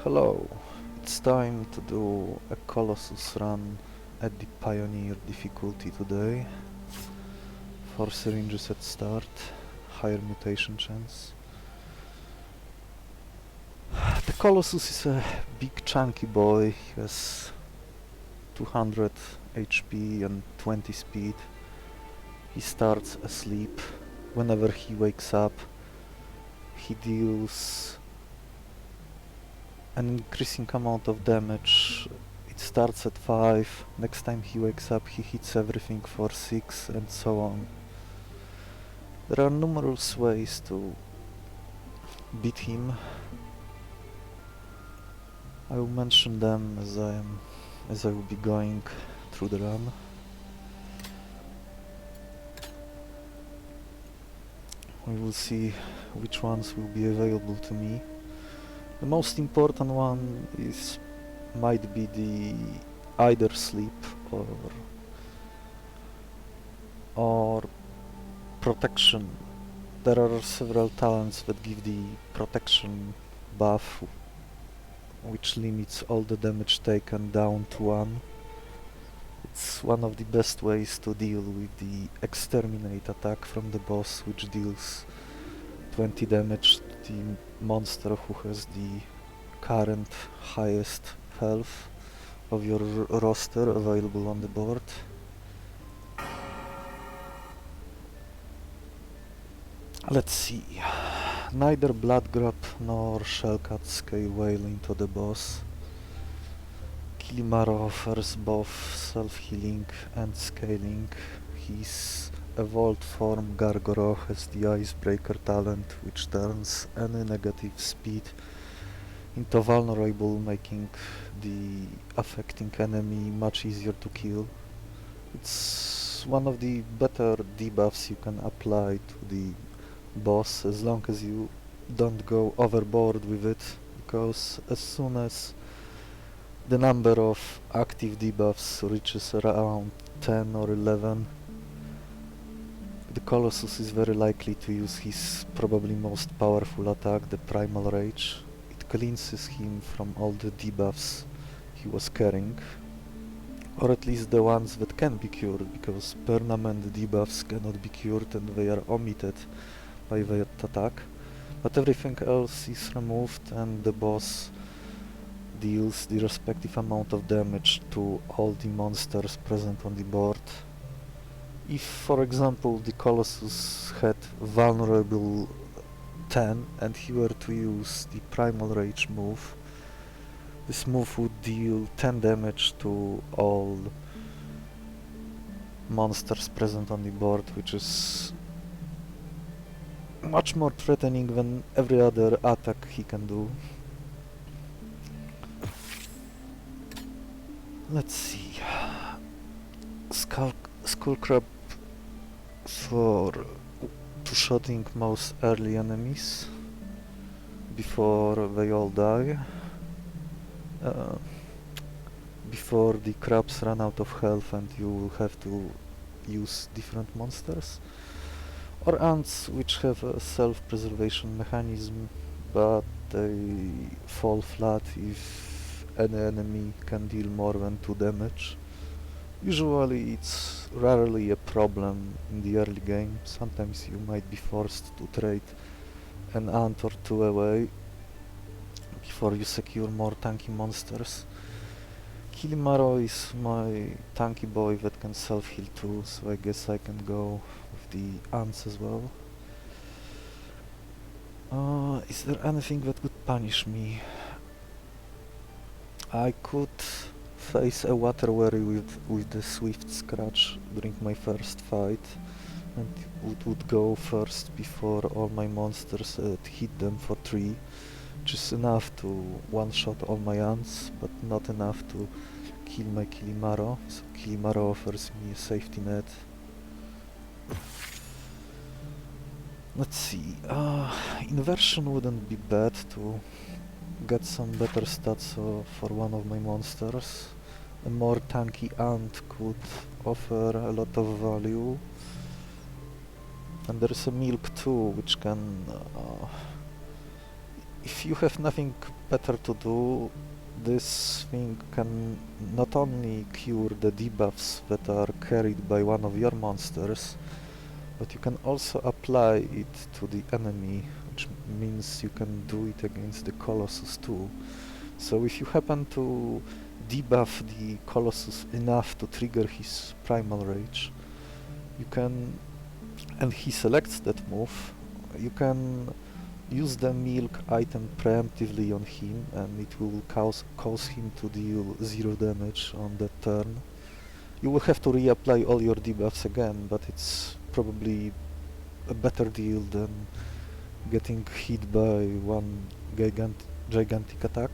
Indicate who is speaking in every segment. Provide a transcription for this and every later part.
Speaker 1: Hello, it's time to do a Colossus run at the Pioneer difficulty today. 4 syringes at start, higher mutation chance. The Colossus is a big chunky boy, he has 200 HP and 20 speed. He starts asleep. Whenever he wakes up, he deals an increasing amount of damage. It starts at 5, next time he wakes up he hits everything for 6 and so on. There are numerous ways to beat him. I will mention them as I will be going through the run. We will see which ones will be available to me. The most important one might be the either sleep or protection. There are several talents that give the protection buff, which limits all the damage taken down to 1. It's one of the best ways to deal with the Exterminate attack from the boss, which deals 20 damage to the monster who has the current highest health of your roster available on the board. Let's see. Neither Blood Grab nor Shellcat scale well into the boss. Kilimaro offers both self-healing and scaling. His evolved form Gargoro has the Icebreaker talent, which turns any negative speed into vulnerable, making the affecting enemy much easier to kill. It's one of the better debuffs you can apply to the boss, as long as you don't go overboard with it, because as soon as the number of active debuffs reaches around 10 or 11, the Colossus is very likely to use his probably most powerful attack, the Primal Rage. It cleanses him from all the debuffs he was carrying, or at least the ones that can be cured, because permanent debuffs cannot be cured and they are omitted by that attack. But everything else is removed and the boss deals the respective amount of damage to all the monsters present on the board. If, for example, the Colossus had vulnerable 10 and he were to use the Primal Rage move, this move would deal 10 damage to all monsters present on the board, which is much more threatening than every other attack he can do. Let's see. Skullcrab for two-shotting most early enemies before they all die. Before the crabs run out of health and you will have to use different monsters. Or ants, which have a self-preservation mechanism, but they fall flat if any enemy can deal more than 2 damage. Usually it's rarely a problem in the early game. Sometimes you might be forced to trade an ant or 2 away before you secure more tanky monsters. Kilimaro is my tanky boy that can self-heal too, so I guess I can go with the ants as well. Is there anything that could punish me? I could face a water worry with the Swift Scratch during my first fight, and it would go first before all my monsters and hit them for 3, which is enough to one-shot all my ants, but not enough to kill my Kilimaro, so Kilimaro offers me a safety net. Let's see, inversion wouldn't be bad to get some better stats for one of my monsters. A more tanky ant could offer a lot of value. And there's a milk too, which can if you have nothing better to do, this thing can not only cure the debuffs that are carried by one of your monsters, but you can also apply it to the enemy, which means you can do it against the Colossus too. So if you happen to debuff the Colossus enough to trigger his Primal Rage, you can, and he selects that move, you can use the milk item preemptively on him, and it will cause him to deal 0 damage on that turn. You will have to reapply all your debuffs again, but it's probably a better deal than getting hit by one gigantic attack.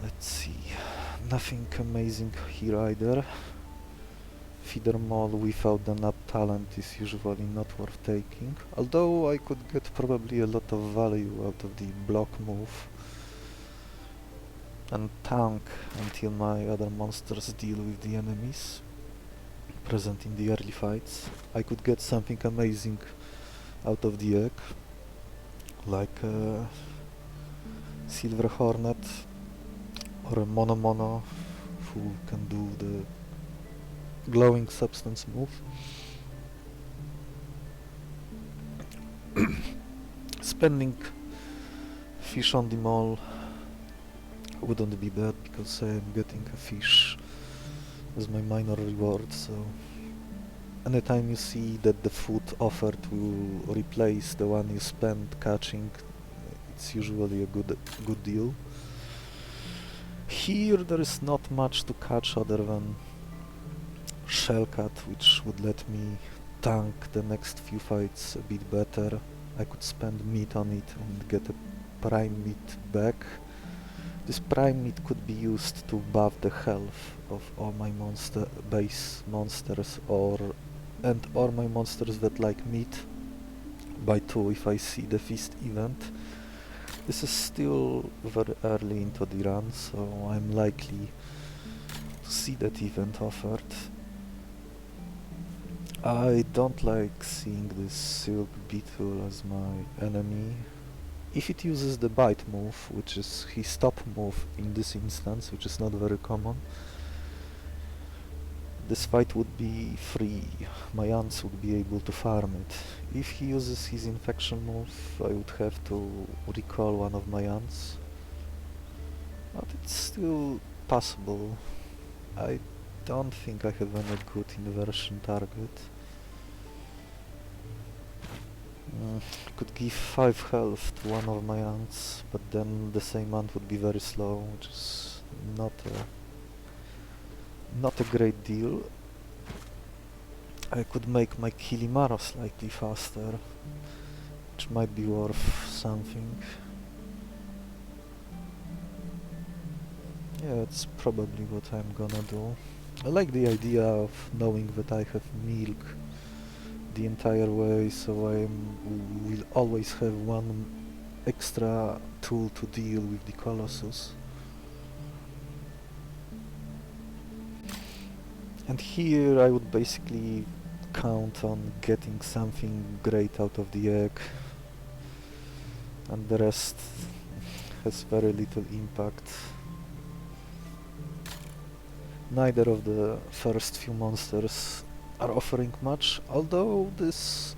Speaker 1: Let's see, nothing amazing here either. Feeder Maul without the nap talent is usually not worth taking, although I could get probably a lot of value out of the block move and tank until my other monsters deal with the enemies present in the early fights. I could get something amazing out of the egg, like a Silver Hornet or a Mono who can do the glowing substance move. Spending fish on the mall wouldn't be bad, because I am getting a fish as my minor reward, so anytime you see that the food offered will replace the one you spent catching, it's usually a good deal. Here there is not much to catch other than Shellcat, which would let me tank the next few fights a bit better. I could spend meat on it and get a prime meat back. This prime meat could be used to buff the health of all my base monsters, or my monsters that like meat by 2 if I see the feast event. This is still very early into the run, so I'm likely to see that event offered. I don't like seeing this Silk Beetle as my enemy. If it uses the bite move, which is his top move in this instance, which is not very common, this fight would be free. My ants would be able to farm it. If he uses his infection move, I would have to recall one of my ants. But it's still possible. I don't think I have any good inversion target. Could give 5 health to one of my ants, but then the same ant would be very slow, which is not a great deal. I could make my Kilimaro slightly faster, which might be worth something. Yeah, it's probably what I'm gonna do. I like the idea of knowing that I have milk the entire way, so I will always have one extra tool to deal with the Colossus. And here I would basically count on getting something great out of the egg, and the rest has very little impact. Neither of the first few monsters are offering much, although this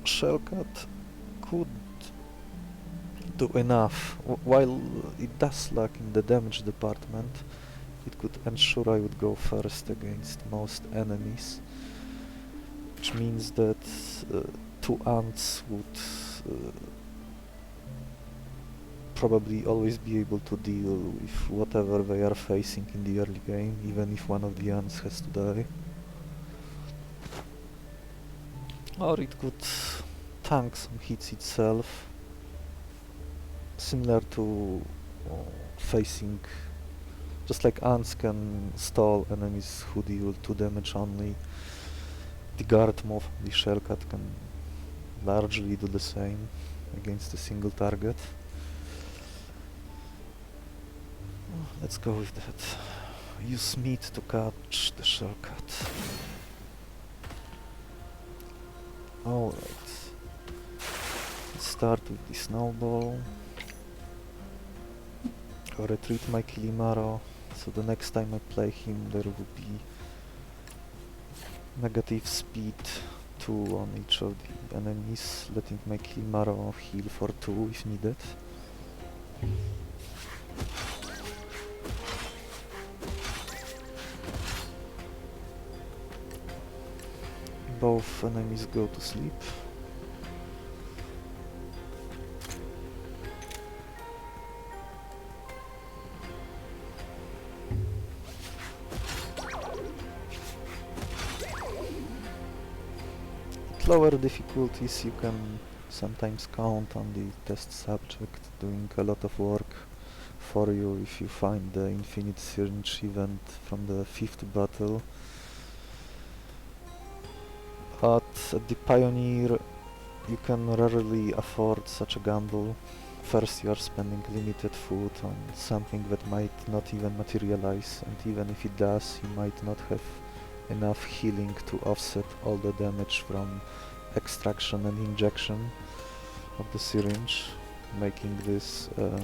Speaker 1: Shellcat could do enough. While it does lack in the damage department, it could ensure I would go first against most enemies, which means that 2 ants would probably always be able to deal with whatever they are facing in the early game, even if one of the ants has to die. Or it could tank some hits itself, similar to facing, just like ants can stall enemies who deal 2 damage only, the guard move of the Shellcat can largely do the same against a single target. Let's go with that. Use meat to catch the Shellcat. Alright. Let's start with the snowball. Retreat my Kilimaro, so the next time I play him there will be negative speed 2 on each of the enemies, letting my Kilimaro heal for 2 if needed. Both enemies go to sleep. At lower difficulties you can sometimes count on the test subject doing a lot of work for you if you find the Infinite Syringe event from the 5th battle. But at the Pioneer you can rarely afford such a gamble. First, you are spending limited food on something that might not even materialize, and even if it does, you might not have enough healing to offset all the damage from extraction and injection of the syringe, making this a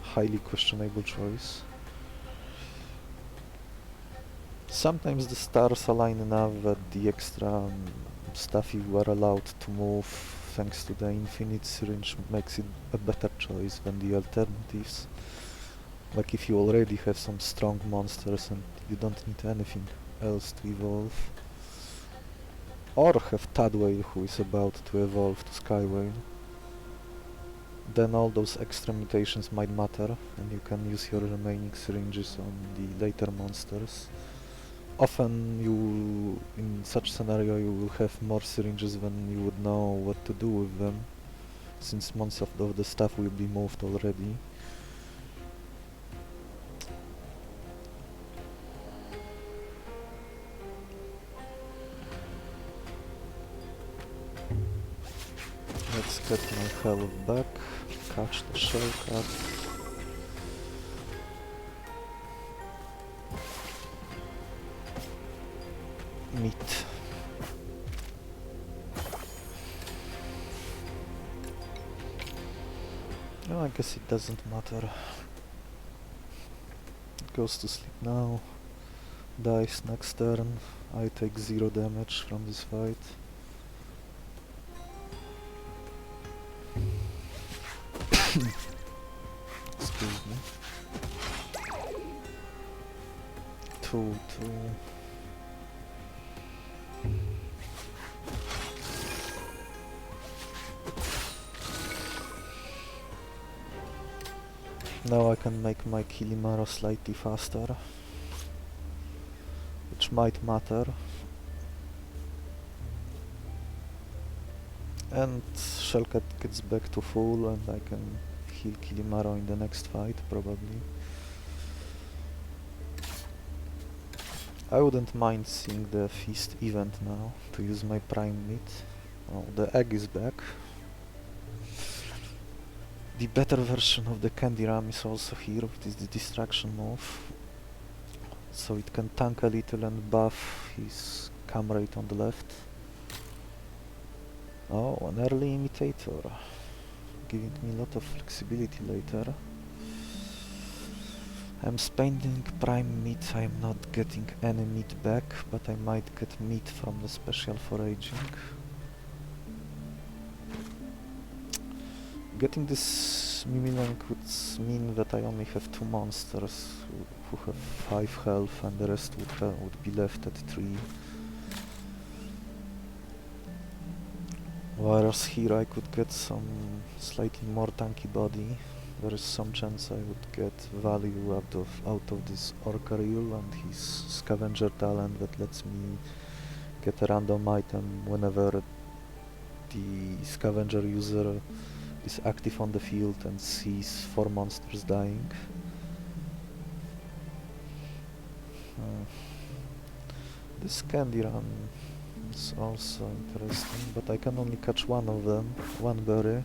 Speaker 1: highly questionable choice. Sometimes the stars align enough that the extra stuff you are allowed to move thanks to the Infinite Syringe makes it a better choice than the alternatives. Like if you already have some strong monsters and you don't need anything else to evolve. Or have Tadwale who is about to evolve to Skywale. Then all those extra mutations might matter and you can use your remaining syringes on the later monsters. Often in such scenario you will have more syringes than you would know what to do with them, since most of the stuff will be moved already. Let's get my health back, catch the shell cat. Meat. No, I guess it doesn't matter. It goes to sleep now. Dies next turn. I take 0 damage from this fight. Excuse me. 2. Now I can make my Kilimaro slightly faster, which might matter. And Shellcat gets back to full and I can heal Kilimaro in the next fight, probably. I wouldn't mind seeing the feast event now to use my prime meat. Oh, the egg is back. The better version of the Candy Ram is also here, with this distraction move. So it can tank a little and buff his comrade on the left. Oh, an early Imitator, giving me a lot of flexibility later. I'm spending prime meat, I'm not getting any meat back, but I might get meat from the special foraging. Getting this Mimilank would mean that I only have 2 monsters who have 5 health and the rest would be left at 3. Whereas here I could get some slightly more tanky body. There is some chance I would get value out of this Orcaril and his scavenger talent that lets me get a random item whenever the scavenger user is active on the field and sees 4 monsters dying. This Candy Run is also interesting, but I can only catch one of them, one berry.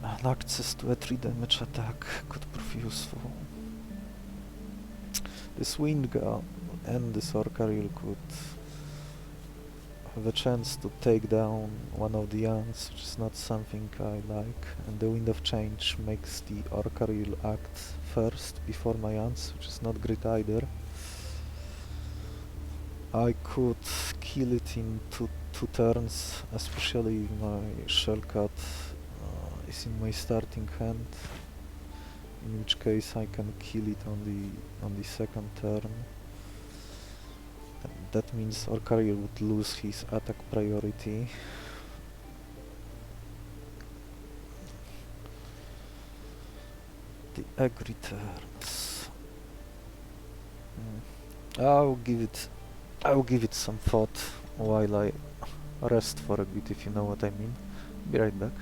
Speaker 1: An access to a 3 damage attack could prove useful. This Windga and this Orcaril could the chance to take down one of the ants, which is not something I like, and the Wind of Change makes the Orcaril act first before my ants, which is not great either. I could kill it in two turns, especially my Shellcat is in my starting hand, in which case I can kill it on the second turn. That means Orcaril would lose his attack priority. The egg returns. I'll give it some thought while I rest for a bit, if you know what I mean. Be right back.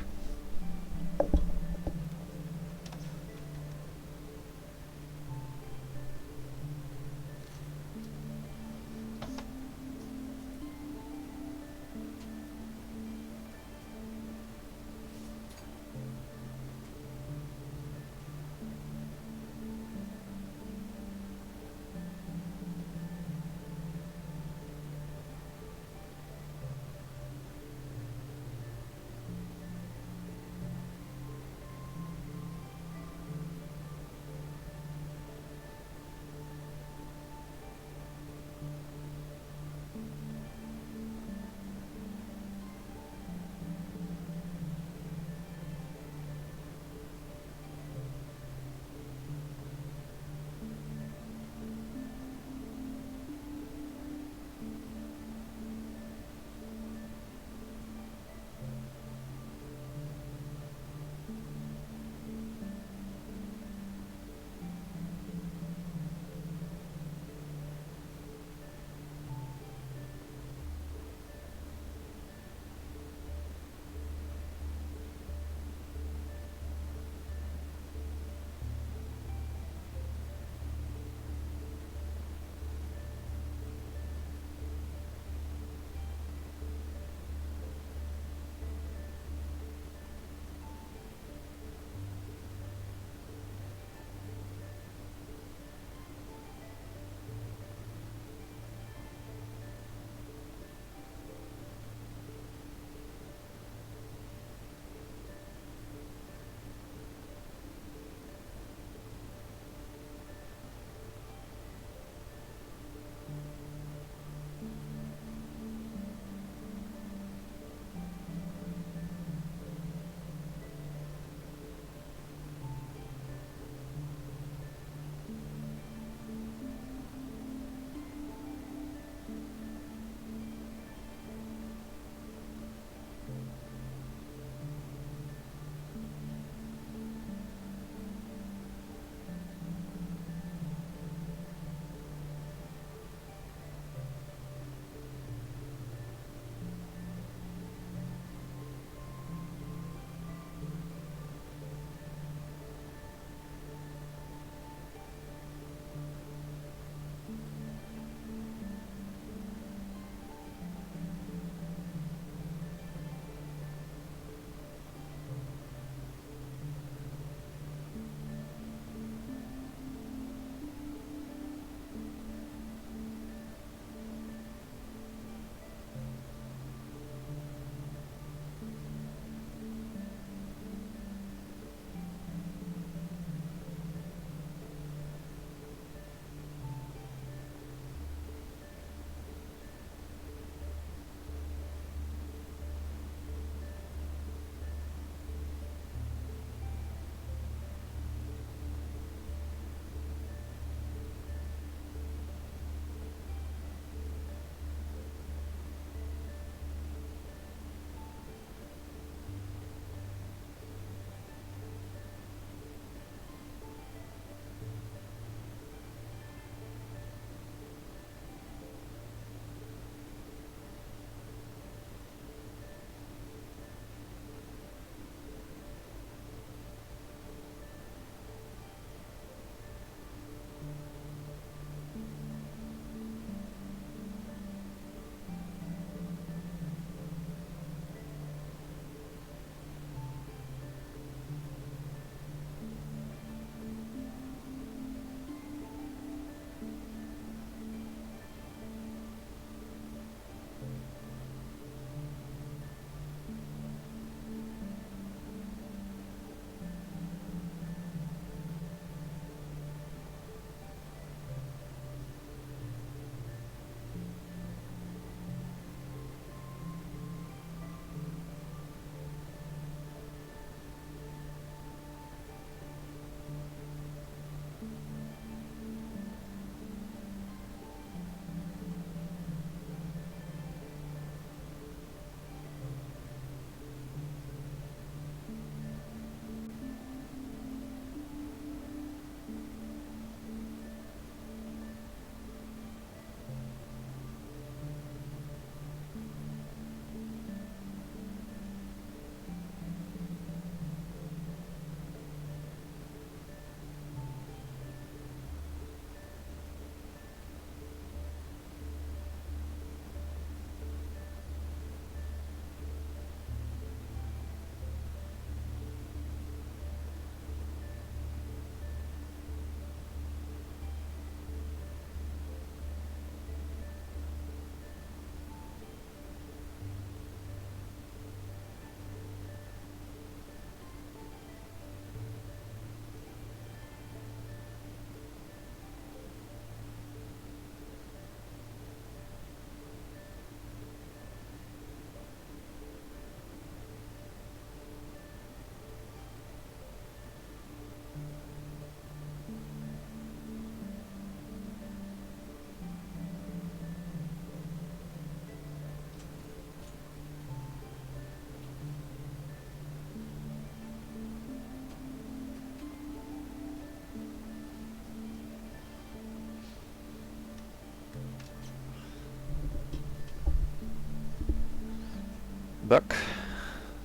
Speaker 1: back.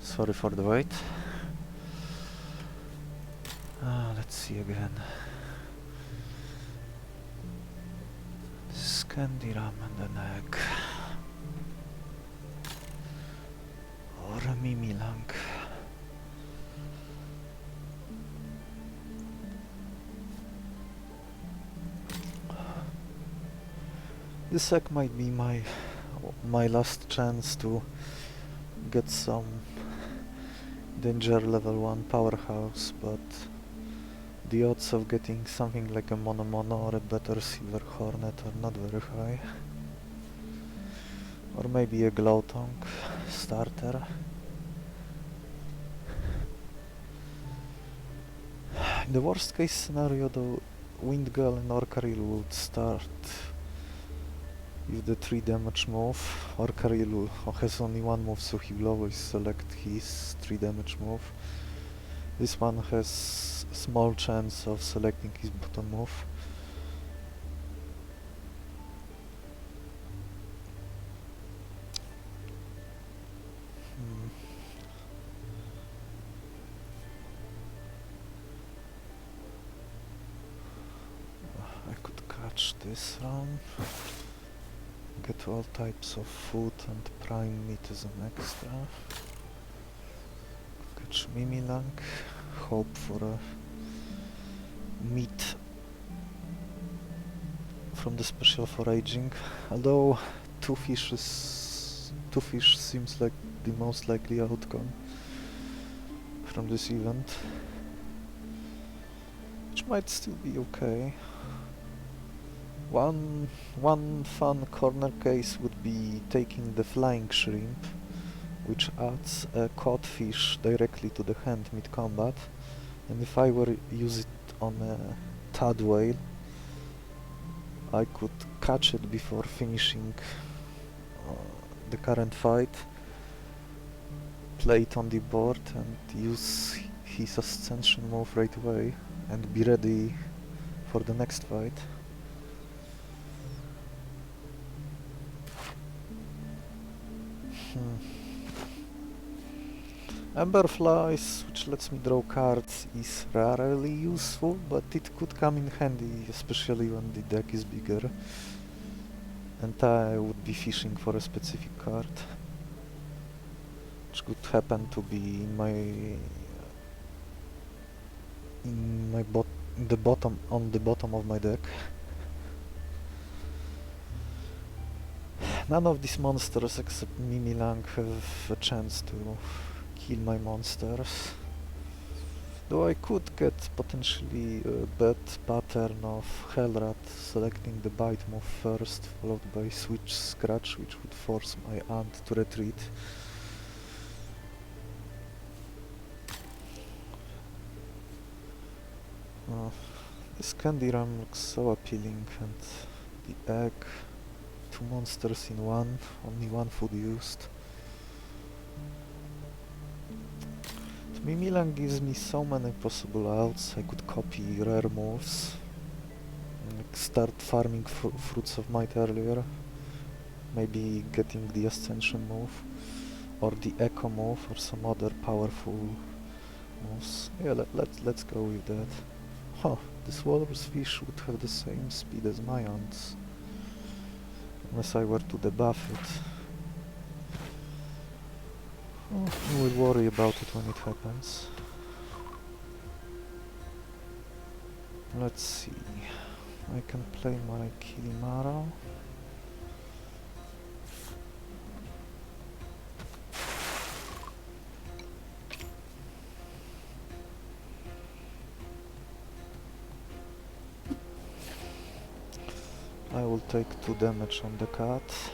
Speaker 1: Sorry for the wait. Let's see again. This is Candy Ram and an egg. Or a Mimilang. This egg might be my last chance to get some danger level 1 powerhouse, but the odds of getting something like a mono or a better silver hornet are not very high. Or maybe a glowtongue starter. In the worst case scenario though, Windgirl and Orcaril would start with the 3 damage move. Orcaril has only 1 move, so he will always select his 3 damage move. This one has a small chance of selecting his bottom move. I could catch this round. Get all types of food and prime meat as an extra. Catch Mimilang. Hope for a meat from the special foraging. Although two fish seems like the most likely outcome from this event, which might still be okay. One fun corner case would be taking the flying shrimp, which adds a caught fish directly to the hand mid-combat, and if I were use it on a tad whale, I could catch it before finishing the current fight, play it on the board and use his ascension move right away and be ready for the next fight. Ember Flies, which lets me draw cards, is rarely useful, but it could come in handy, especially when the deck is bigger and I would be fishing for a specific card, which could happen to be on the bottom of my deck. None of these monsters except Mimilang have a chance to kill my monsters, though I could get potentially a bad pattern of Hellrat selecting the bite move first, followed by switch scratch, which would force my aunt to retreat. This Candy Ram looks so appealing, and the egg, 2 monsters in one, only 1 food used. Mimilang gives me so many possible outs. I could copy rare moves, like start farming Fruits of Might earlier, maybe getting the Ascension move, or the Echo move, or some other powerful moves. Yeah, let's go with that. Huh, this walrus fish would have the same speed as my aunt's, unless I were to debuff it. Oh, we'll worry about it when it happens. Let's see. I can play my Kilimaro. I will take 2 damage on the cat.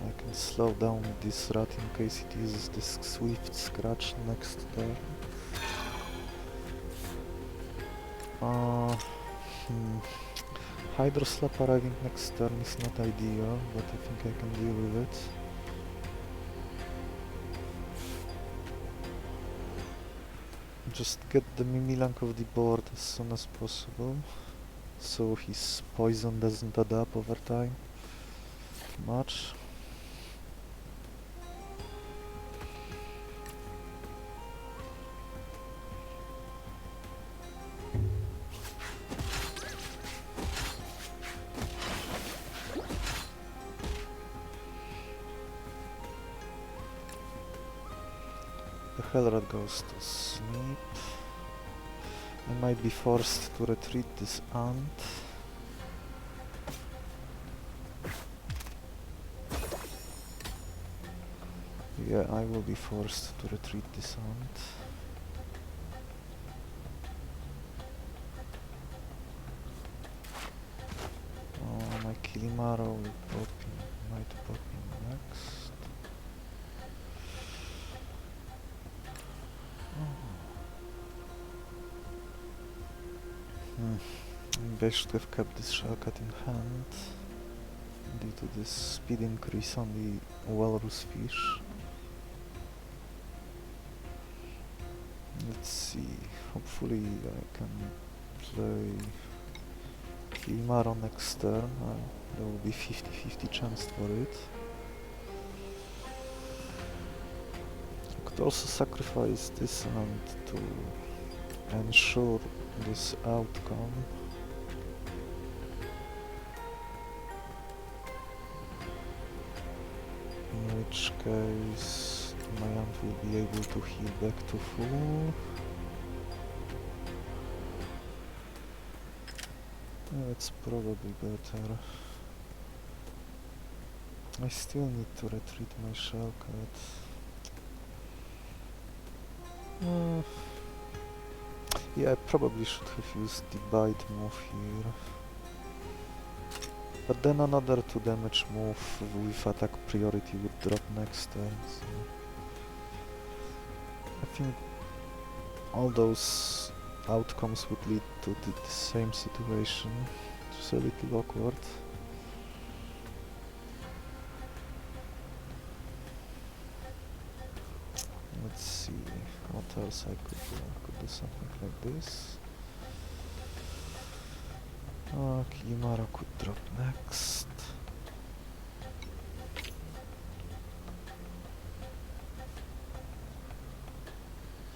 Speaker 1: I can slow down this rat in case it uses this swift scratch next turn. Hydro Slap arriving next turn is not ideal, but I think I can deal with it. Just get the Mimilang off the board as soon as possible, so his poison doesn't add up over time much. the Hellrat goes to sleep. I might be forced to retreat this ant. Yeah, I will be forced to retreat this ant. Oh, my Kilimaro will might pop in next. Maybe I should have kept this shellcat in hand. Due to this speed increase on the walrus fish. Let's see, hopefully I can play Kilimaro next turn. There will be 50-50 chance for it. I could also sacrifice this ant to ensure this outcome. In which case my ant will be able to heal back to full. That's probably better. I still need to retreat my shellcat. Yeah, I probably should have used the bite move here. But then another 2 damage move with attack priority would drop next turn, so I think all those outcomes would lead to the same situation, which is a little awkward. Let's see what else I could do. I could do something like this. Kilimaro could drop next.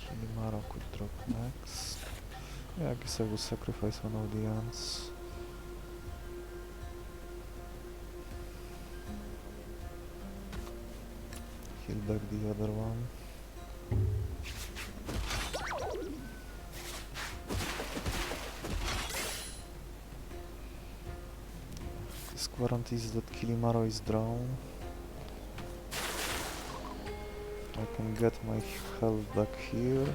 Speaker 1: Kilimaro could drop next. Yeah, I guess I will sacrifice one of the ants. Heal back the other one. This guarantees that Kilimaro is drawn. I can get my health back here.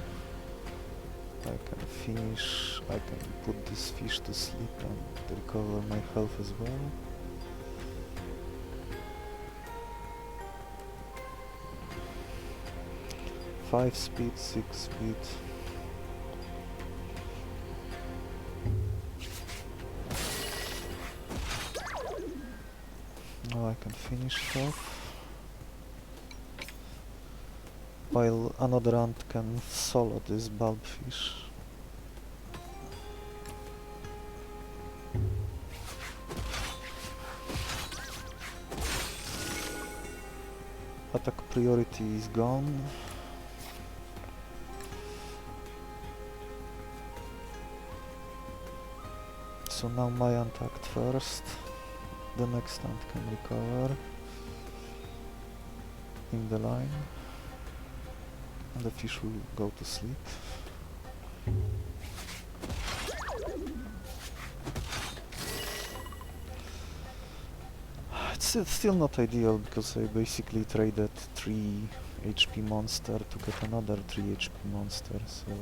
Speaker 1: I can finish, I can put this fish to sleep and recover my health as well. Five speed, 6 speed. Now I can finish it off. While another ant can solo this bulbfish. Attack priority is gone. So now my ant act first. The next ant can recover in the line. And the fish will go to sleep. It's still not ideal because I basically traded 3 HP monster to get another 3 HP monster, so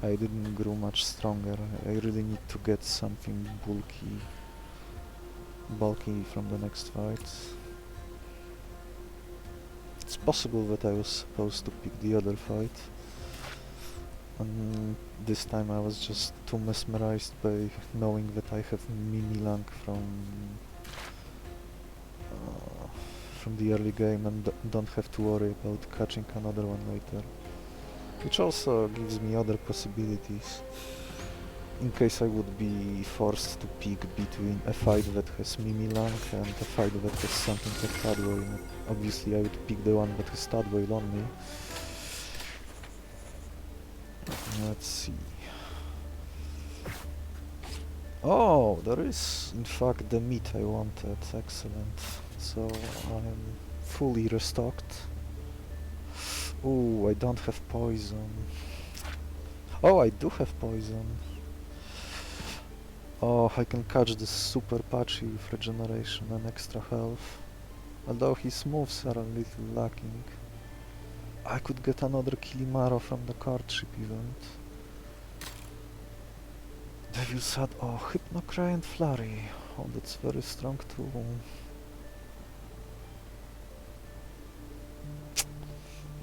Speaker 1: I didn't grow much stronger. I really need to get something bulky from the next fight. It's possible that I was supposed to pick the other fight, and this time I was just too mesmerized by knowing that I have Mimilang from the early game and don't have to worry about catching another one later. Which also gives me other possibilities. In case I would be forced to pick between a fight that has Mimilang and a fight that has something like Tadwale. Obviously I would pick the one that has Tadwale only. Let's see. Oh, there is in fact the meat I wanted. Excellent. So I am fully restocked. Ooh, I don't have poison. Oh, I do have poison. Oh, I can catch this super Pachi with regeneration and extra health. Although his moves are a little lacking. I could get another Kilimaro from the card ship event. Devil's Head, oh, Hypnocry and Flurry. Oh, that's very strong too.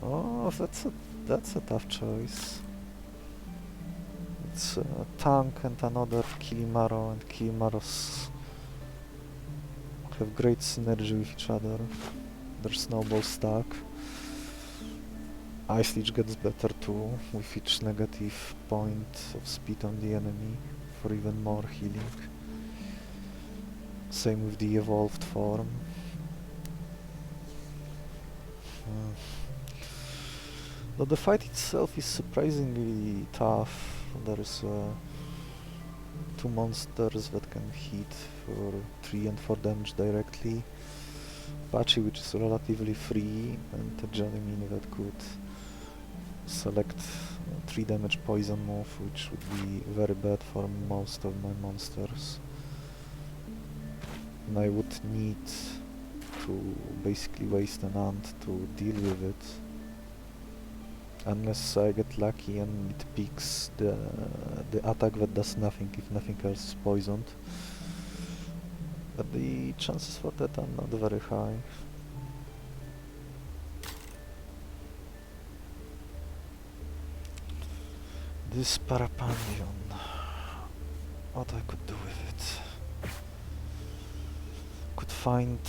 Speaker 1: Oh, that's a tough choice. It's a tank and another Kilimaro, and Kilimaros have great synergy with each other. Their snowball stack. Ice Leech gets better too, with each negative point of speed on the enemy for even more healing. Same with the evolved form. But the fight itself is surprisingly tough. There is two monsters that can hit for 3 and 4 damage directly. Pachi, which is relatively free, and a Jellymin that could select 3 damage poison move, which would be very bad for most of my monsters. And I would need to basically waste an ant to deal with it. Unless I get lucky and it picks the attack that does nothing if nothing else is poisoned. But the chances for that are not very high. This Parapandion, what I could do with it? Could find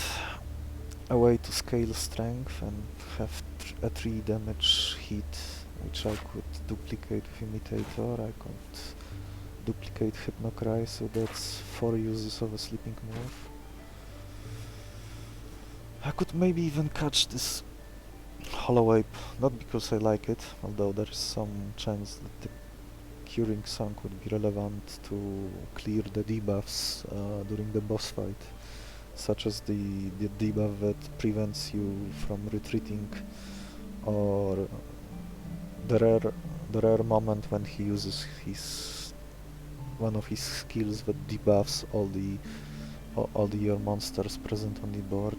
Speaker 1: a way to scale strength and have a 3 damage hit, which I could duplicate with Imitator. I could duplicate Hypnocry, so that's 4 uses of a sleeping move. I could maybe even catch this Hollow Ape, not because I like it, although there is some chance that the Curing Song would be relevant to clear the debuffs during the boss fight, such as the debuff that prevents you from retreating, or the rare moment when he uses one of his skills that debuffs all your monsters present on the board.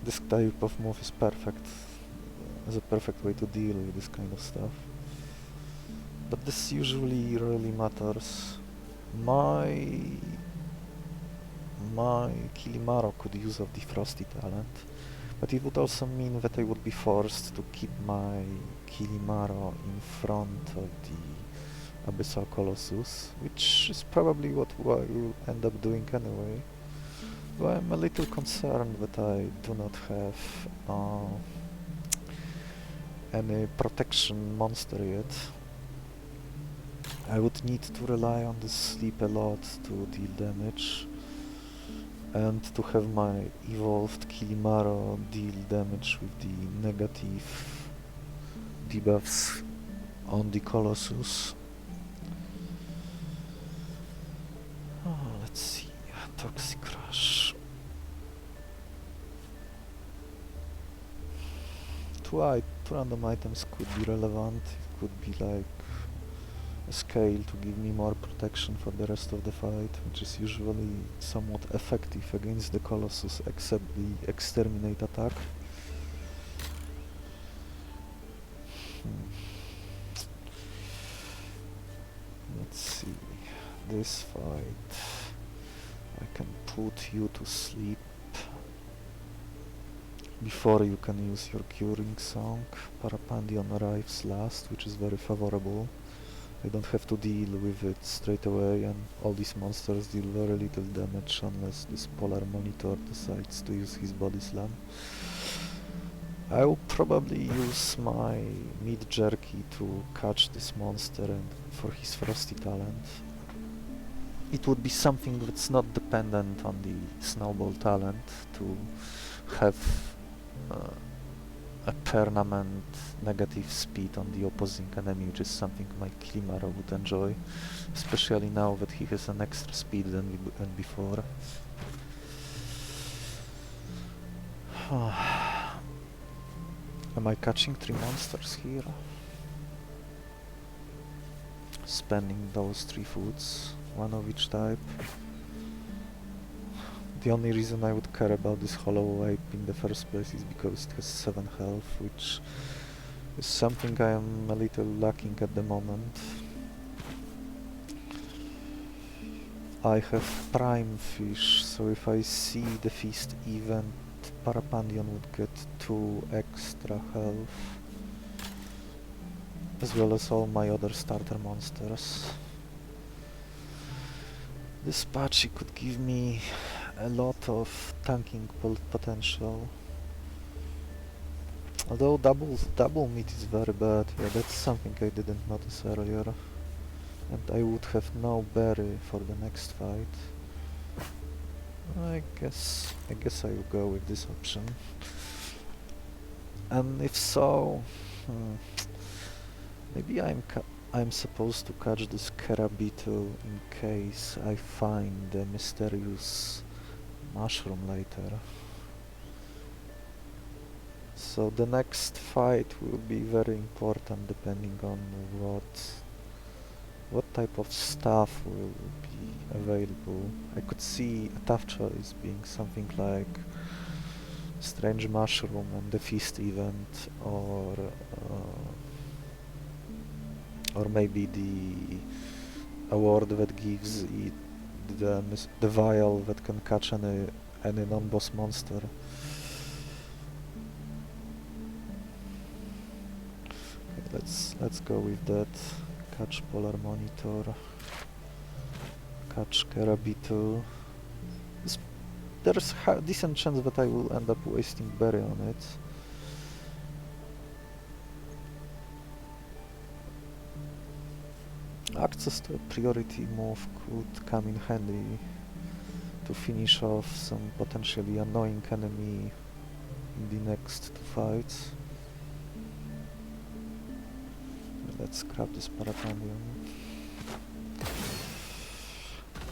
Speaker 1: This type of move is perfect, as a perfect way to deal with this kind of stuff. But this usually really matters. My Kilimaro could use of the Frosty talent, but it would also mean that I would be forced to keep my Kilimaro in front of the Abyssal Colossus, which is probably what I will end up doing anyway. Though I'm a little concerned that I do not have any protection monster yet. I would need to rely on the sleep a lot to deal damage, and to have my evolved Kilimaro deal damage with the negative debuffs on the Colossus. Oh, let's see, Toxic Rush. Two random items could be relevant. It could be like a scale to give me more protection for the rest of the fight, which is usually somewhat effective against the Colossus, except the Exterminate attack. Let's see, this fight, I can put you to sleep before you can use your Curing Song. Parapandion arrives last, which is very favorable. I don't have to deal with it straight away, and all these monsters deal very little damage unless this Polar Monitor decides to use his Body Slam. I will probably use my Meat Jerky to catch this monster and for his Frosty talent. It would be something that's not dependent on the Snowball talent to have a permanent negative speed on the opposing enemy, which is something my Kilimaro would enjoy, especially now that he has an extra speed than before. Am I catching 3 monsters here? Spending those 3 foods, 1 of each type. The only reason I would care about this hollow ape in the first place is because it has 7 health, which is something I am a little lacking at the moment. I have prime fish, so if I see the feast event, Parapandion would get 2 extra health, as well as all my other starter monsters. This Pachi could give me a lot of tanking potential. Although double meat is very bad, yeah, that's something I didn't notice earlier. And I would have no berry for the next fight. I guess I will go with this option. And if so, maybe I'm supposed to catch this Beetle in case I find the mysterious mushroom later. So the next fight will be very important depending on what type of stuff will be available. I could see a tough choice being something like strange mushroom and the feast event, or maybe the award that gives it the vial that can catch any non-boss monster. Okay, let's go with that. Catch Polar Monitor, catch Beetle. There's a decent chance that I will end up wasting berry on it. Access to a priority move could come in handy to finish off some potentially annoying enemy in the next 2 fights. Let's grab this Parapandion.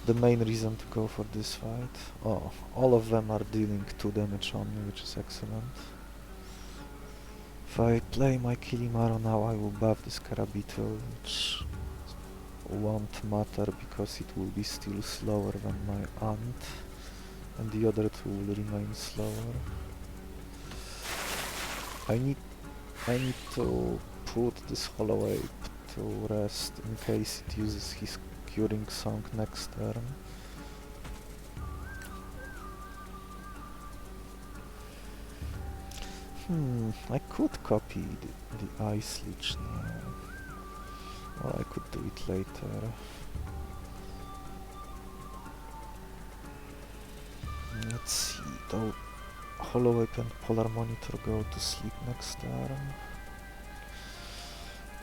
Speaker 1: The main reason to go for this fight. Oh, all of them are dealing 2 damage on me, which is excellent. If I play my Kilimaro now, I will buff this Beetle, which won't matter because it will be still slower than my aunt, and the other 2 will remain slower. I need to put this hollow ape to rest in case it uses his curing song next turn. I could copy the Ice Leech now. Or I could do it later. Let's see, though Hollow Ape and Polar Monitor go to sleep next turn.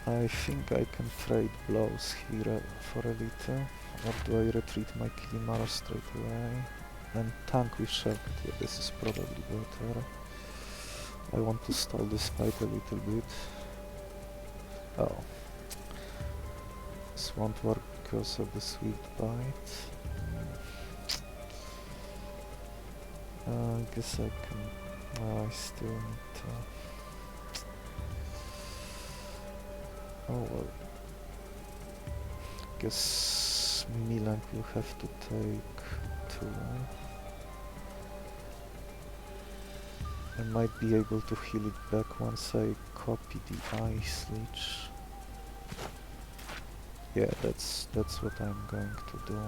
Speaker 1: I think I can trade blows here for a little. Or do I retreat my Kilimaro straight away? And tank with Shellcat, yeah, this is probably better. I want to stall this fight a little bit. Oh. This won't work because of the Swift Bite. I guess I can... Oh, I still need to... Oh well. Guess Milan will have to take 2. I might be able to heal it back once I copy the Ice Leech. Yeah, that's what I'm going to do.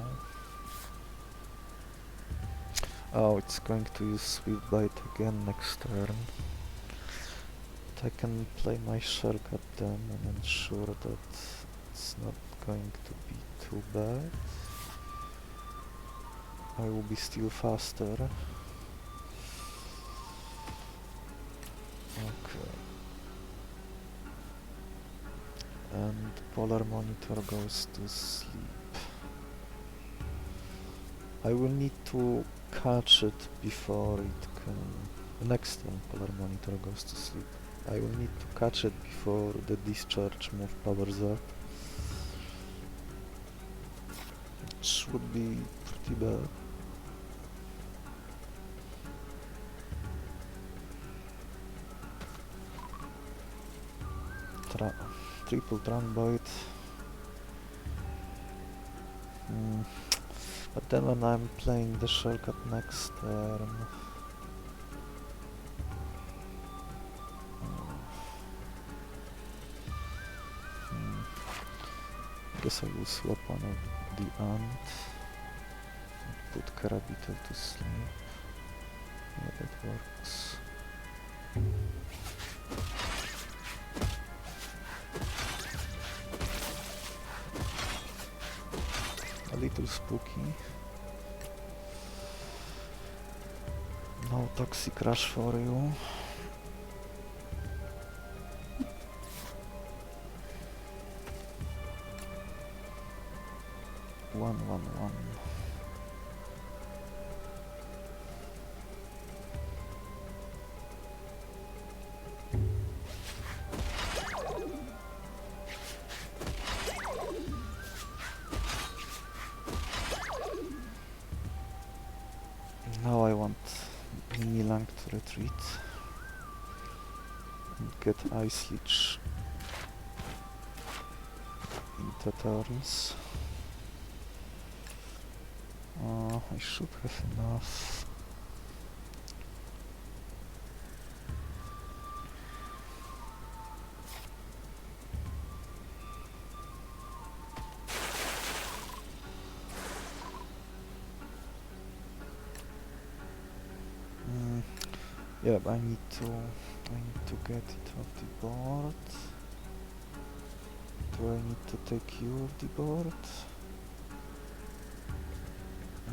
Speaker 1: Oh, it's going to use Swift Bite again next turn. But I can play my Shellcat then and ensure that it's not going to be too bad. I will be still faster. Okay. And Polar Monitor goes to sleep. I will need to catch it before it can... Next time Polar Monitor goes to sleep. I will need to catch it before the discharge move powers up. Which would be pretty bad. triple Trumboid. But then when I'm playing the shortcut next turn... Guess I will swap one of the ant and put Beetle to sleep. Yeah, that works. A little spooky. No toxic rush for you. One. Now I want Milang to retreat and get Ice Leech into turns. I should have enough. Yeah, but I need to get it off the board. Do I need to take you off the board?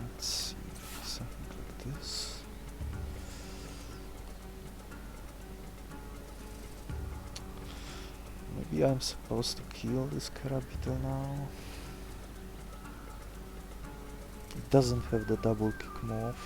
Speaker 1: Let's see, something like this. Maybe I'm supposed to kill this Beetle now. It doesn't have the double kick move.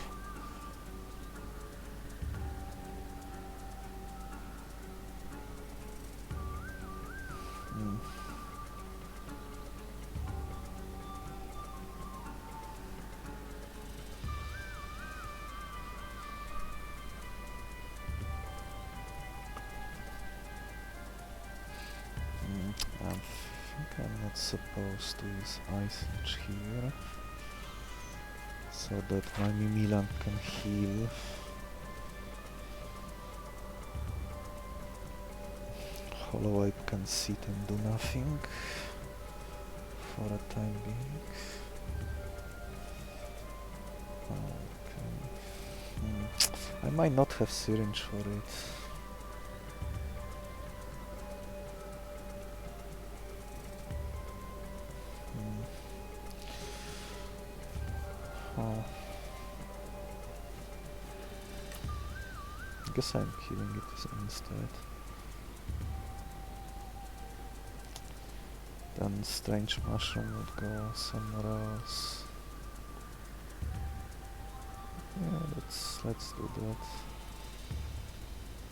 Speaker 1: I think I'm not supposed to use Ice Leech here, so that my Mimilan can heal. Hollow Ape can sit and do nothing for a time being. Okay. I might not have syringe for it. I guess I'm killing it instead. Then Strange Mushroom would go somewhere else. Yeah, let's do that.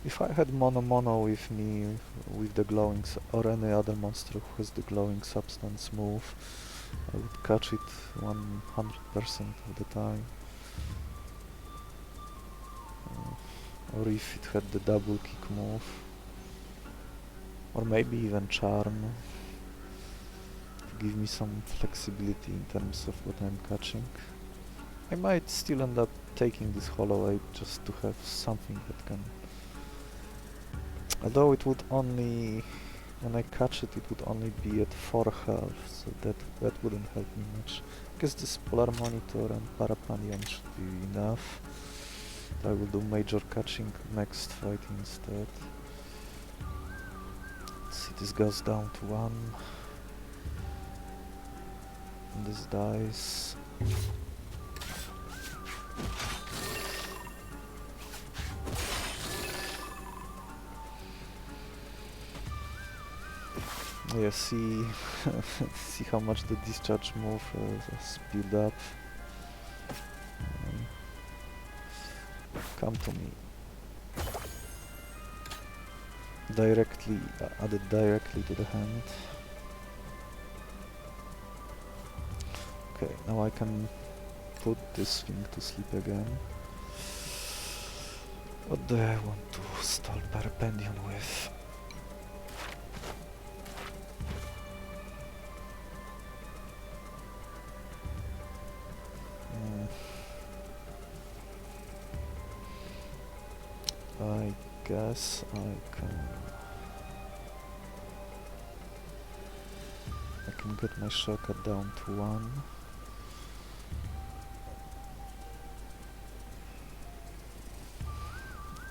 Speaker 1: If I had Mono with me, with the glowing, or any other monster who has the glowing substance move, I would catch it 100% of the time. Or if it had the double kick move, or maybe even Charm, to give me some flexibility in terms of what I'm catching. I might still end up taking this Hollow Ape just to have something that can... Although it would only... when I catch it, it would only be at 4 health, so that wouldn't help me much. I guess this Polar Monitor and Parapandion should be enough. I will do major catching next fight instead. Let's see, this goes down to 1. And this dies. Yeah, see, see how much the discharge move speed up. Come to me. Directly, added directly to the hand. Okay, now I can put this thing to sleep again. What do I want to stall Parapandion with? I guess I can get my shortcut down to 1.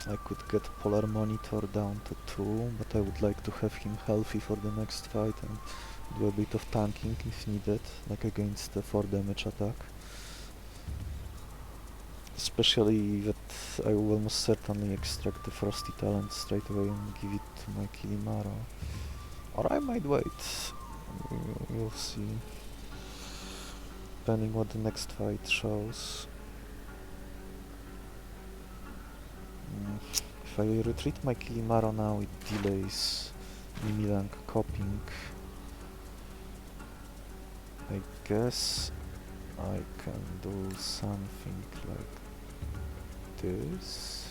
Speaker 1: I could get Polar Monitor down to 2, but I would like to have him healthy for the next fight and do a bit of tanking if needed, like against the 4 damage attack. Especially that I will almost certainly extract the Frosty talent straight away and give it to my Kilimaro. Or I might wait. You'll see. Depending what the next fight shows. If I retreat my Kilimaro now, it delays Mimilank copying. I guess I can do something like this.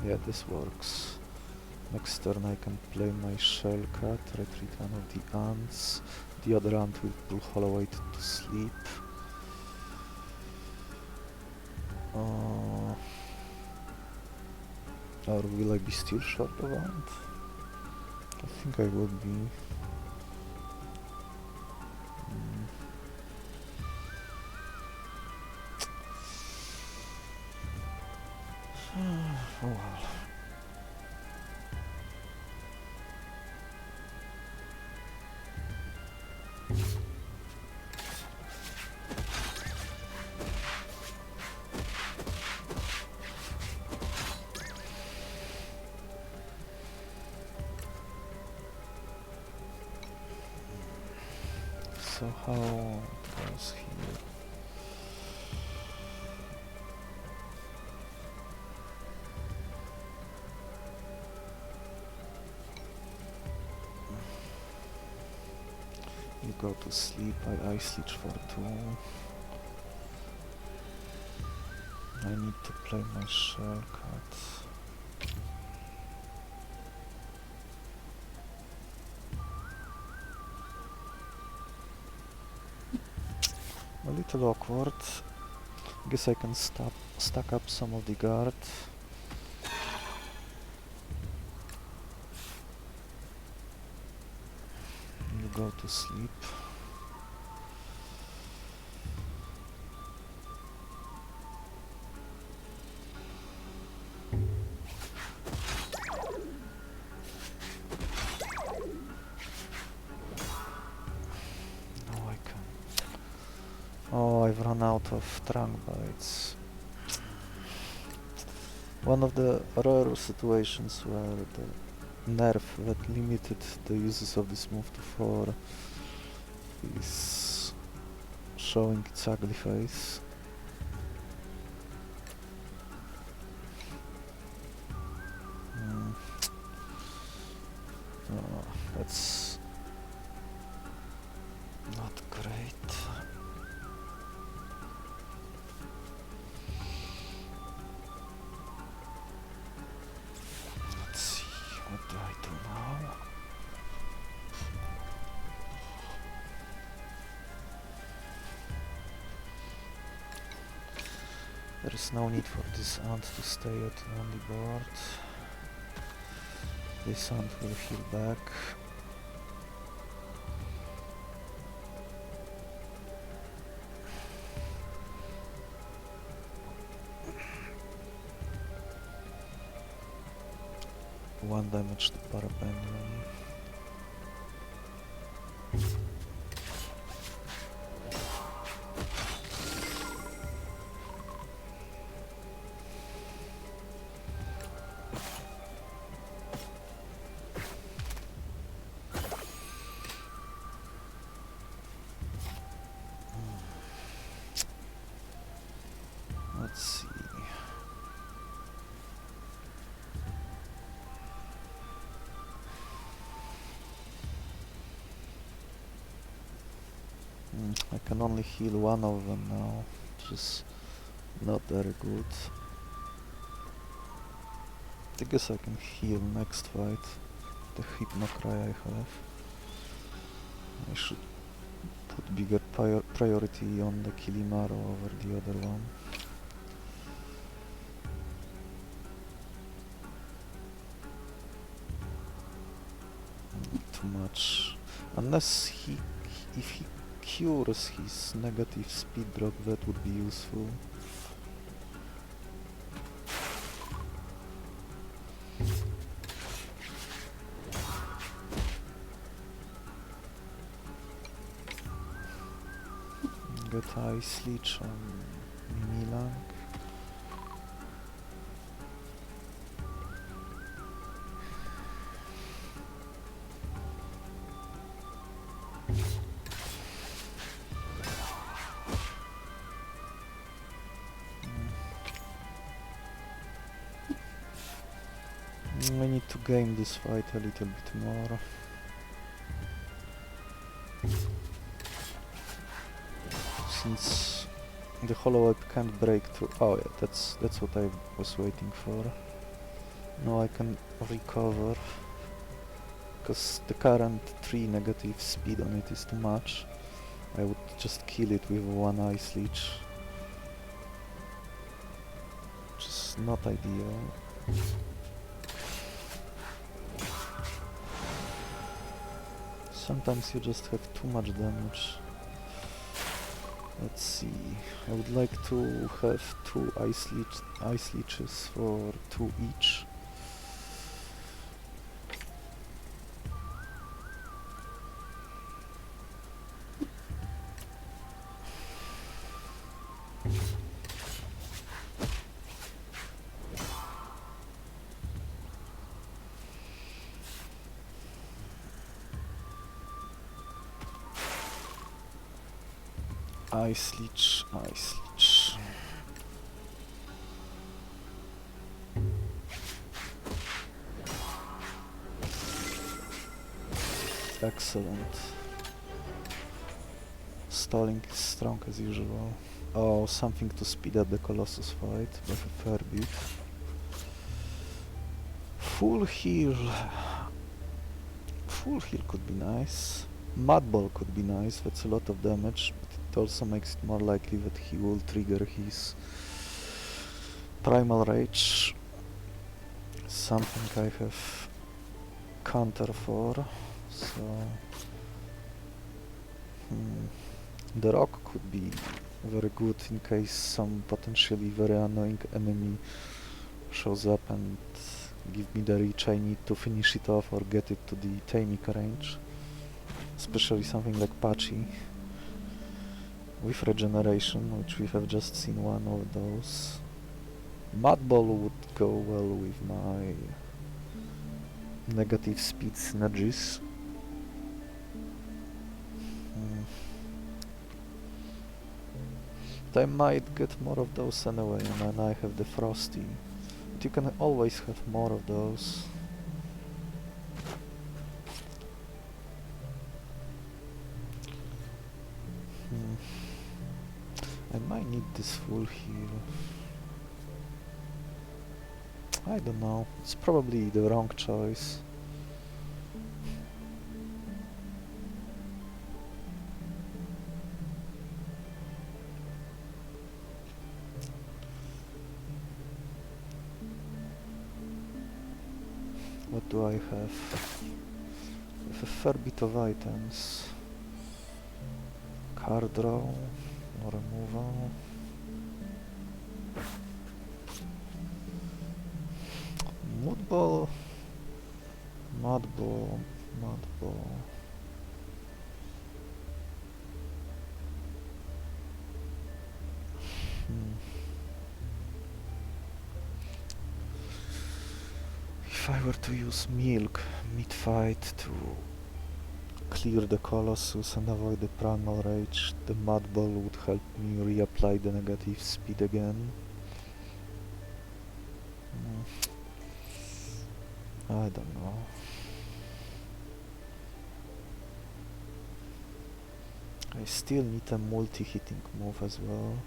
Speaker 1: Yeah, this works. Next turn I can play my Shell Cut, retreat one of the ants. The other ant will pull Hollow Eight to sleep. Or will I be still short of ant? I think I would be. Oh well. So how it goes here? You go to sleep, I Ice Leech for 2. I need to play my Shell Cut. A little awkward. Guess I can stack up some of the guard. You go to sleep. Oh, I've run out of trunk bites. One of the rare situations where the nerf that limited the uses of this move to 4 is showing its ugly face. That's not great. Let's see, what do I do now? There is no need for this ant to stay on the board. This ant will heal back. One damage to Parapandion. Let's see. I can only heal one of them now, which is not very good. I guess I can heal next fight, the Hypnocry I have. I should put bigger priority on the Kilimaro over the other one. too much. Unless if he cures his negative speed drop, that would be useful. Get Ice Leech on Milan. We need to game this fight a little bit more. Since the Hollow Ape can't break through. Oh yeah, that's what I was waiting for. Now I can recover, because the current 3 negative speed on it is too much. I would just kill it with 1 Ice Leech, which is not ideal. Sometimes you just have too much damage. Let's see, I would like to have 2 Ice Leeches for 2 each. Ice Leech, Ice Leech. Excellent. Stalling is strong as usual. Oh, something to speed up the Colossus fight with a fair bit. Full heal. Full heal could be nice. Mud Ball could be nice, that's a lot of damage, but it also makes it more likely that he will trigger his Primal Rage. Something I have counter for, so... The Rock could be very good in case some potentially very annoying enemy shows up and give me the reach I need to finish it off or get it to the taming range. Especially something like Pachi with regeneration, which we have just seen one of those. Mud Ball would go well with my negative speed synergies. But I might get more of those anyway, and then I have the Frosty. But you can always have more of those. I might need this full heal. I don't know, it's probably the wrong choice. What do I have? I have a fair bit of items. Card draw, no removal. Mud Ball, Mud Ball, Mud Ball. If I were to use Milk mid-fight to clear the Colossus and avoid the Primal Rage, the Mud Ball would help me reapply the negative speed again. I don't know. I still need a multi-hitting move as well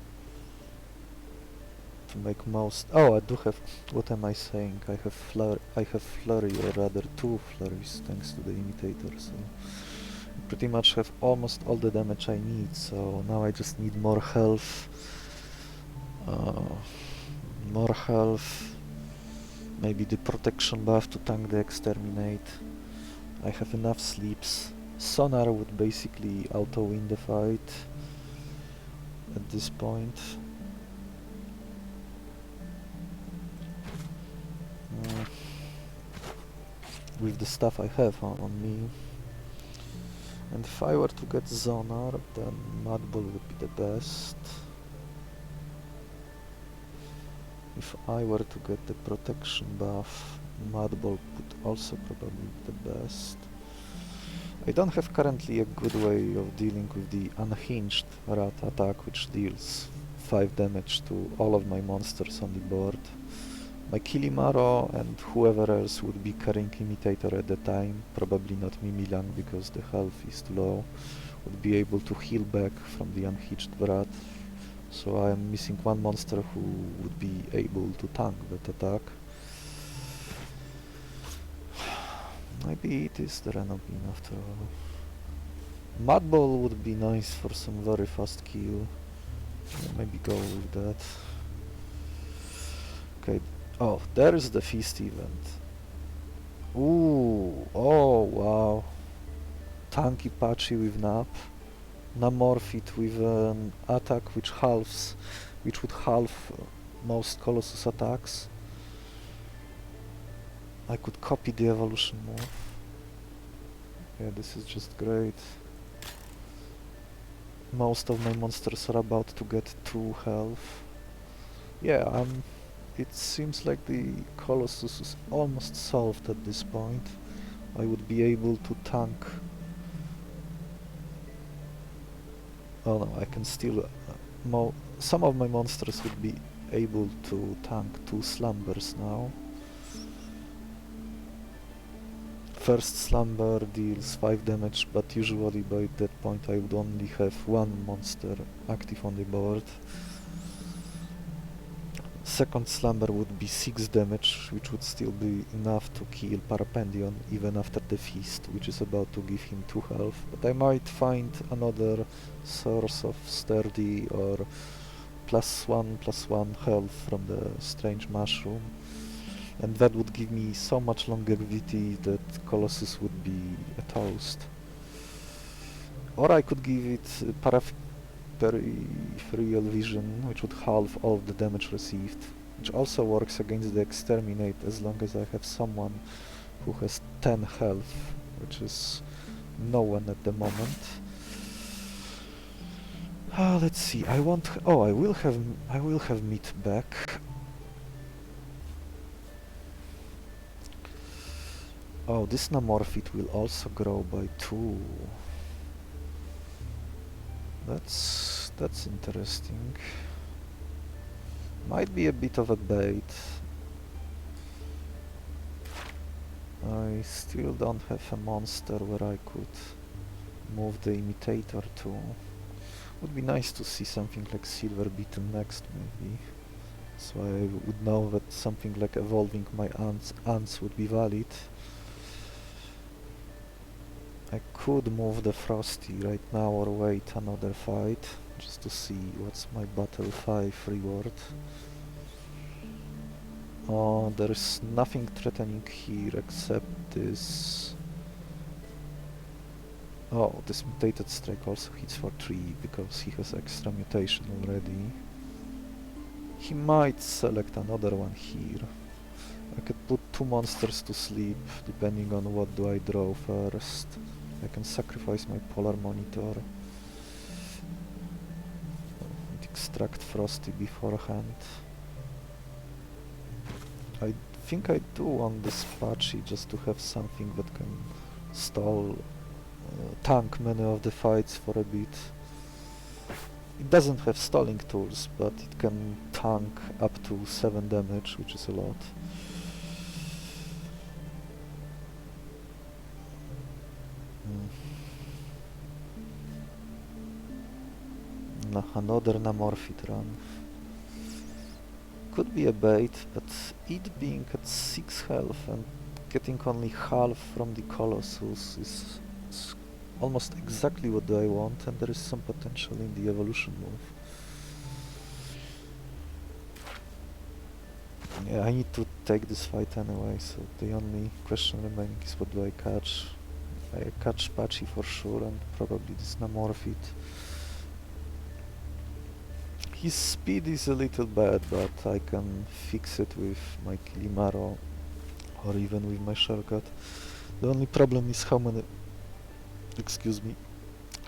Speaker 1: to make most. Oh, I do have. What am I saying? I have Flurry, or rather 2 Flurries, thanks to the Imitator. So I pretty much have almost all the damage I need. So now I just need more health. More health. Maybe the protection buff to tank the Exterminate, I have enough sleeps. Sonar would basically auto-win the fight at this point. With the stuff I have on me. And if I were to get Zonar, then Mudball would be the best. If I were to get the protection buff, Mudball would also probably be the best. I don't have currently a good way of dealing with the unhinged rat attack, which deals 5 damage to all of my monsters on the board. My Kilimaro and whoever else would be carrying Imitator at the time, probably not Mimilang because the health is too low, would be able to heal back from the unhinged rat. So I am missing one monster who would be able to tank that attack. Maybe it is the Renobin after all. Mudball would be nice for some very fast kill. Maybe go with that. Okay. Oh, there is the feast event. Ooh, oh wow. Tanky Pachi with Nap. Namorphite with an attack which would halve most Colossus attacks. I could copy the evolution move. Yeah, this is just great. Most of my monsters are about to get 2 health. Yeah, it seems like the Colossus is almost solved at this point. I would be able to tank... Oh no, I can still... some of my monsters would be able to tank 2 slumbers now. First slumber deals 5 damage, but usually by that point I would only have 1 monster active on the board. Second slumber would be 6 damage, which would still be enough to kill Parapandion even after the feast, which is about to give him 2 health. But I might find another source of sturdy or +1/+1 health from the strange mushroom. And that would give me so much longevity that Colossus would be a toast. Or I could give it peripheral vision, which would halve all of the damage received, which also works against the Exterminate as long as I have someone who has 10 health, which is no one at the moment. Let's see. I will have meat back. Oh, this Namorphite will also grow by 2. That's interesting. Might be a bit of a bait. I still don't have a monster where I could move the Imitator to. Would be nice to see something like Silver Beetle next, maybe. So I would know that something like evolving my ants would be valid. I could move the Frosty right now or wait another fight, just to see what's my Battle 5 reward. Oh, there is nothing threatening here except this... Oh, this mutated strike also hits for 3 because he has extra mutation already. He might select another one here. I could put 2 monsters to sleep, depending on what do I draw first. I can sacrifice my Polar Monitor and extract Frosty beforehand. I think I do want this Pachi just to have something that can tank many of the fights for a bit. It doesn't have stalling tools, but it can tank up to 7 damage, which is a lot. Another Namorphite run. Could be a bait, but it being at 6 health and getting only half from the Colossus is almost exactly what I want, and there is some potential in the evolution move. Yeah, I need to take this fight anyway, so the only question remaining is what do I catch. I catch Pachi for sure and probably dismorph it. His speed is a little bad, but I can fix it with my Kilimaro or even with my shortcut. The only problem is how many, excuse me,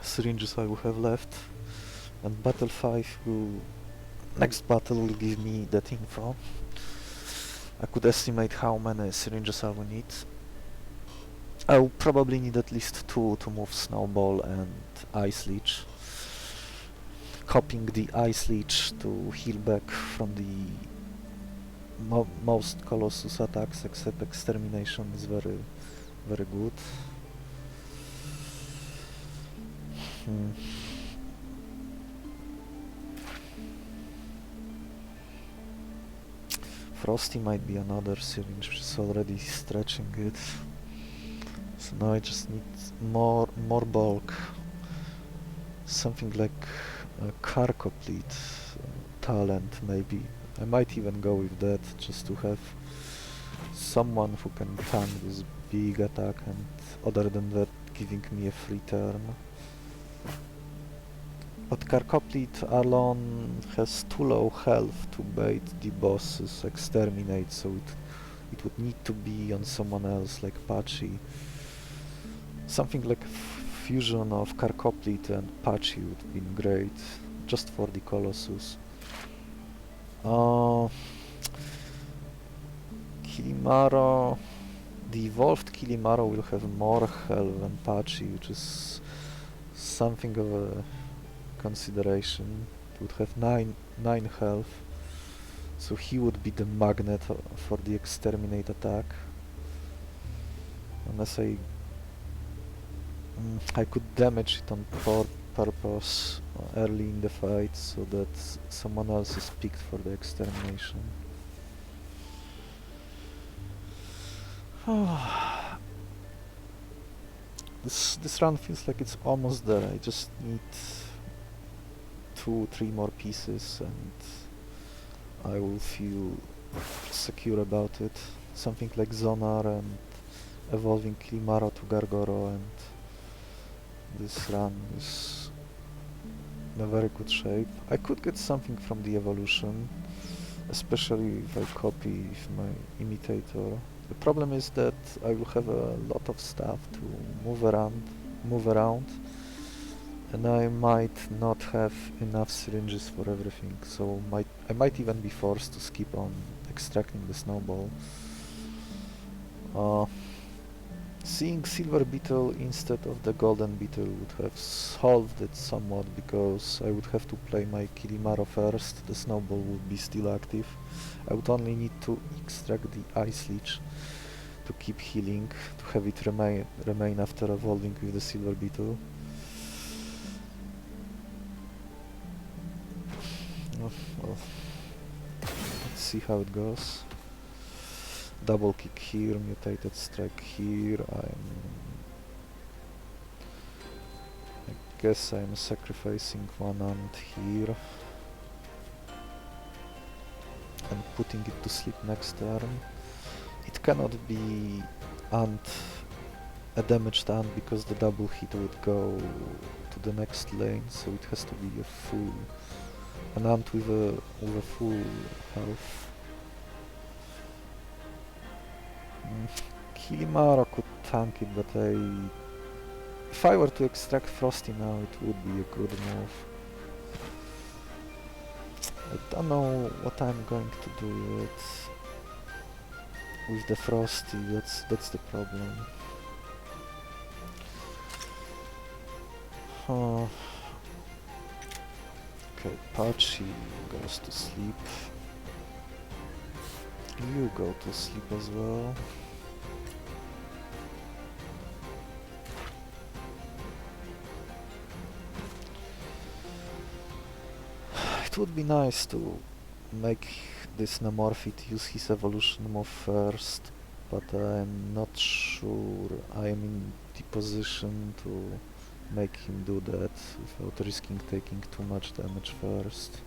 Speaker 1: syringes I will have left. And battle 5 will, next battle will give me that info. I could estimate how many syringes I will need. I will probably need at least 2 to move Snowball and Ice Leech. Copying the Ice Leech to heal back from the most Colossus attacks except Extermination is very, very good. Frosty might be another syringe, which is already stretching it. So now I just need more bulk. Something like a Carcoplete talent maybe. I might even go with that just to have someone who can tank this big attack and other than that giving me a free turn. But Carcoplete alone has too low health to bait the boss's Exterminate, so it would need to be on someone else like Pachi. Something like a fusion of Carcoplete and Pachi would have been great, just for the Colossus. Kilimaro... The evolved Kilimaro will have more health than Pachi, which is something of a consideration. It would have 9 health, so he would be the magnet for the Exterminate attack. Unless I could damage it on purpose early in the fight so that someone else is picked for the Extermination. This run feels like it's almost there. I just need 2-3 more pieces and I will feel secure about it. Something like Zonar and evolving Kilimaro to Gargoro, and this run is in a very good shape. I could get something from the evolution, especially if I copy my Imitator. The problem is that I will have a lot of stuff to move around, and I might not have enough syringes for everything, so I might even be forced to skip on extracting the Snowball. Seeing Silver Beetle instead of the Golden Beetle would have solved it somewhat, because I would have to play my Kilimaro first, the Snowball would be still active. I would only need to extract the Ice Leech to keep healing, to have it remain after evolving with the Silver Beetle. Well, let's see how it goes. Double kick here, mutated strike here. I guess I'm sacrificing one ant here and putting it to sleep next turn. It cannot be a damaged ant because the double hit would go to the next lane, so it has to be an ant with a full health. Kilimaro could tank it, but if I were to extract Frosty now, it would be a good move. I don't know what I'm going to do with the Frosty. That's the problem. Okay, Pachi goes to sleep. You go to sleep as well. It would be nice to make this Nemorphid use his evolution move first, but I'm not sure I am in the position to make him do that without risking taking too much damage first.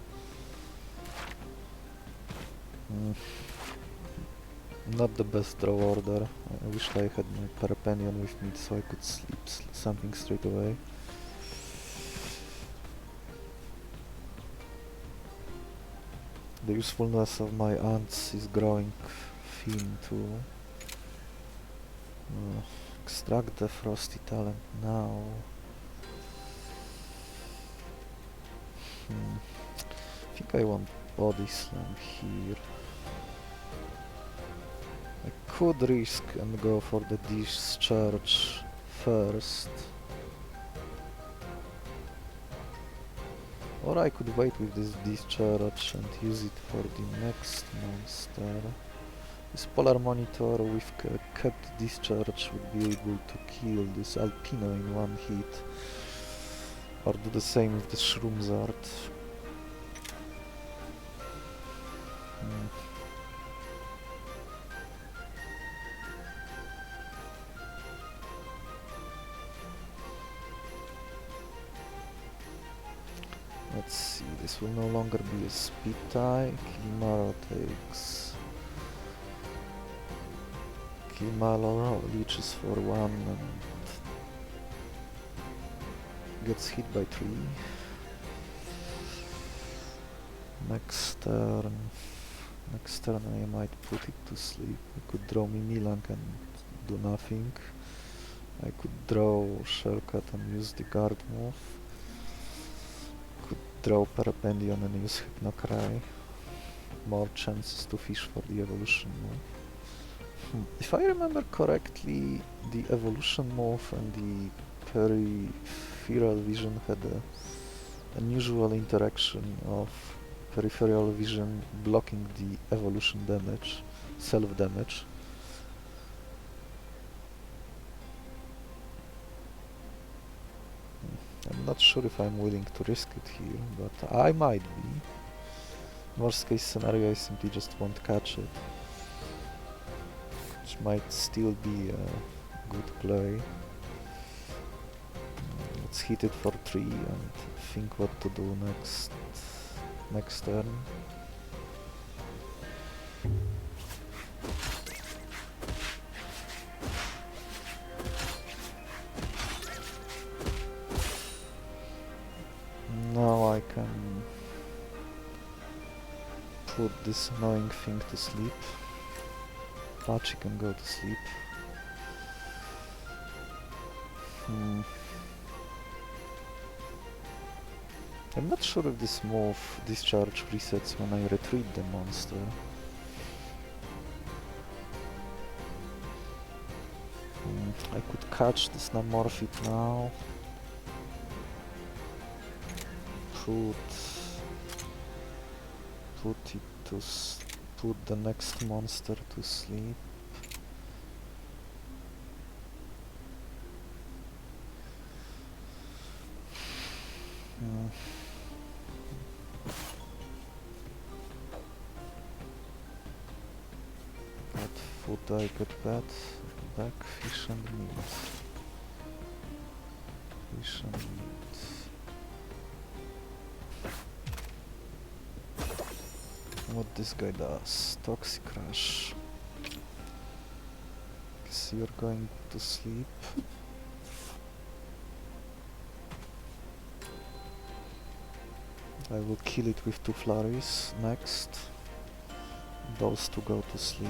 Speaker 1: Not the best draw order. I wish I had my Parapandion with me so I could sleep something straight away. The usefulness of my ants is growing thin too. Extract the frosty talent now. I think I want body slam here. I could risk and go for the discharge first. Or I could wait with this discharge and use it for the next monster. This polar monitor with kept discharge would be able to kill this Alpino in one hit. Or do the same with the Shroomzard. Let's see, this will no longer be a speed tie. Kilmaro takes... Kilmaro leeches for 1 and gets hit by 3. Next turn I might put it to sleep. I could draw Mimilang and do nothing. I could draw Shellcat and use the guard move. Could draw Parapandion and use Hypnocry. More chances to fish for the evolution move. If I remember correctly, the evolution move and the peripheral vision had an unusual interaction of peripheral vision blocking the evolution damage, self-damage. I'm not sure if I'm willing to risk it here, but I might be. Worst case scenario, I simply just won't catch it. Which might still be a good play. Let's hit it for 3 and think what to do next turn. Now I can put this annoying thing to sleep. Pachi can go to sleep. I'm not sure if this move discharge resets when I retreat the monster. I could catch this Namorphid now. Put the next monster to sleep. What food I get back? Fish and meat. Fish and meat. What this guy does? Toxic Rush. Guess you're going to sleep. I will kill it with 2 flurries next. Those 2 go to sleep.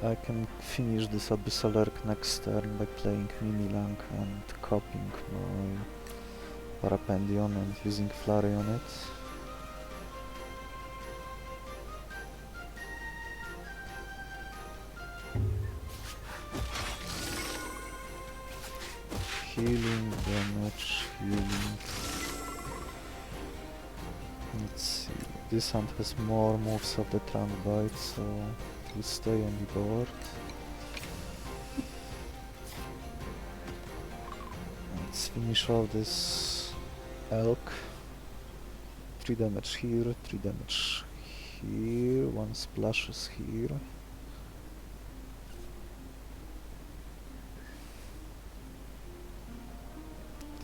Speaker 1: I can finish this Abyssal Arc next turn by playing Mimilang and copying my Parapandion and using Flurry on it. Healing, damage, healing. Let's see, this hand has more moves of the Trunk Bite, so will stay on the board. Let's finish off this elk. 3 damage here, 3 damage here, one splashes here.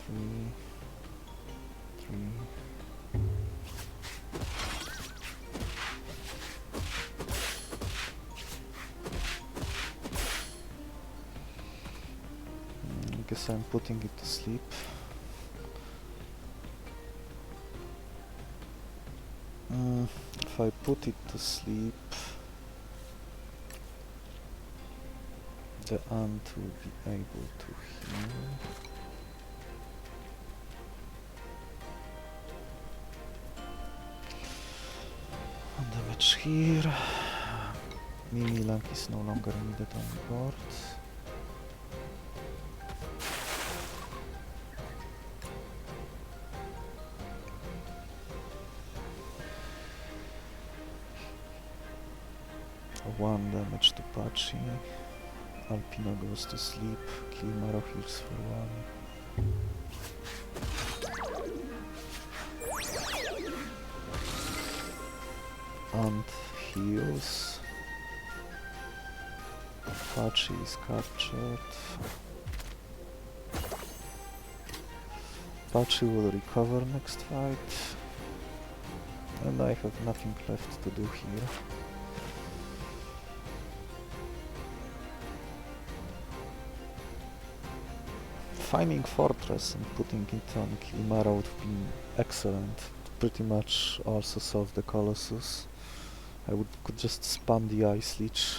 Speaker 1: Three. I guess I'm putting it to sleep. If I put it to sleep, the ant will be able to heal. Damage here. Mimilank is no longer needed on board. One damage to Pachi. Alpina goes to sleep. Kilmaro heals for one. Ant heals. Pachi is captured. Pachi will recover next fight. And I have nothing left to do here. Finding Fortress and putting it on Kilmara would be excellent. Pretty much also solve the Colossus. Could just spam the Ice Leech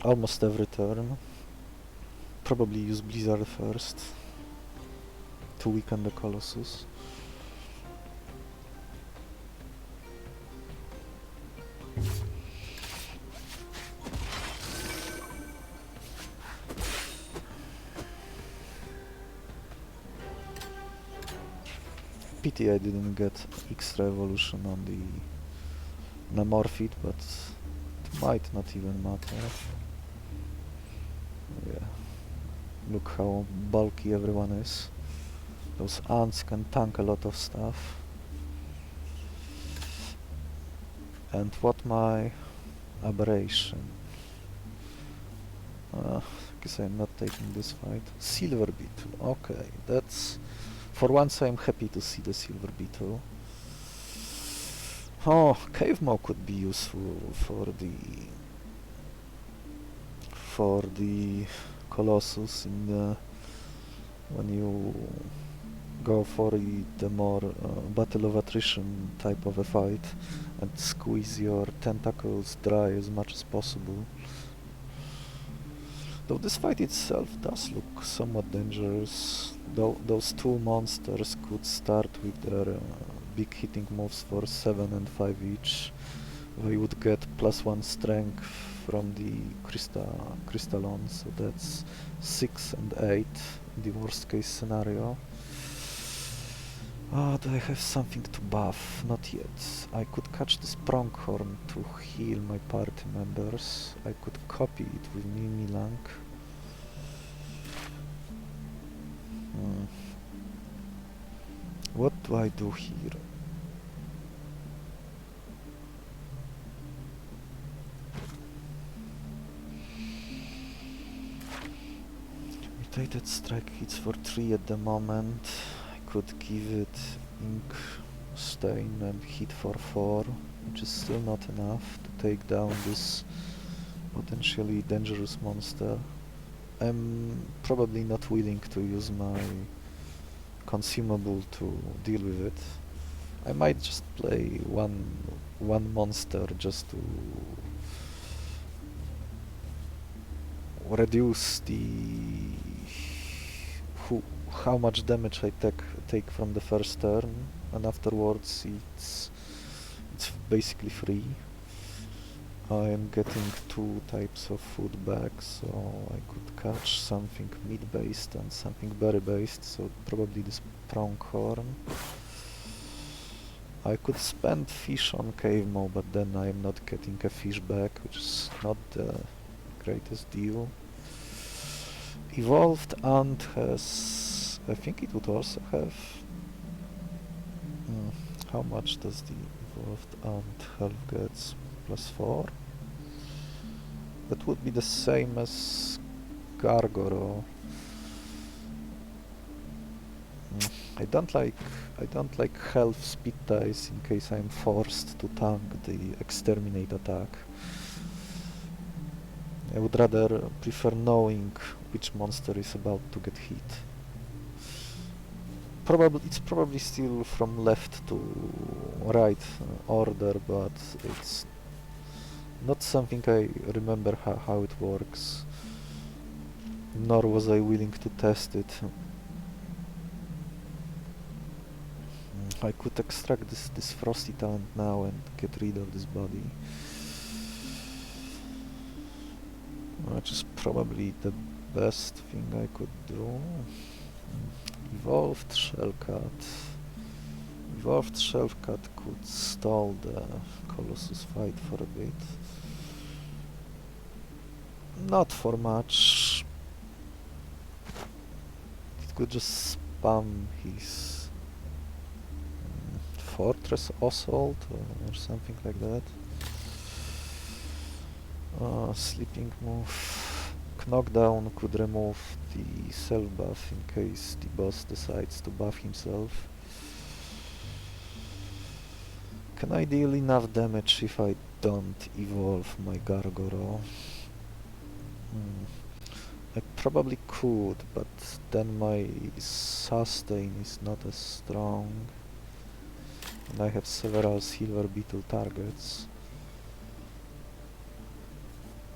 Speaker 1: almost every turn. Probably use Blizzard first to weaken the Colossus. Pity I didn't get extra evolution on the Namorphid, but it might not even matter. Yeah. Look how bulky everyone is. Those ants can tank a lot of stuff. And what my aberration? I guess I'm not taking this fight. Silver Beetle, okay, that's... For once I'm happy to see the Silver Beetle. Oh, Cave Maw could be useful for the Colossus in the... when you go for the more Battle of Attrition type of a fight and squeeze your tentacles dry as much as possible. Though this fight itself does look somewhat dangerous. Those two monsters could start with their big hitting moves for 7 and 5 each. They would get +1 strength from the Crystallon, so that's 6 and 8 in the worst case scenario. Do I have something to buff? Not yet. I could catch this Pronghorn to heal my party members. I could copy it with Mimilank. What do I do here? Mutated strike hits for 3 at the moment. I could give it Ink Stain and hit for 4, which is still not enough to take down this potentially dangerous monster. I'm probably not willing to use my consumable to deal with it. I might just play one monster just to reduce how much damage I take from the first turn, and afterwards it's basically free. I am getting 2 types of food back, so I could catch something meat-based and something berry-based, so probably this Pronghorn. I could spend fish on Cave Maw, but then I am not getting a fish back, which is not the greatest deal. Evolved Ant has... I think it would also have... How much does the evolved ant health gets? +4? That would be the same as Gargoro. I don't like health speed dice in case I'm forced to tank the exterminate attack. I would rather prefer knowing which monster is about to get hit. It's probably still from left to right order, but it's not something I remember how it works, nor was I willing to test it. I could extract this frosty talent now and get rid of this body, which is probably the best thing I could do. Evolved Shellcat. Evolved Shellcat could stall the Colossus fight for a bit. Not for much. It could just spam his Fortress Assault or something like that. Sleeping move. Knockdown could remove the self buff in case the boss decides to buff himself. Can I deal enough damage if I don't evolve my Gargoro? I probably could, but then my sustain is not as strong, and I have several silver beetle targets.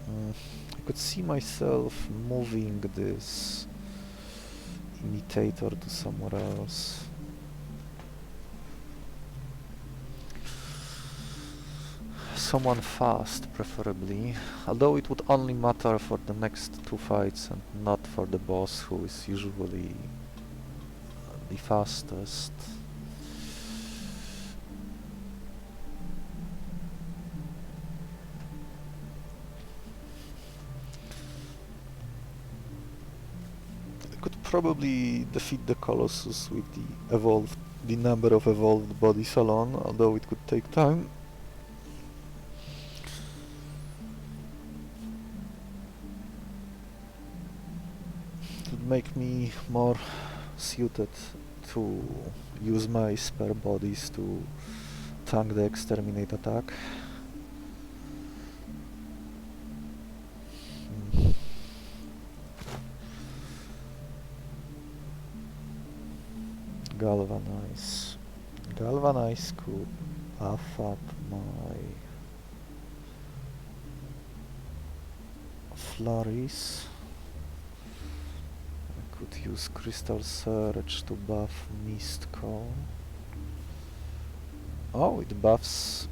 Speaker 1: I could see myself moving this Imitator to somewhere else. Someone fast, preferably, although it would only matter for the next 2 fights and not for the boss, who is usually the fastest. Probably defeat the Colossus with the number of evolved bodies alone, although it could take time. It would make me more suited to use my spare bodies to tank the exterminate attack. Galvanize. Galvanize could buff up my Flurries. I could use Crystal Surge to buff Mist Cone. Oh, it buffs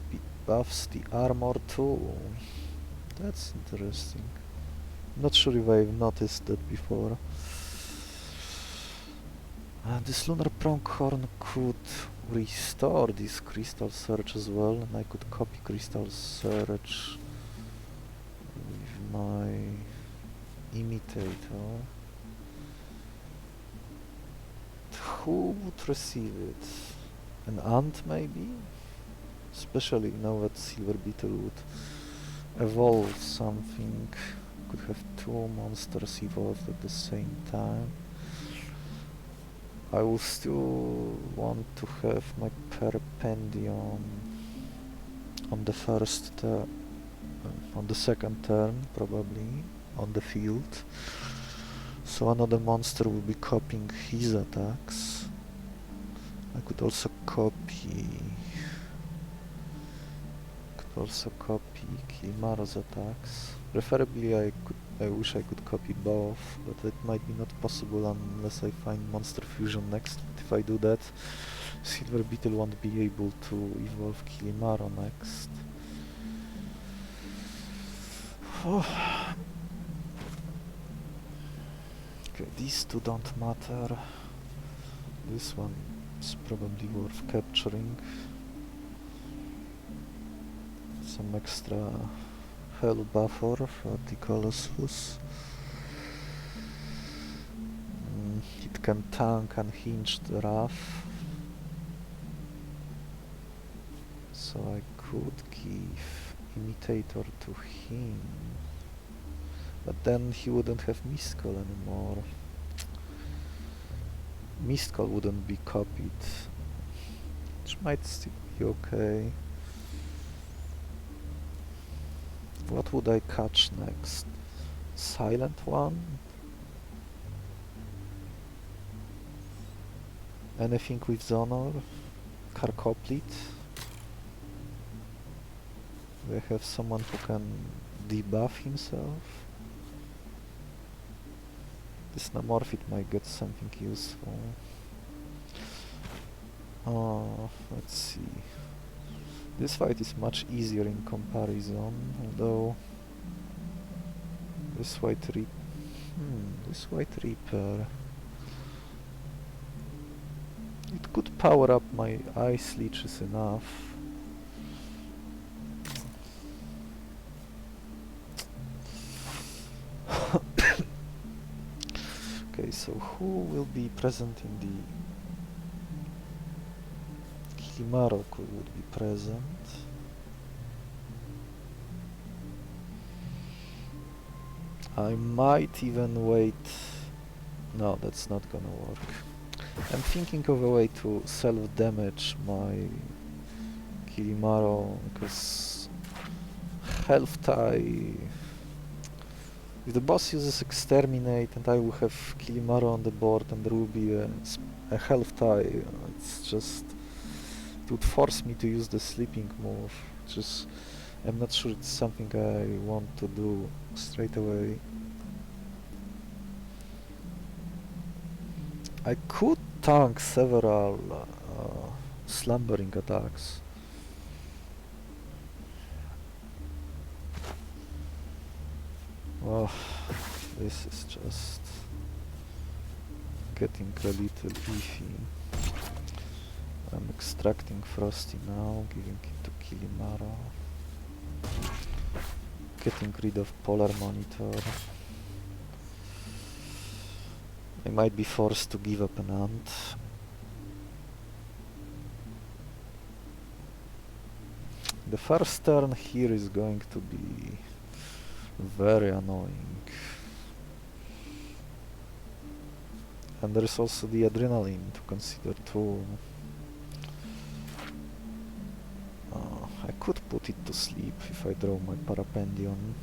Speaker 1: the armor too. That's interesting. Not sure if I've noticed that before. This Lunar Pronghorn could restore this Crystal Surge as well, and I could copy Crystal Surge with my Imitator. Who would receive it? An ant, maybe? Especially now that Silver Beetle would evolve something. Could have 2 monsters evolved at the same time. I will still want to have my Parapandion on the on the second turn, probably, on the field. So another monster will be copying his attacks. I could also copy Kilimaro's attacks. Preferably I wish I could copy both, but it might be not possible unless I find Monster Fusion next. If I do that, Silver Beetle won't be able to evolve Kilimaro next. Okay, these 2 don't matter. This one is probably worth capturing. Some extra health buffer for the Colossus. It can tank Unhinged Wrath. So I could give Imitator to him, but then he wouldn't have Mistcall anymore. Mistcall wouldn't be copied, which might still be okay. What would I catch next? Silent one? Anything with Zonor? Carcoplit? We have someone who can debuff himself. This Namorphid might get something useful. Oh, let's see. This fight is much easier in comparison, although this White Reaper. It could power up my Ice Leeches enough. Okay, so who will be present in the... Kimaro would be present. I might even wait... No, that's not gonna work. I'm thinking of a way to self-damage my Kilimaro, because health tie... If the boss uses Exterminate and I will have Kilimaro on the board and there will be a health tie, it's just... It would force me to use the sleeping move, just... I'm not sure it's something I want to do straight away. I could tank several slumbering attacks. Oh, this is just getting a little iffy. I'm extracting Frosty now, giving it to Kilimaro. Getting rid of Polar Monitor. I might be forced to give up an ant. The first turn here is going to be very annoying. And there is also the adrenaline to consider too. I could put it to sleep if I draw my Parapandion.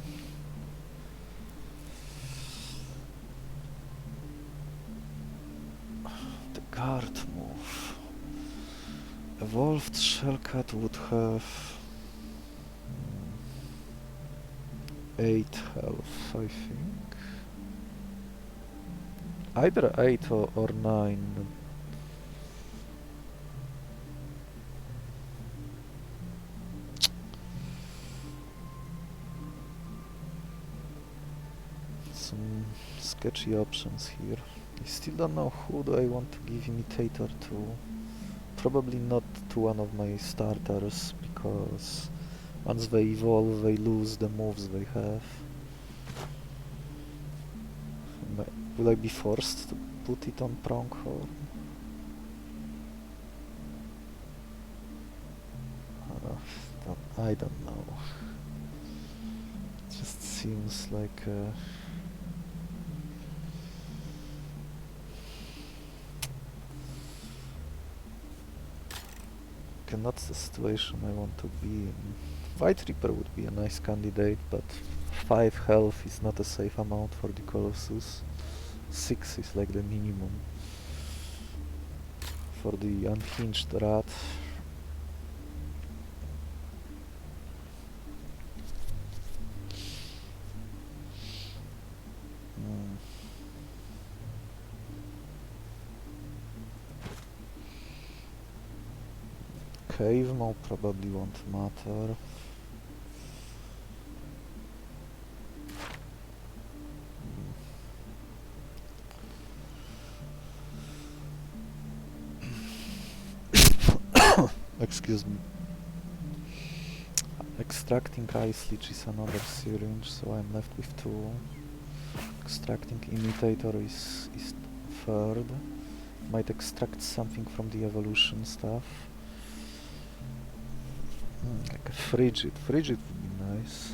Speaker 1: The guard move. Evolved Shellcat would have 8 health, I think. Either 8 or 9. Some sketchy options here. I still don't know who do I want to give Imitator to. Probably not to one of my starters, because once they evolve they lose the moves they have. Will I be forced to put it on Pronghorn? I don't know. It just seems like not the situation I want to be in. White Reaper would be a nice candidate, but 5 health is not a safe amount for the Colossus. 6 is like the minimum for the unhinged rat. Cave Maw probably won't matter. Excuse me. Extracting Ice Leech is another syringe, so I'm left with 2. Extracting Imitator is third. Might extract something from the evolution stuff. Frigid would be nice.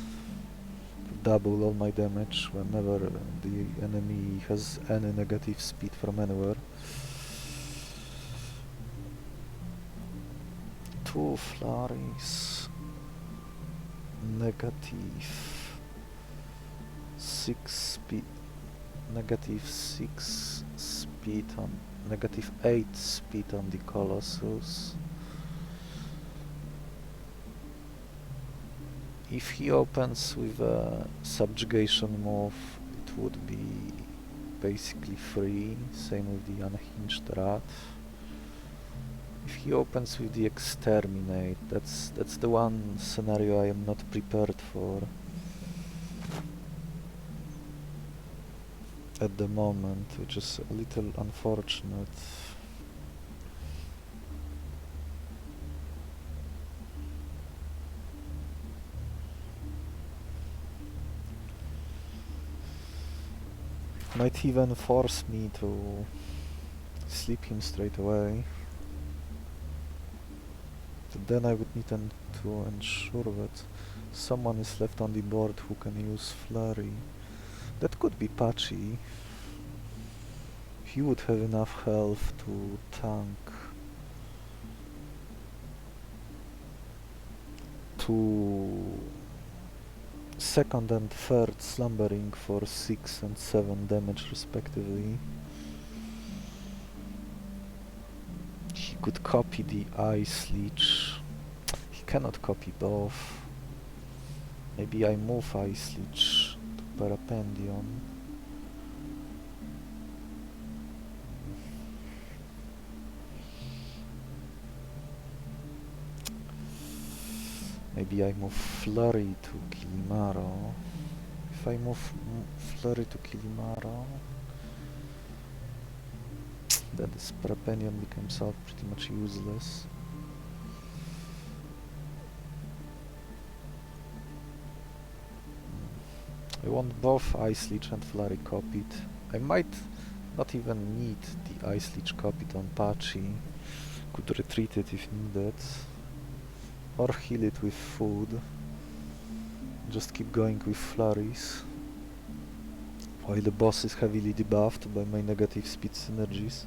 Speaker 1: To double all my damage whenever the enemy has any negative speed from anywhere. 2 flurries. Negative 6 speed. Negative 6 speed on... Negative 8 speed on the Colossus. If he opens with a subjugation move, it would be basically free, same with the unhinged rat. If he opens with the exterminate, that's the one scenario I am not prepared for at the moment, which is a little unfortunate. Might even force me to sleep him straight away. But then I would need to ensure that someone is left on the board who can use Flurry. That could be Pachi. He would have enough health to tank to second and third slumbering for 6 and 7 damage respectively. He could copy the Ice Leech. He cannot copy both. Maybe I move Ice Leech to Parapandion. Maybe I move Flurry to Kilimaro. If I move Flurry to Kilimaro, then this Parapandion becomes out pretty much useless. I want both Ice Leech and Flurry copied. I might not even need the Ice Leech copied on Pachi. Could retreat it if needed. Or heal it with food. Just keep going with flurries. While the boss is heavily debuffed by my negative speed synergies.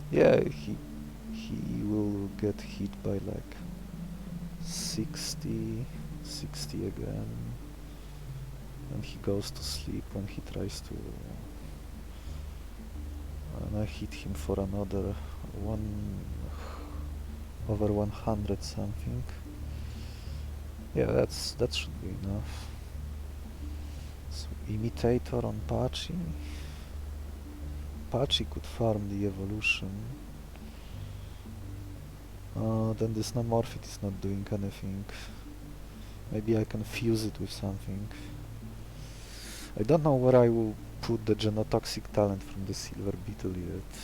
Speaker 1: Yeah, he will get hit by like 60 again. And he goes to sleep when he tries to... And I hit him for another over 100 something. Yeah, that should be enough. So Imitator on Pachi. Pachi could farm the evolution. Then this Namorphid is not doing anything. Maybe I can fuse it with something. I don't know where I will put the genotoxic talent from the Silver Beetle yet.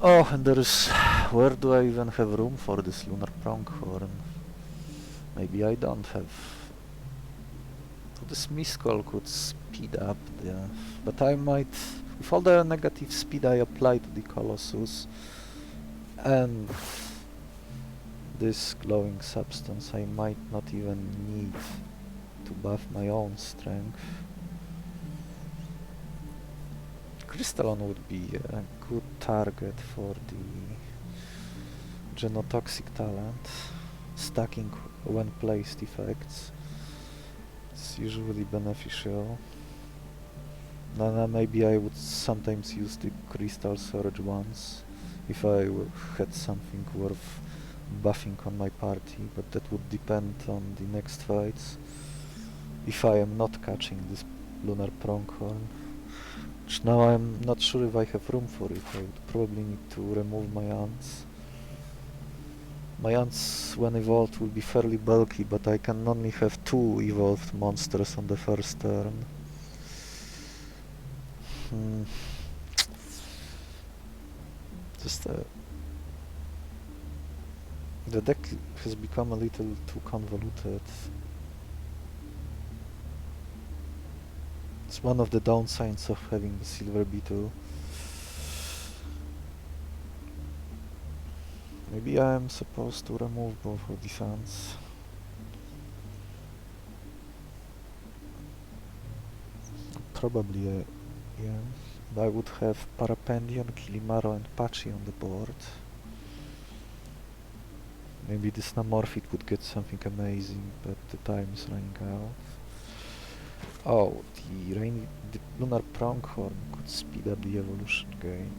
Speaker 1: Oh, and there is... Where do I even have room for this Lunar Pronghorn? Maybe I don't have... So this Miscall could speed up the... But I might... With all the negative speed I apply to the Colossus and this glowing substance, I might not even need to buff my own strength. Crystalon would be a good target for the genotoxic talent, stacking when placed effects. It's usually beneficial. Then maybe I would sometimes use the crystal surge once if I had something worth buffing on my party, but that would depend on the next fights. If I am not catching this Lunar Pronghorn, which now I'm not sure if I have room for it. I would probably need to remove my ants. My ants when evolved will be fairly bulky, but I can only have 2 evolved monsters on the first turn. The deck has become a little too convoluted. It's one of the downsides of having the Silver Beetle. Maybe I am supposed to remove both of these ants. Probably, yeah. I would have Parapandion, Kilimaro and Pachi on the board. Maybe this Namorphid would get something amazing, but the time is running out. Oh, the Lunar Pronghorn could speed up the evolution gain.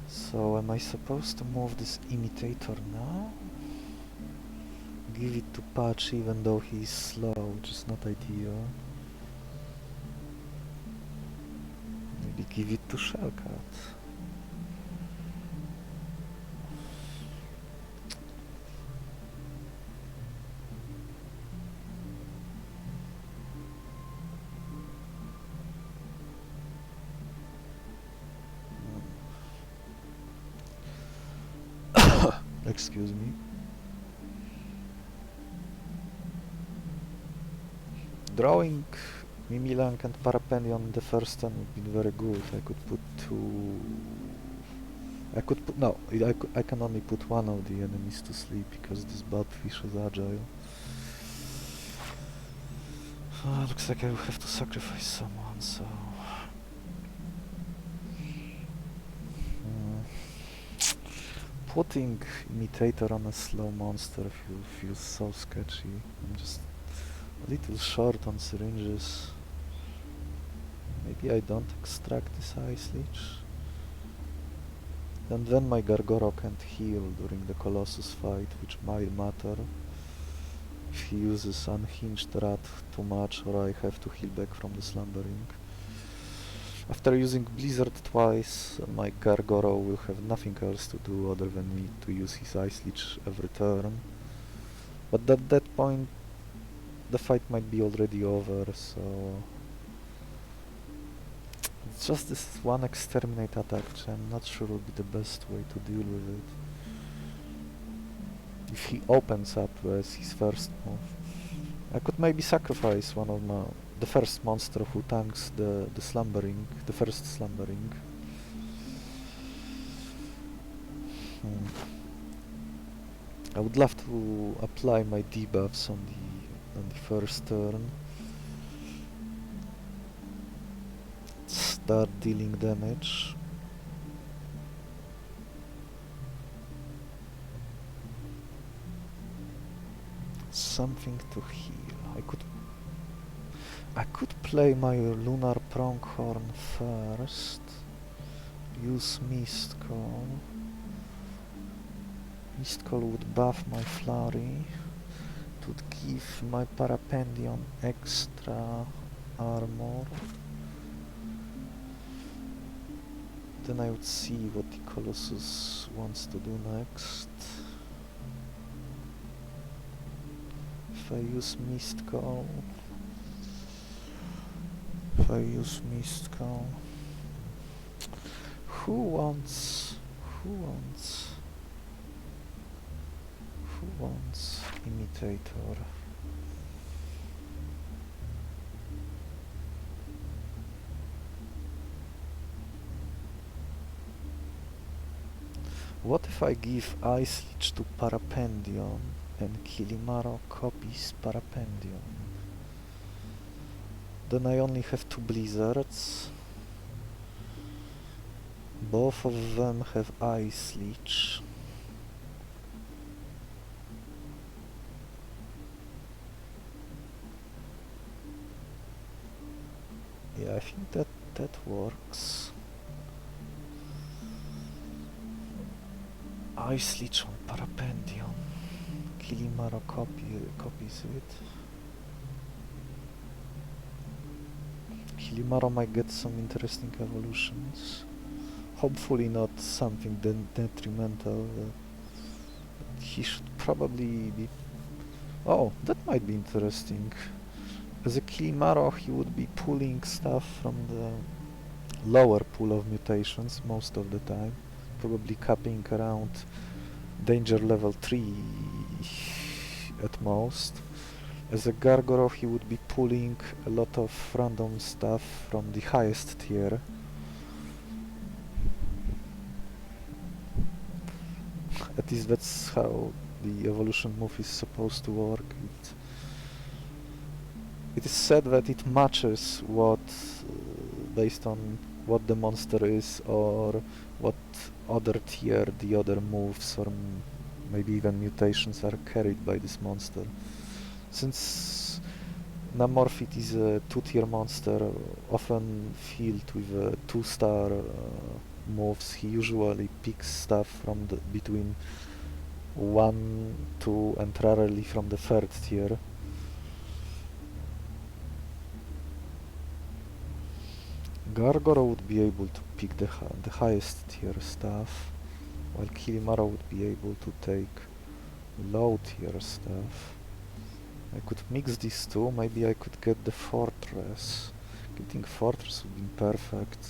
Speaker 1: So am I supposed to move this Imitator now? Give it to Pachi even though he's slow, which is not ideal. Maybe give it to Shellcat. Excuse me. Drawing Mimilank and Parapandion in the first turn would be very good. I could put two... No, I can only put one of the enemies to sleep because this Badfish is agile. Looks like I will have to sacrifice someone, so... Putting Imitator on a slow monster feels so sketchy. I'm just a little short on syringes. Maybe I don't extract this Ice Leech. And then my Gargoro can't heal during the Colossus fight, which might matter. If he uses Unhinged Rat too much, or I have to heal back from the Slumbering. After using Blizzard twice, my Gargoro will have nothing else to do other than need to use his Ice Leech every turn. But at that point, the fight might be already over, so... It's just this one Exterminate attack, which I'm not sure would be the best way to deal with it. If he opens up as his first move, I could maybe sacrifice one of the first monster who tanks the Slumbering, the first Slumbering. I would love to apply my debuffs on the first turn. Start dealing damage. Something to heal. I could play my Lunar Pronghorn first. Use Mistcall. Mistcall would buff my Flurry. It would give my Parapandion extra armor. Then I would see what the Colossus wants to do next. If I use Mistcall... Who wants Imitator? What if I give Ice Leech to Parapandion and Kilimaro copies Parapandion? Then I only have two Blizzards. Both of them have Ice Leech. Yeah, I think that works. Ice Leech on Parapandion. Kilimaro copies it. Kilimaro might get some interesting evolutions. Hopefully not something detrimental. He should probably be... Oh, that might be interesting. As a Kilimaro, he would be pulling stuff from the lower pool of mutations most of the time. Probably capping around danger level 3 at most. As a Gargoro he would be pulling a lot of random stuff from the highest tier. At least that's how the evolution move is supposed to work. It is said that it matches what, based on what the monster is or what other tier the other moves or maybe even mutations are carried by this monster. Since Namorphid is a 2-tier monster, often filled with 2-star moves, he usually picks stuff from between 1, 2 and rarely from the 3rd tier. Gargoro would be able to pick the highest tier stuff, while Kilimaro would be able to take low tier stuff. I could mix these two, maybe I could get the Fortress. Getting Fortress would be perfect.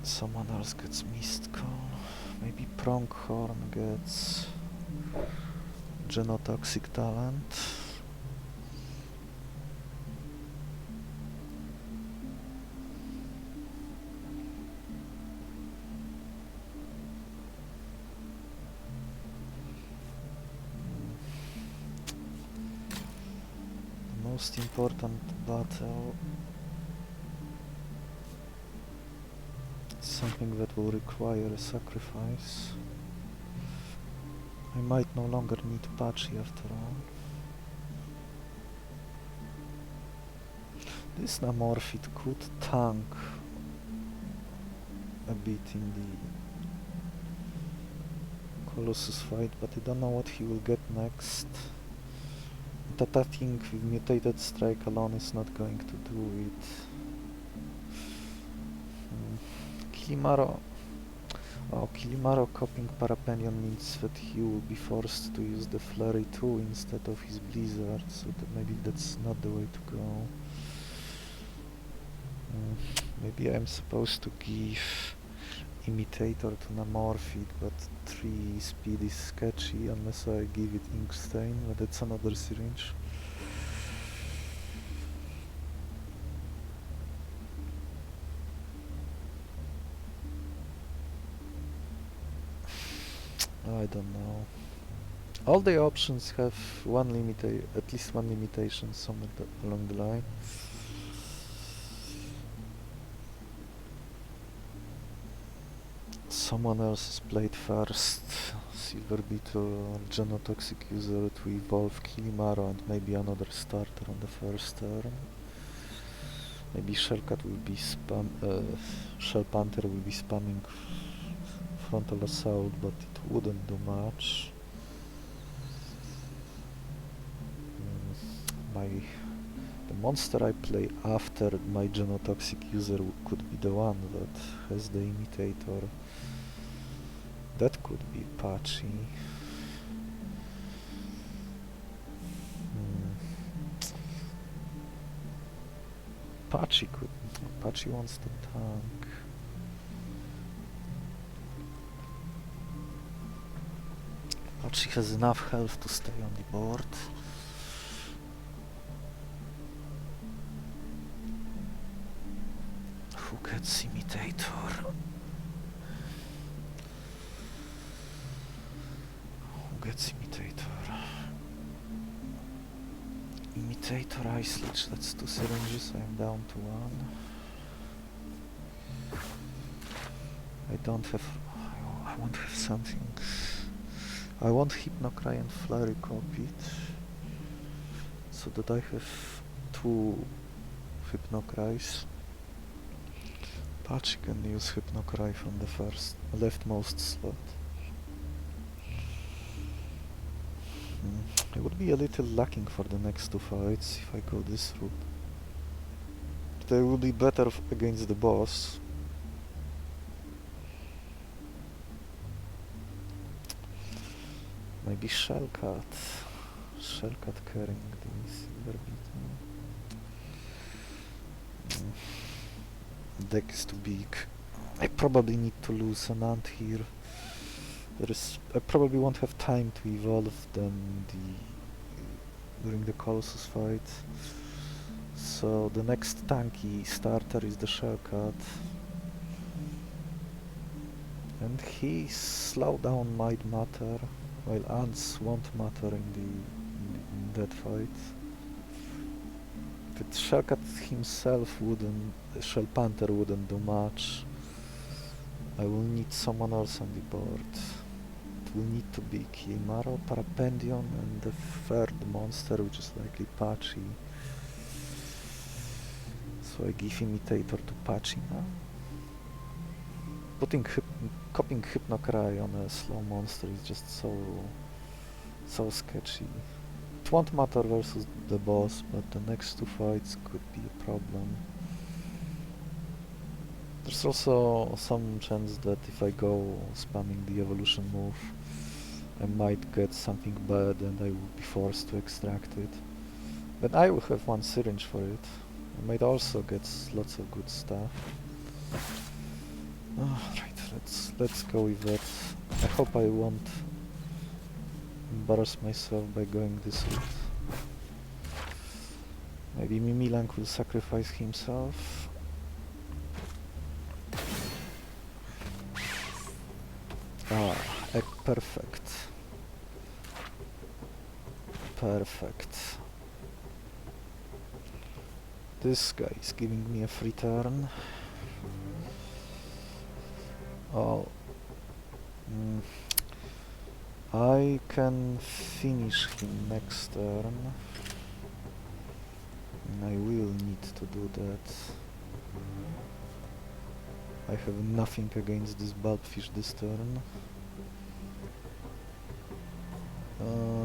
Speaker 1: Someone else gets Mistcall. Maybe Pronghorn gets Genotoxic Talent. The most important battle, something that will require a sacrifice. I might no longer need Pachi after all. This Namorphid could tank a bit in the Colossus fight, but I don't know what he will get next. But attacking with Mutated Strike alone is not going to do it. Kilimaro... Oh, Kilimaro copying Parapandion means that he will be forced to use the Flurry too instead of his Blizzard, so maybe that's not the way to go. Maybe I'm supposed to give Imitator to Namorphid, but 3 speed is sketchy unless I give it Inkstain, but that's another syringe. I don't know. All the options have at least one limitation somewhere along the line. Someone else has played first. Silver Beetle, Genotoxic user to evolve Kilimaro and maybe another starter on the first turn. Maybe Shellcat will be Shell Panther will be spamming Frontal Assault, but it wouldn't do much. The monster I play after my Genotoxic user could be the one that has the Imitator. That could be Pachi. Pachi wants the tank. Pachi has enough health to stay on the board. Who gets Imitator? Who gets Imitator? Imitator, Ice Leech, that's 2 syringes, I am down to 1. I won't have something. I want Hypnocry and Flurry copied, so that I have 2 Hypnocries. Pachi can use Hypnocry from the leftmost slot. I would be a little lacking for the next 2 fights if I go this route. But I will be better against the boss. Maybe Shellcat. Shellcat carrying the Silver Beetle. Deck is too big. I probably need to lose an ant here. I probably won't have time to evolve them during the Colossus fight. So the next tanky starter is the Shellcat. And his slowdown might matter, while ants won't matter in that fight. But Shellcat himself wouldn't, Shell Panther wouldn't do much. I will need someone else on the board. It will need to be Kimaro, Parapandion, and the third monster, which is likely Pachi. So I give Imitator to Pachi now. Copying Hypnocry on a slow monster is just so sketchy. It won't matter versus the boss, but the next two fights could be a problem. There's also some chance that if I go spamming the evolution move, I might get something bad and I will be forced to extract it. But I will have one syringe for it. I might also get lots of good stuff. Right, let's go with that. I hope I won't embarrass myself by going this route. Maybe Mimilank will sacrifice himself. Perfect. Perfect. This guy is giving me a free turn. Oh. I can finish him next turn. And I will need to do that. I have nothing against this bulbfish this turn.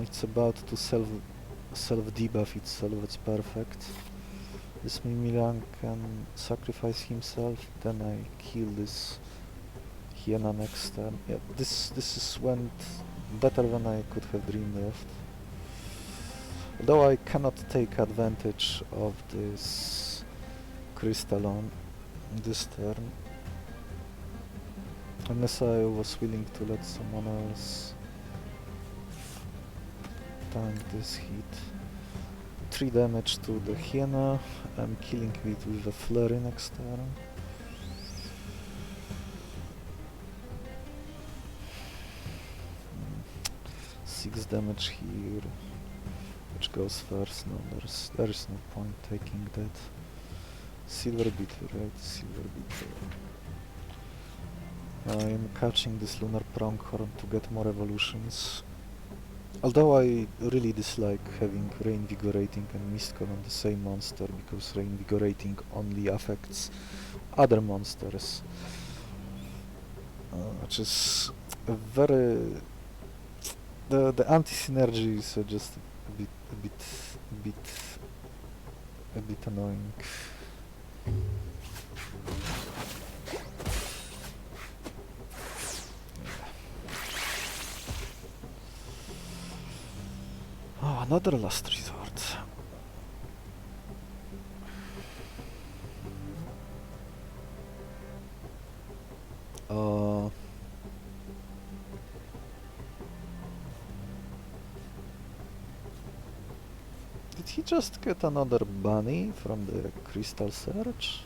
Speaker 1: It's about to self-debuff itself, it's perfect. This Mimilank can sacrifice himself, then I kill this Hyena next turn. Yeah, this went better than I could have dreamed of. Although I cannot take advantage of this Crystallon this turn. Unless I was willing to let someone else tank this hit. 3 damage to the Hyena. I'm killing it with a Flurry next turn. Six damage here. Which goes first? No, there is no point taking that. Silver Beetle, right? Silver Beetle. I am catching this Lunar Pronghorn to get more evolutions. Although I really dislike having Reinvigorating and Mistcall on the same monster, because Reinvigorating only affects other monsters. Which is a very... The anti-synergy is just a bit annoying. Oh, another last resort. Did he just get another bunny from the Crystal Search?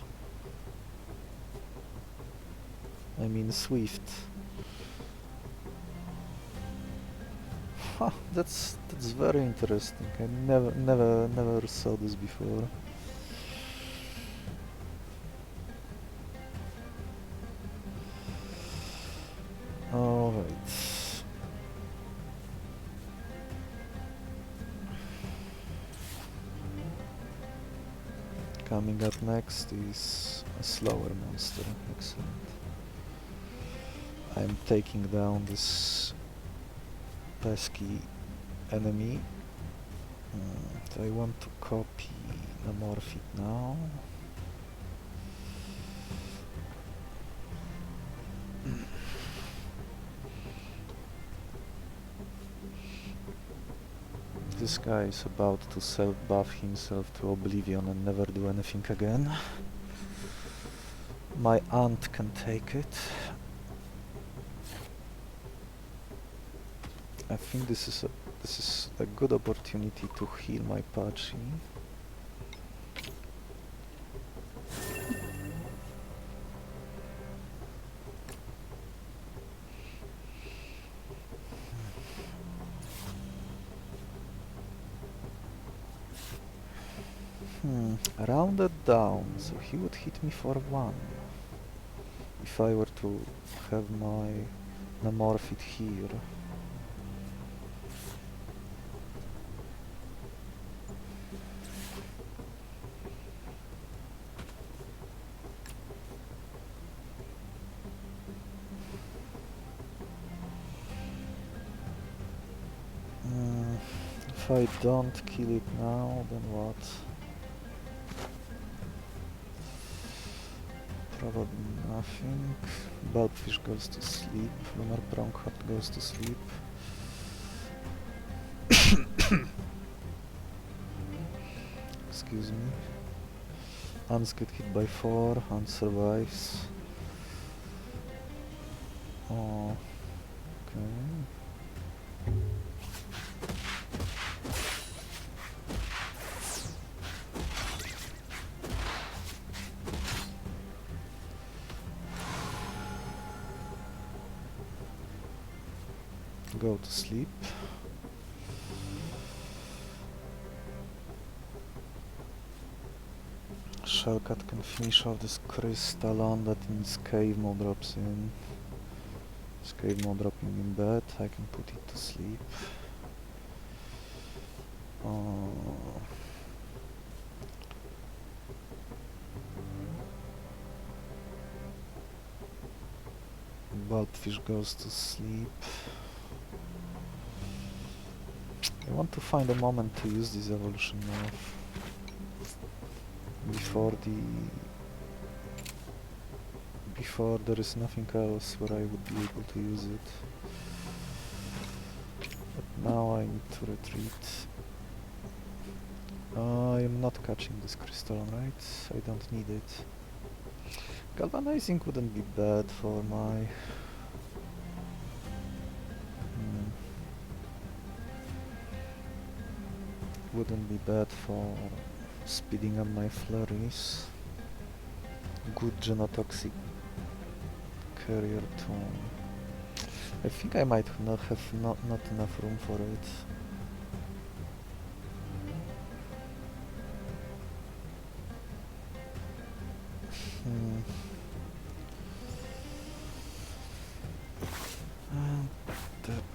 Speaker 1: I mean Swift. Huh, that's very interesting. I never saw this before. Alright. Coming up next is a slower monster. Excellent. I'm taking down this pesky enemy. So I want to copy Amorph it now. This guy is about to self-buff himself to oblivion and never do anything again. My aunt can take it. I think this is a good opportunity to heal my Pachi. Rounded down, so he would hit me for 1. If I were to have my Namorphid here. If I don't kill it now, then what? Probably nothing. Bulbfish goes to sleep. Lunar Pronkheart goes to sleep. Excuse me. Ants get hit by 4. Ant survives. Oh, okay. Go to sleep. Shellcat can finish off this crystalon that means cave mode drops in. This cave mode dropping in bed, I can put it to sleep. Bulbfish goes to sleep. I want to find a moment to use this evolution move before there is nothing else where I would be able to use it. But now I need to retreat. I am not catching this crystal, right? I don't need it. Galvanizing wouldn't be bad for my... wouldn't be bad for speeding up my flurries. Good genotoxic carrier too. I think I might not have not enough room for it.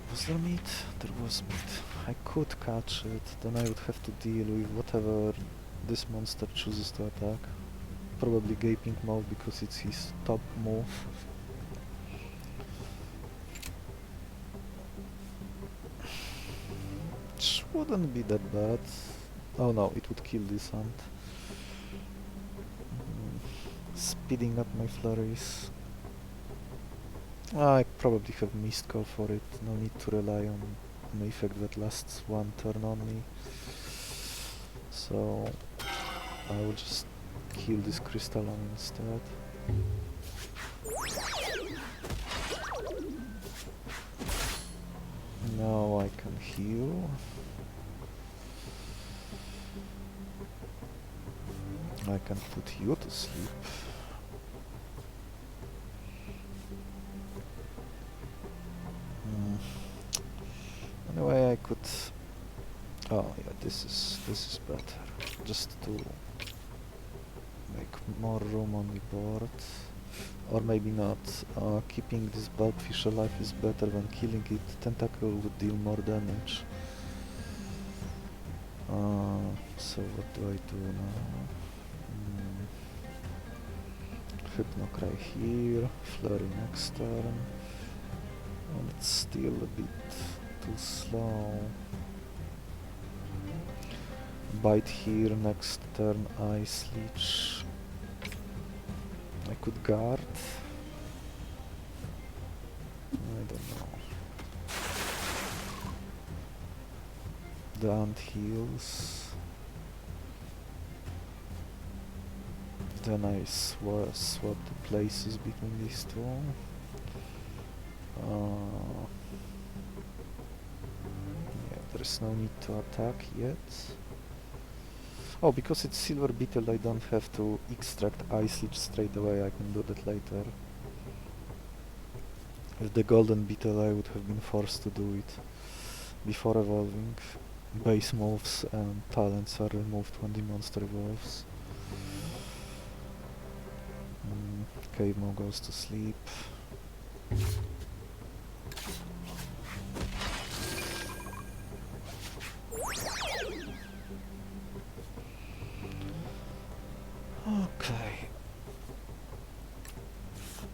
Speaker 1: Was there meat? There was meat. I could catch it, then I would have to deal with whatever this monster chooses to attack. Probably Gaping Mouth because it's his top move. Which wouldn't be that bad. Oh no, it would kill this ant. Speeding up my flurries. I probably have Mist Call for it, no need to rely on an effect that lasts 1 turn only. So I will just kill this crystalline instead. Now I can heal. I can put you to sleep. Anyway, I could... Oh yeah, this is better. Just to make more room on the board. Or maybe not. Keeping this bulbfish alive is better than killing it. Tentacle would deal more damage. So what do I do now? Hypnocry here, Flurry next turn. And it's still a bit too slow. Bite here, next turn Ice Leech. I could guard. I don't know. the ant heals. Then I swap the places between these two. Yeah, there is no need to attack yet. Oh, because it's Silver Beetle, I don't have to extract Ice Leech straight away, I can do that later. With the Golden Beetle I would have been forced to do it before evolving. Base moves and talents are removed when the monster evolves. Cave Mo goes to sleep. Okay.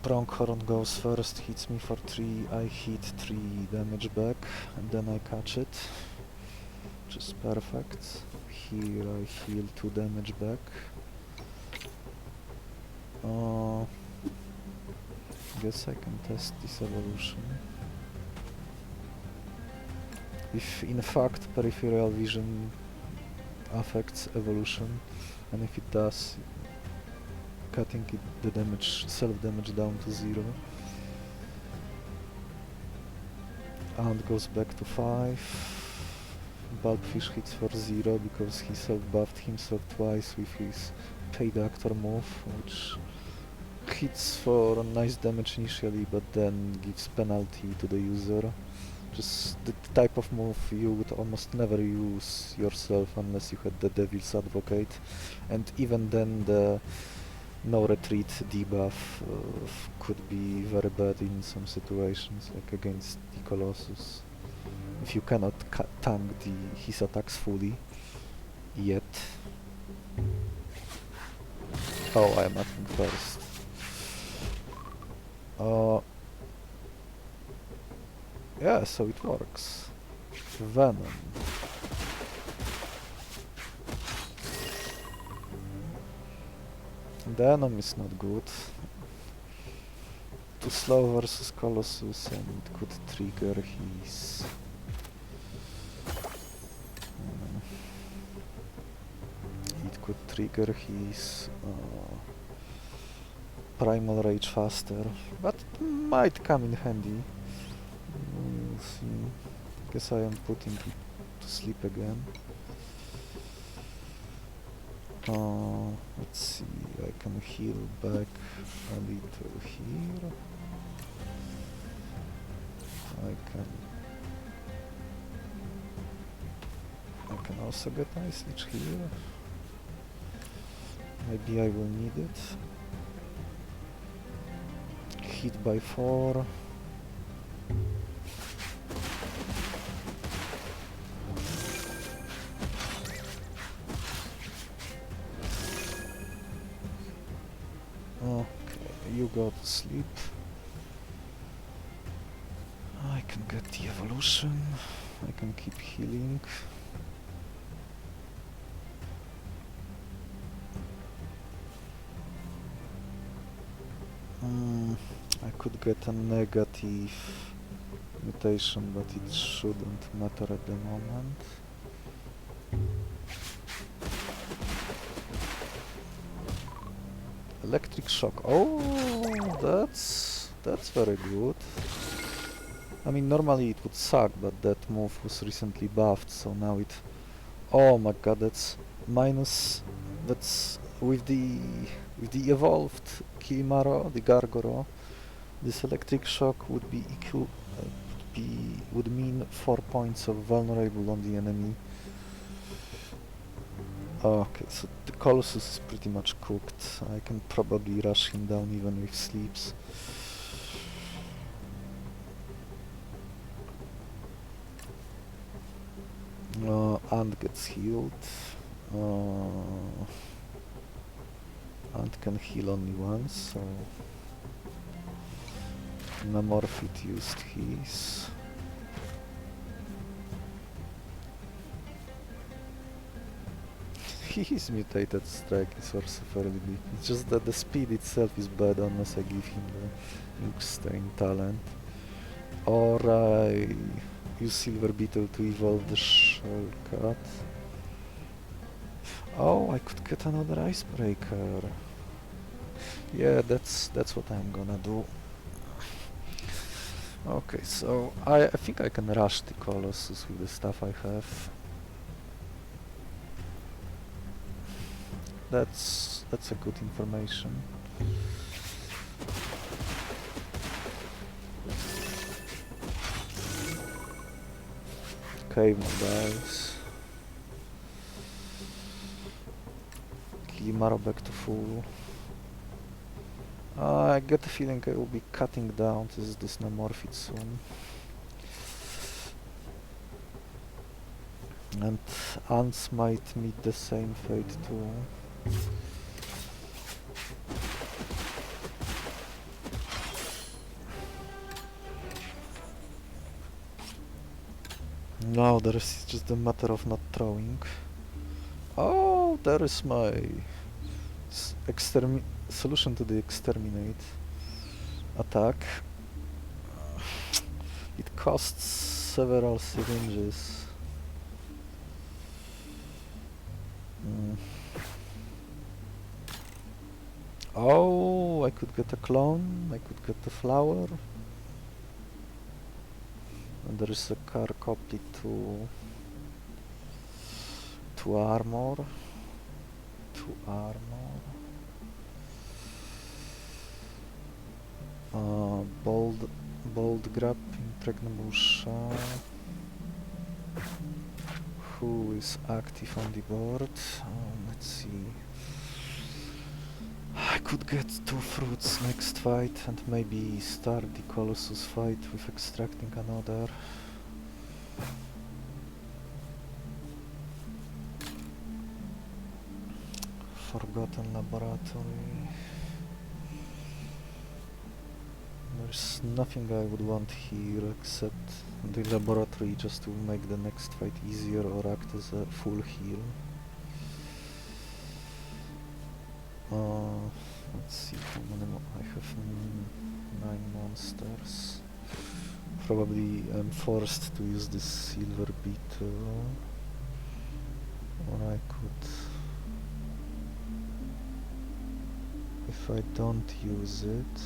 Speaker 1: Pronghorn goes first, hits me for 3, I hit 3 damage back, and then I catch it, which is perfect. Here I heal 2 damage back. Guess I can test this evolution. If in fact peripheral vision affects evolution, and if it does, cutting the damage, self-damage down to 0. Ant goes back to 5. Bulbfish hits for 0 because he self-buffed himself twice with his paid actor move, which hits for nice damage initially, but then gives penalty to the user. Just the type of move you would almost never use yourself unless you had the Devil's Advocate, and even then the no retreat debuff could be very bad in some situations, like against the Colossus. If you cannot tank his attacks fully yet. Oh, I am attacking first. Yeah, so it works. Venom. Venom is not good. Too slow versus Colossus, and it could trigger his... it could trigger his Primal Rage faster, but it might come in handy. We'll see. Guess I am putting it to sleep again. Let's see, I can heal back a little here. I can also get Ice Leech here. Maybe I will need it. Hit by 4. Okay, you go to sleep. I can get the evolution. I can keep healing. I could get a negative mutation, but it shouldn't matter at the moment. Electric Shock. Oh, that's very good. I mean, normally it would suck, but that move was recently buffed, so now it... Oh my god, that's minus... That's with the evolved Kimaro, the Gargoro. This Electric Shock would be equal... would mean 4 points of vulnerable on the enemy. Okay, so the Colossus is pretty much cooked. I can probably rush him down even with sleeps. Ant gets healed. Ant can heal only once, so... Namorphid used his. His mutated strike is also fairly big. It's just that the speed itself is bad unless I give him the Ink Stain talent. Or I use Silver Beetle to evolve the Shell cut. Oh, I could get another Icebreaker. Yeah, that's what I'm gonna do. Okay, so I think I can rush the Colossus with the stuff I have. That's a good information. Cave mobiles. Glimmer back to full. I get the feeling I will be cutting down this Dysnomorphid soon. And ants might meet the same fate too. No, there is just a matter of not throwing. Oh, there is my solution to the Exterminate attack. It costs several syringes. Oh, I could get a clone, I could get the flower. And there is a car copy to armor. To armor. Bold grab, Impregnable Shell. Who is active on the board? Let's see. I could get 2 fruits next fight and maybe start the Colossus fight with extracting another. Forgotten laboratory. There's nothing I would want here except the laboratory just to make the next fight easier or act as a full heal. Let's see how many more I have. 9 monsters. Probably I'm forced to use this silver beetle. Or I could... If I don't use it...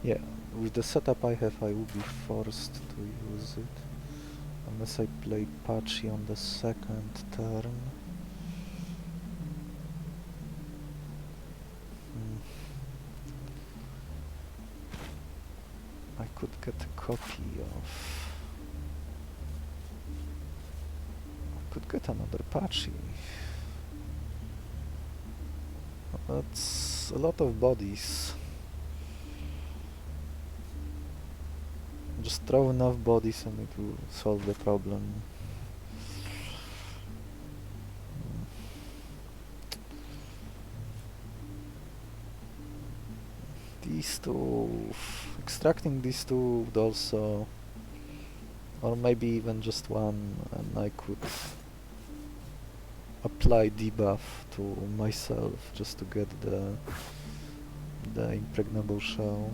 Speaker 1: Yeah, with the setup I have I will be forced to use it. Unless I play Pachi on the second turn. I could get a copy of... I could get another Pachi. That's a lot of bodies. Just throw enough bodies and it will solve the problem. These two... Extracting these two would also... Or maybe even just one, and I could apply debuff to myself just to get the Impregnable Shell.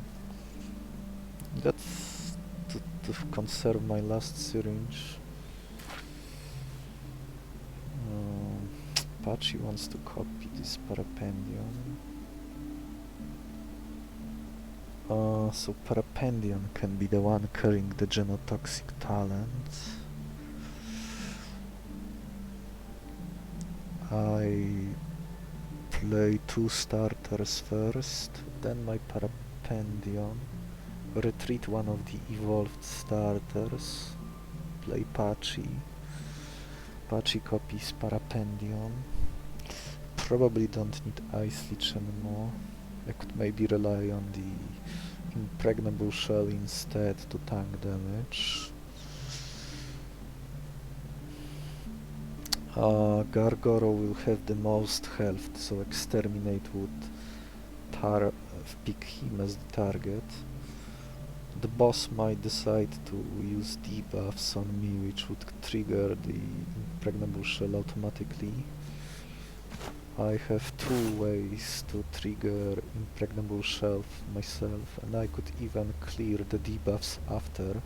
Speaker 1: That's to conserve my last syringe. Pachi wants to copy this Parapandion. So Parapandion can be the one carrying the genotoxic talent. I play 2 starters first, then my Parapandion. Retreat one of the evolved starters. Play Pachi. Pachi copies Parapandion. Probably don't need Ice Leech anymore. I could maybe rely on the Impregnable Shell instead to tank damage. Gargoro will have the most health, so Exterminate would pick him as the target. The boss might decide to use debuffs on me, which would trigger the Impregnable Shell automatically. I have 2 ways to trigger Impregnable Shell myself, and I could even clear the debuffs after.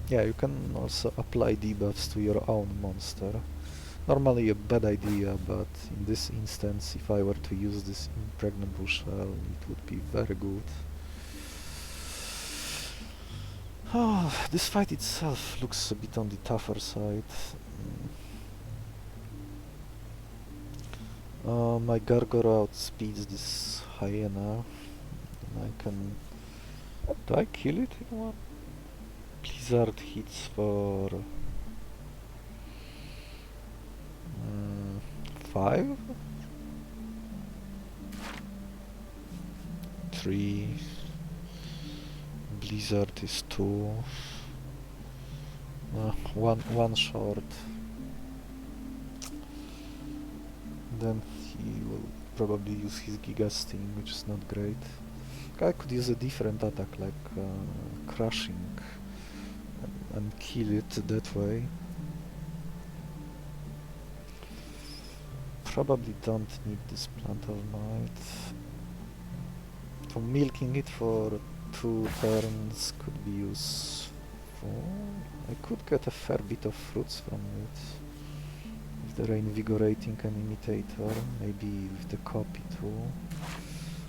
Speaker 1: Yeah, you can also apply debuffs to your own monster. Normally a bad idea, but in this instance, if I were to use this Impregnable Shell, it would be very good. Oh, this fight itself looks a bit on the tougher side. My Gargoro outspeeds this hyena. And I can... Do I kill it in one? Blizzard hits for... 5? 3. Blizzard is 2. One short. Then he will probably use his Giga Sting, which is not great. I could use a different attack, like crushing, and kill it that way. Probably don't need this Plant of Might. So milking it for 2 turns could be useful. I could get a fair bit of fruits from it. With the Reinvigorating and Imitator, maybe with the copy too.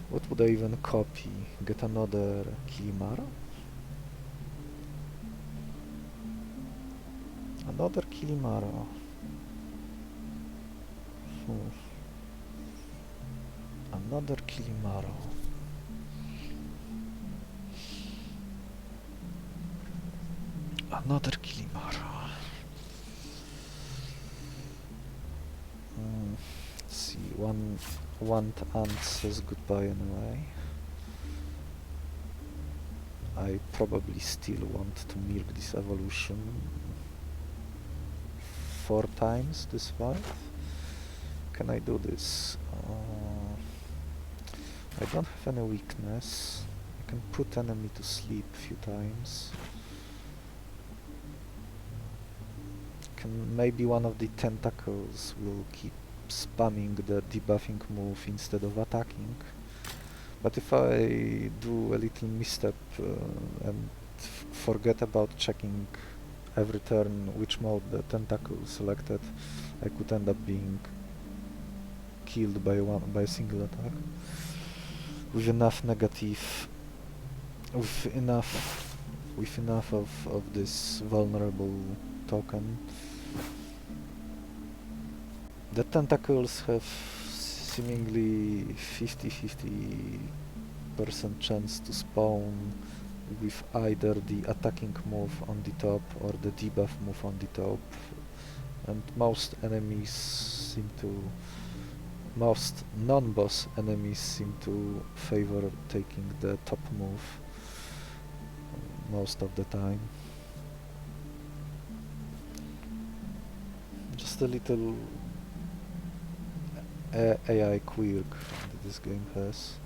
Speaker 1: What would I even copy? Get another Kilimara? Another Kilimara. Another Kilimara. Another Kilimara. Let's see, one ant says goodbye anyway. I probably still want to milk this evolution 4 times this fight. Can I do this? I don't have any weakness. I can put enemy to sleep a few times. Maybe one of the tentacles will keep spamming the debuffing move instead of attacking. But if I do a little misstep and forget about checking every turn which mode the tentacle selected, I could end up being killed by a single attack. With enough negative, with enough of this vulnerable token. The tentacles have seemingly 50-50% chance to spawn with either the attacking move on the top or the debuff move on the top, and most non-boss enemies seem to favor taking the top move most of the time. Just a little AI quirk that this game has.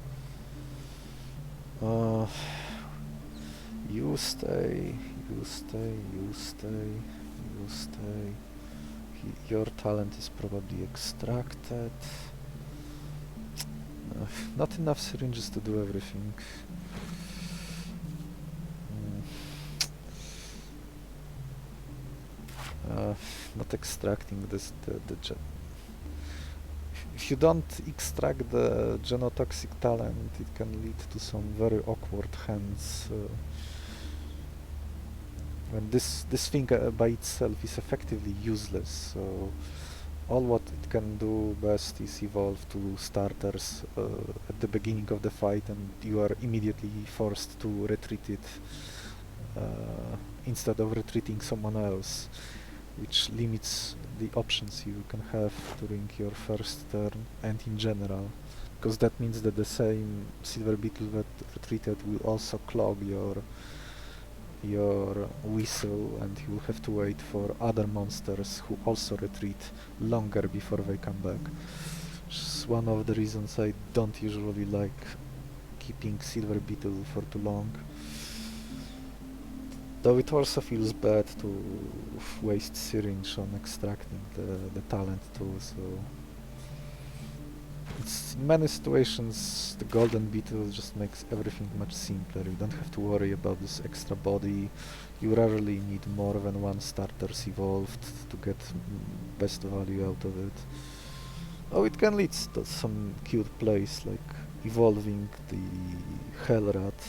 Speaker 1: You stay. Your talent is probably extracted. Not enough syringes to do everything. Not extracting this the if you don't extract the genotoxic talent, it can lead to some very awkward hands. When this thing by itself is effectively useless, so all what it can do best is evolve to starters at the beginning of the fight, and you are immediately forced to retreat it instead of retreating someone else, which limits the options you can have during your first turn and in general, because that means that the same Silver Beetle that retreated will also clog your whistle, and you will have to wait for other monsters who also retreat longer before they come back. Which is one of the reasons I don't usually like keeping Silver Beetle for too long. Though it also feels bad to waste syringe on extracting the talent too, so... It's, in many situations, the Golden Beetle just makes everything much simpler. You don't have to worry about this extra body. You rarely need more than one starters evolved to get best value out of it. Oh, it can lead to some cute plays, like evolving the Hell Rat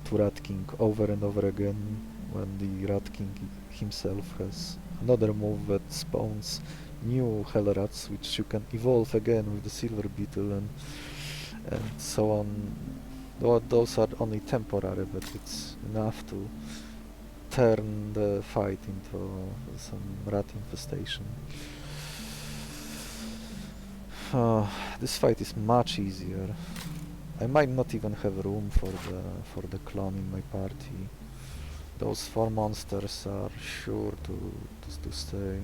Speaker 1: to Rat King over and over again, when the Rat King himself has another move that spawns new Hell Rats, which you can evolve again with the Silver Beetle, and so on. Those are only temporary, but it's enough to turn the fight into some rat infestation. This fight is much easier. I might not even have room for the clone in my party. Those 4 monsters are sure to stay.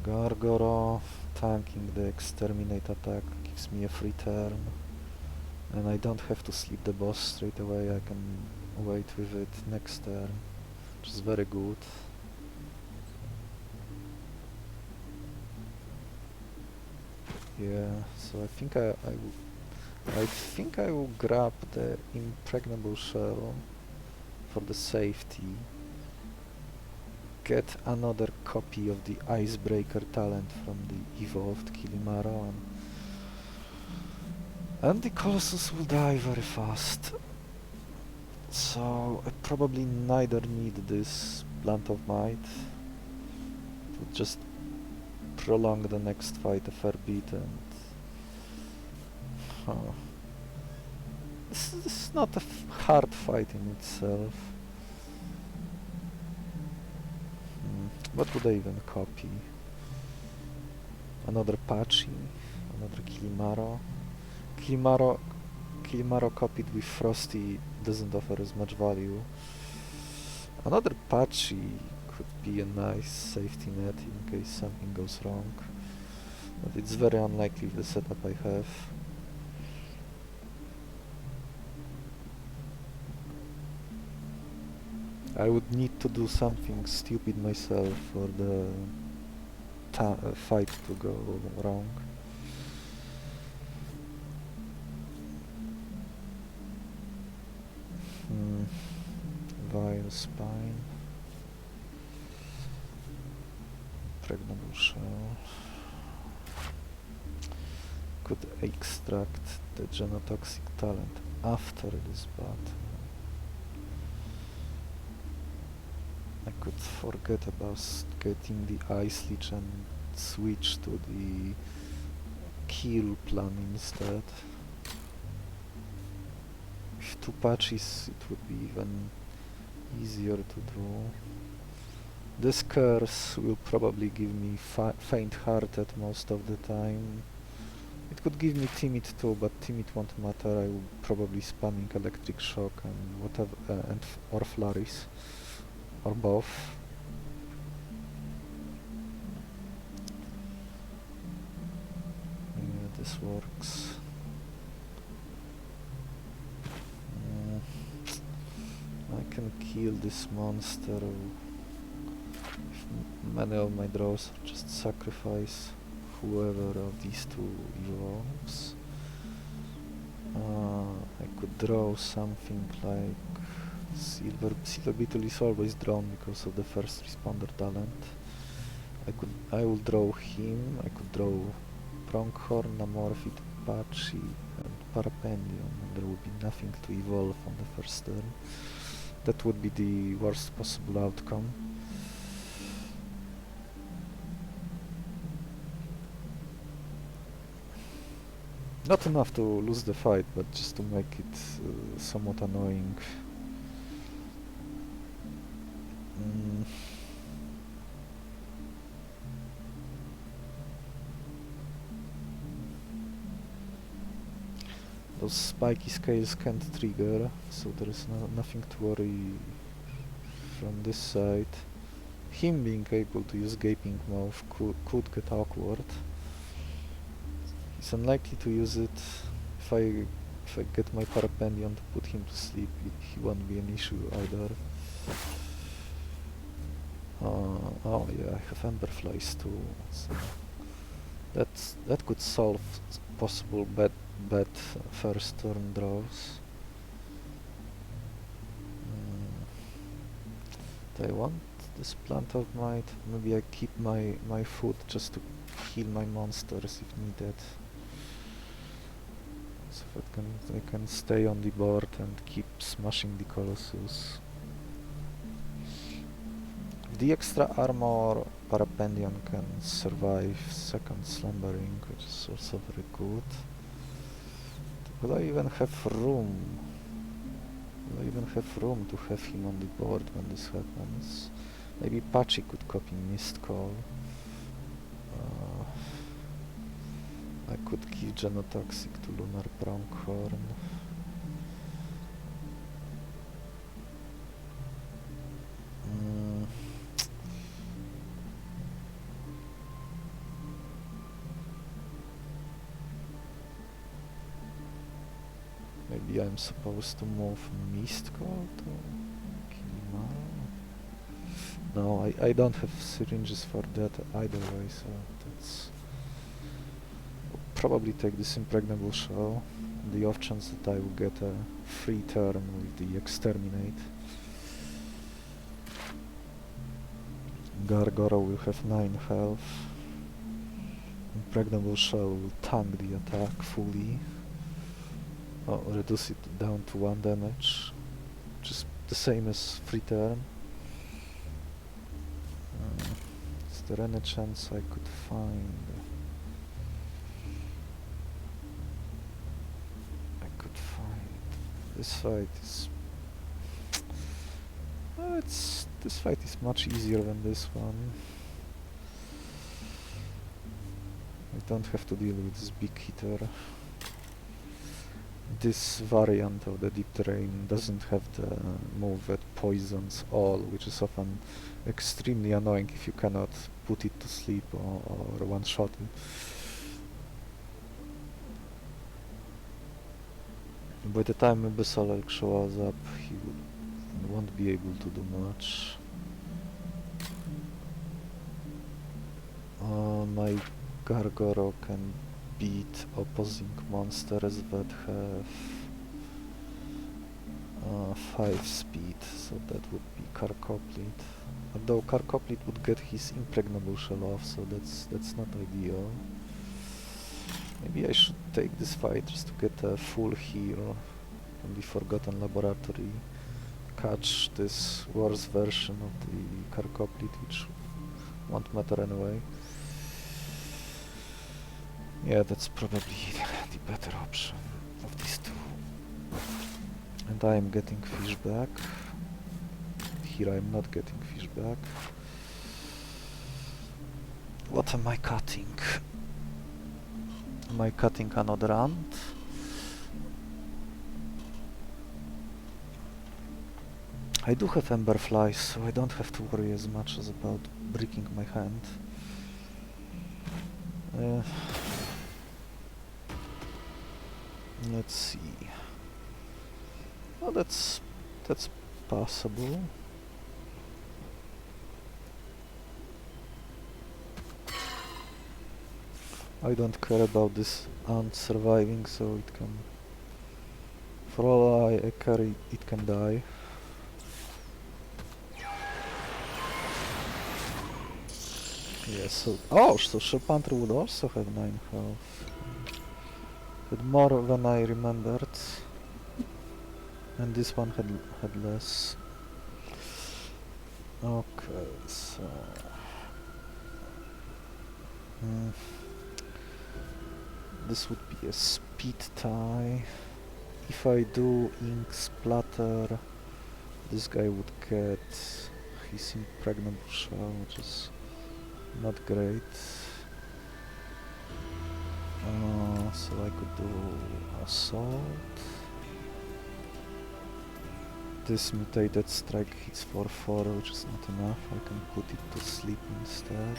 Speaker 1: Gargoro tanking the Exterminate attack gives me a free turn, and I don't have to sleep the boss straight away. I can wait with it next turn, which is very good. Yeah, so I think I will grab the Impregnable Shell for the safety. Get another copy of the Icebreaker talent from the evolved Kilimaro, and the Colossus will die very fast. So I probably neither need this Plant of Might to just prolong the next fight a fair bit, and this is not a hard fight in itself. What would I even copy? Another Pachi, another Kilimaro. Kilimaro copied with Frosty doesn't offer as much value. Another Pachi could be a nice safety net in case something goes wrong, but it's very unlikely with the setup I have. I would need to do something stupid myself for the fight to go wrong. Vile Spine, Impregnable Shell. Could extract the Genotoxic talent after this battle. I could forget about getting the Ice Leech and switch to the kill plan instead. With 2 patches it would be even easier to do. This curse will probably give me faint-hearted most of the time. It could give me timid too, but timid won't matter. I will probably spamming electric shock and whatever, or flurries, or both. Yeah, this works. I can kill this monster if many of my draws are just sacrifice whoever of these 2 evolves. I could draw something like Silver Beetle is always drawn because of the first responder talent. I will draw him. I could draw Pronghorn, Amorphid, Pachi, and Parapandion, and there would be nothing to evolve on the first turn. That would be the worst possible outcome. Not enough to lose the fight, but just to make it somewhat annoying. Those spiky scales can't trigger, so there is nothing to worry from this side. Him being able to use Gaping Mouth could get awkward. He's unlikely to use it. If I If I get my Parapandion to put him to sleep, he won't be an issue either. Oh yeah, I have Emberflies too, so that could solve possible bad first turn draws. Do I want this Plant of Might? Maybe I keep my food just to heal my monsters if needed. So I can stay on the board and keep smashing the Colossus. With the extra armor, Parapandion can survive second slumbering, which is also very good. Will I even have room? Will I even have room to have him on the board when this happens? Maybe Pachi could copy Mist Call. I could give Genotoxic to Lunar Pronghorn. Maybe I'm supposed to move Mist Call to Kilimaro? No, I don't have syringes for that either way, so that's... Probably take this Impregnable Shell, on the off chance that I will get a free turn with the Exterminate. Gargoro will have 9 health. Impregnable Shell will tank the attack fully. Reduce it down to 1 damage, which is the same as free turn. Is there any chance I could find... This fight is... this fight is much easier than this one. I don't have to deal with this big hitter. This variant of the Deep Terrain doesn't have the move that poisons all, which is often extremely annoying if you cannot put it to sleep or one-shot it. By the time Abyssal shows up, he won't be able to do much. My Gargoro can beat opposing monsters that have 5 speed, so that would be Carcoplete. Although Carcoplete would get his Impregnable Shell off, so that's not ideal. Maybe I should take this fight just to get a full heal from the Forgotten Laboratory. Catch this worse version of the Carcoplete, which won't matter anyway. Yeah, that's probably the better option of these two. And I am getting fish back. Here I am not getting fish back. What am I cutting? Am I cutting another ant? I do have Emberflies, so I don't have to worry as much as about breaking my hand. Let's see. Well, that's possible. I don't care about this ant surviving, so it can... For all I care, it can die. Yeah, so... Oh, so Sharpanther would also have 9 health. Had more than I remembered. And this one had less. Okay, so... This would be a speed tie. If I do ink splatter, this guy would get his Impregnable Shell, which is not great. So I could do Assault. This mutated strike hits for 4, which is not enough. I can put it to sleep instead.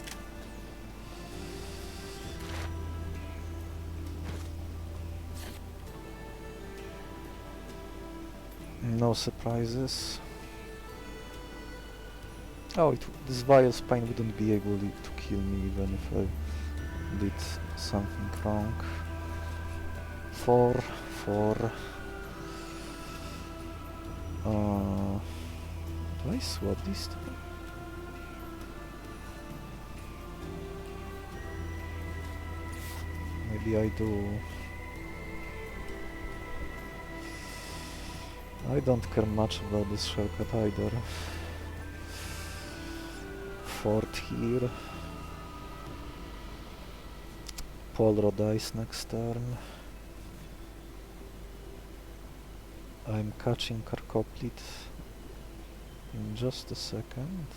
Speaker 1: No surprises. Oh, this Vile Spine wouldn't be able to kill me even if I did something wrong. 4, 4. Do I swap these two? Maybe I do. I don't care much about this shellcat either. 4th here. Polro dies next turn. I'm catching Carcoplit in just a second.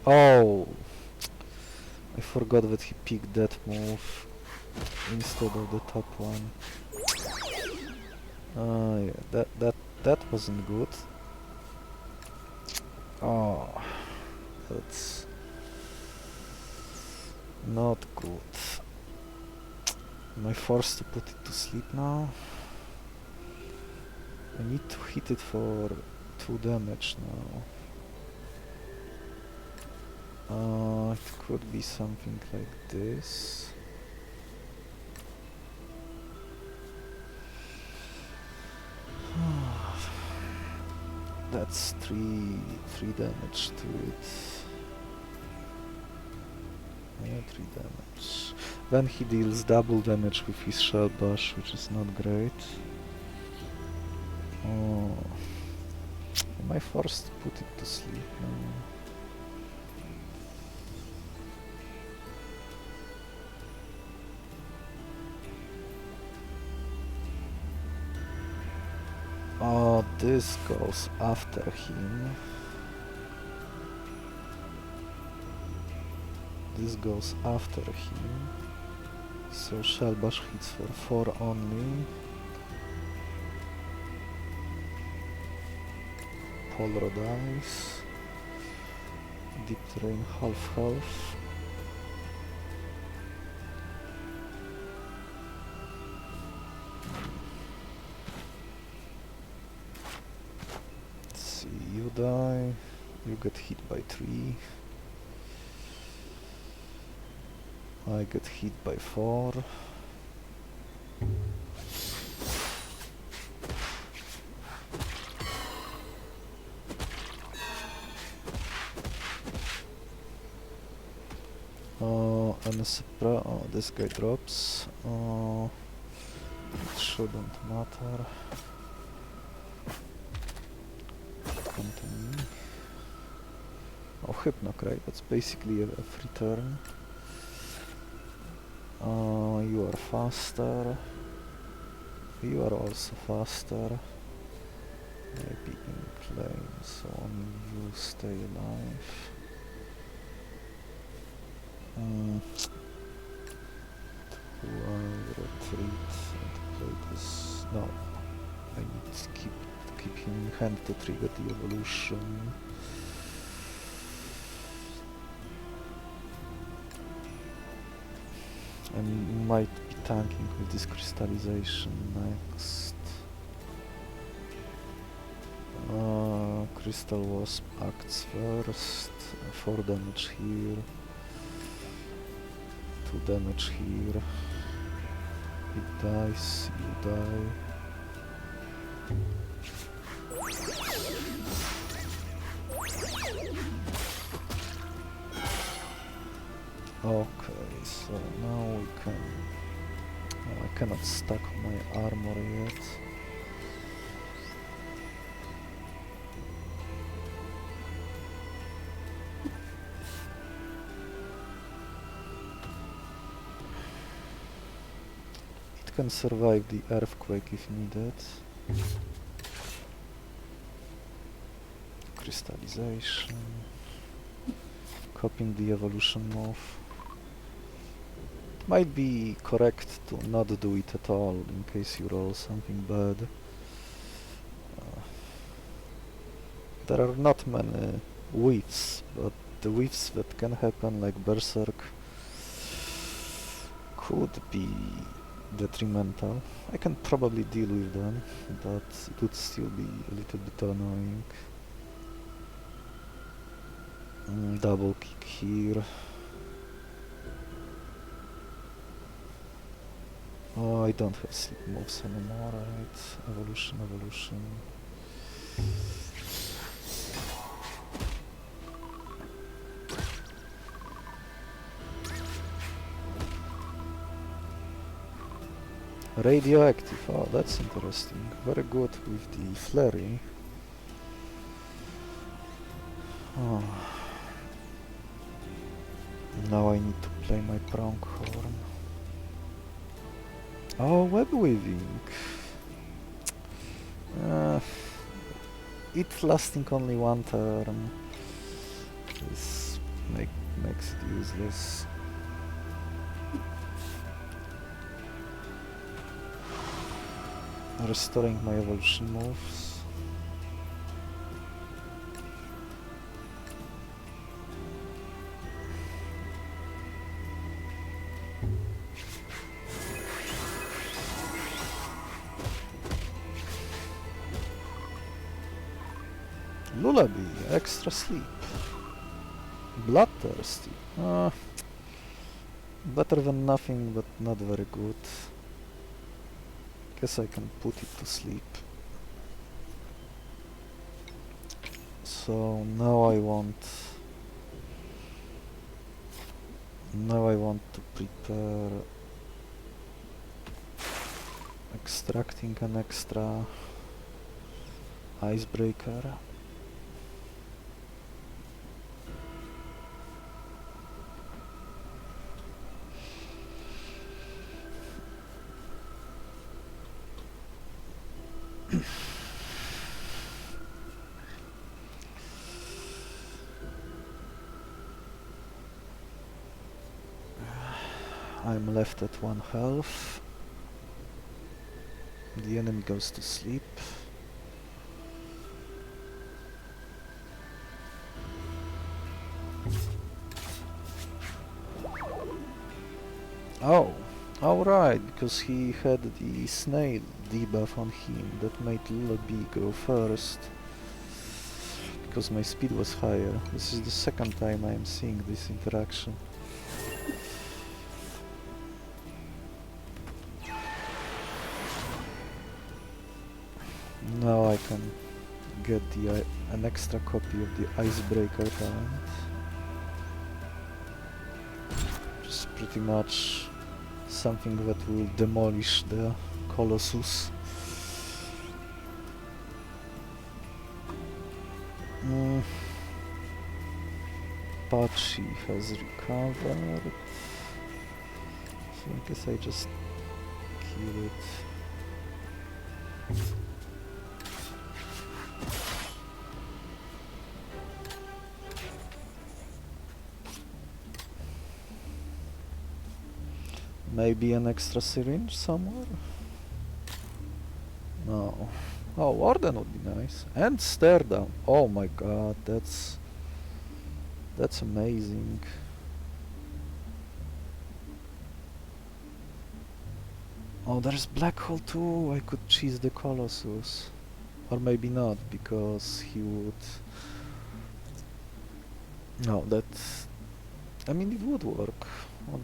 Speaker 1: Oh! I forgot that he picked that move instead of the top one. Yeah, that wasn't good. Oh, that's not good. Am I forced to put it to sleep now? I need to hit it for 2 damage now. It could be something like this. That's 3 damage to it. Yeah, 3 damage. Then he deals double damage with his Shell Bash, which is not great. Oh. Am I forced to put it to sleep now? Oh, this goes after him. This goes after him. So Shell Bash hits for 4 only. Polro dies. Deep Drain half health. You die, you get hit by 3. I get hit by 4. And this guy drops. It shouldn't matter. Continue. Oh, Hypnocry, that's basically a free turn. You are faster. You are also faster. Maybe Incline, so only you stay alive. Do I retreat and play this? No. I need to keep him in hand to trigger the evolution. I might be tanking with this crystallization next. Crystal Wasp acts first. 4 damage here. 2 damage here. It dies, you die. Okay, so now we can... I cannot stack my armor yet. It can survive the earthquake if needed. Crystallization. Copying the evolution move. Might be correct to not do it at all in case you roll something bad. There are not many whiffs, but the whiffs that can happen, like Berserk, could be detrimental. I can probably deal with them, but it would still be a little bit annoying. Double kick here. Oh, I don't have sleep moves anymore, right? Evolution, evolution. Radioactive, oh that's interesting. Very good with the Flurry. Oh. Now I need to play my pronghorn. Oh, web weaving. It lasting only one turn. This makes it useless. Restoring my evolution moves. Lullaby, extra sleep. Bloodthirsty. Better than nothing, but not very good. Guess I can put it to sleep. So now I want to prepare extracting an extra Icebreaker. I'm left at 1 health. The enemy goes to sleep. Oh, alright, because he had the snail debuff on him that made Lullaby go first. Because my speed was higher. This is the second time I am seeing this interaction. Now I can get an extra copy of the Icebreaker talent. Just pretty much something that will demolish the Colossus. Pachi has recovered. So I guess I just kill it. Maybe an extra syringe somewhere? No. Oh, Warden would be nice. And Stare Down. Oh my god, that's amazing. Oh, there's Black Hole too. I could cheese the Colossus. Or maybe not, because he would... No, that... I mean, it would work. Oh,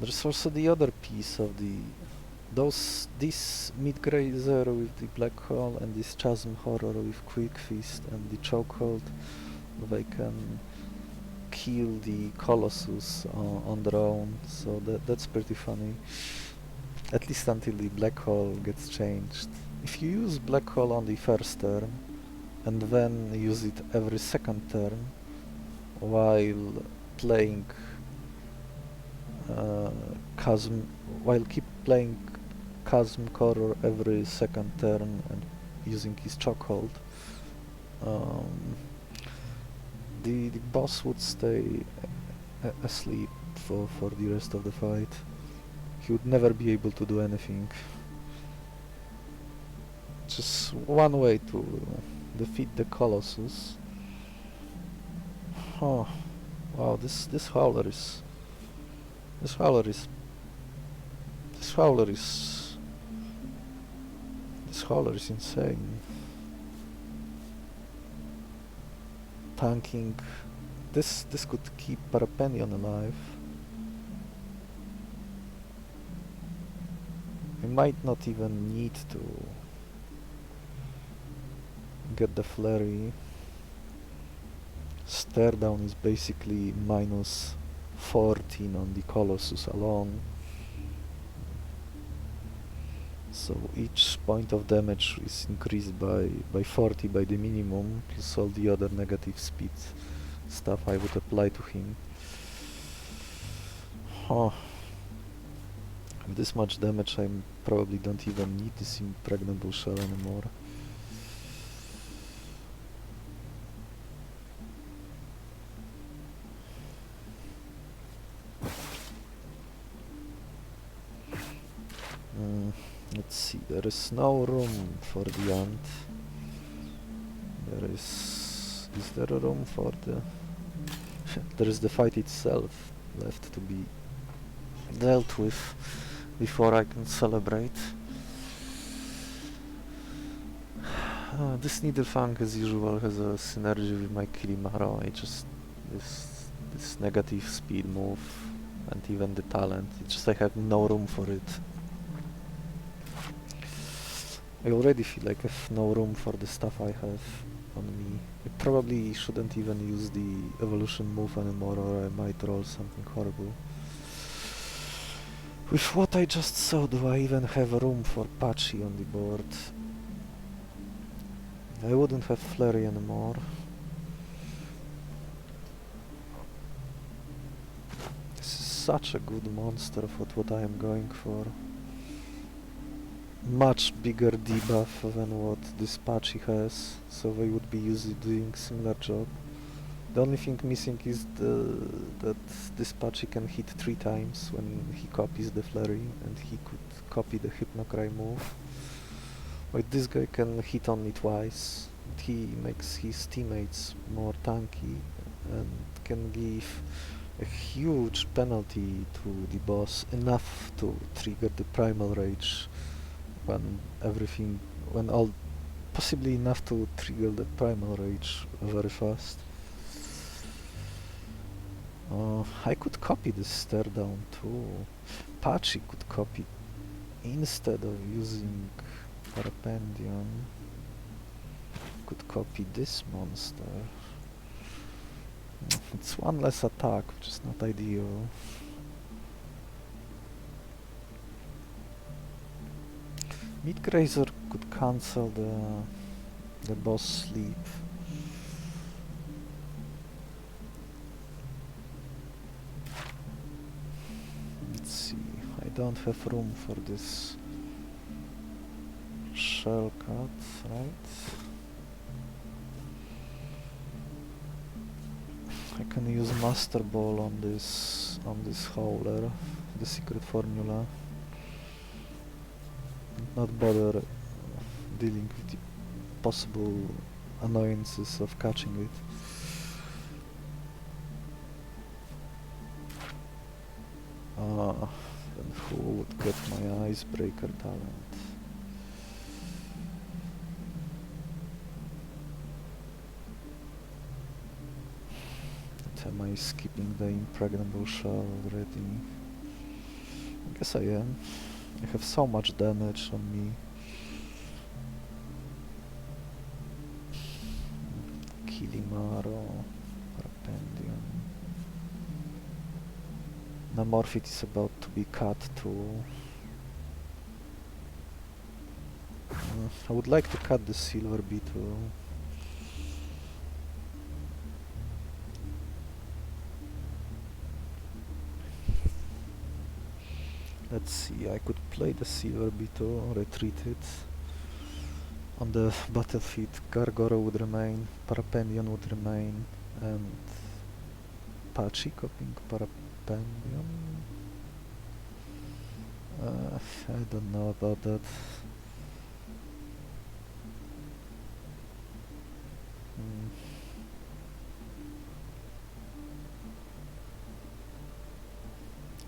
Speaker 1: there's also the other piece of the... This Mid-Grazer with the Black Hole and this Chasm Horror with Quick Fist and the Chokehold. They can kill the Colossus on their own, so that's pretty funny. At least until the Black Hole gets changed. If you use Black Hole on the first turn, and then use it every second turn, while playing keep playing Chasm Horror every second turn and using his Chokehold, the boss would stay asleep for the rest of the fight. He would never be able to do anything. Just one way to defeat the Colossus. Oh, wow! This howler is This howler is... This howler is insane. Tanking... This could keep Parapandion alive. We might not even need to get the Flurry. Stare down is basically minus 14 on the Colossus alone. So each point of damage is increased by 40 by the minimum, plus all the other negative speed stuff I would apply to him. Huh. With this much damage I probably don't even need this Impregnable Shell anymore. Let's see, there is no room for the ant. There is... Is there a room for the... There is the fight itself left to be dealt with before I can celebrate. This Needlefang as usual has a synergy with my Kilimaro. I just... This negative speed move and even the talent, it's just I have no room for it. I already feel like I have no room for the stuff I have on me. I probably shouldn't even use the evolution move anymore, or I might roll something horrible. With what I just saw, do I even have room for Pachi on the board? I wouldn't have Flurry anymore. This is such a good monster for what I am going for. Much bigger debuff than what this Pachi has, so they would be doing similar job. The only thing missing is that this Pachi can hit 3 times when he copies the Flurry, and he could copy the Hypnocry move. But this guy can hit only twice. He makes his teammates more tanky and can give a huge penalty to the boss, enough to trigger the Primal Rage possibly enough to trigger the Primal Rage very fast. I could copy this stare down too. Pachi could copy instead of using Parapandion. Could copy this monster. It's one less attack, which is not ideal. Midgrazer could cancel the boss sleep. Let's see, I don't have room for this shell cut, right? I can use Master Ball on this howler, the secret formula. Not bother dealing with the possible annoyances of catching it. And who would get my Icebreaker talent? Am I skipping the Impregnable Shell already? I guess I am. I have so much damage on me. Kilimaro, Parapandion. Namorphite is about to be cut too. I would like to cut the Silver Beetle. Let's see, I could play the Silver Beetle, retreat it. On the battlefield, Gargoro would remain, Parapandion would remain, and Pachi copying Parapandion. I don't know about that.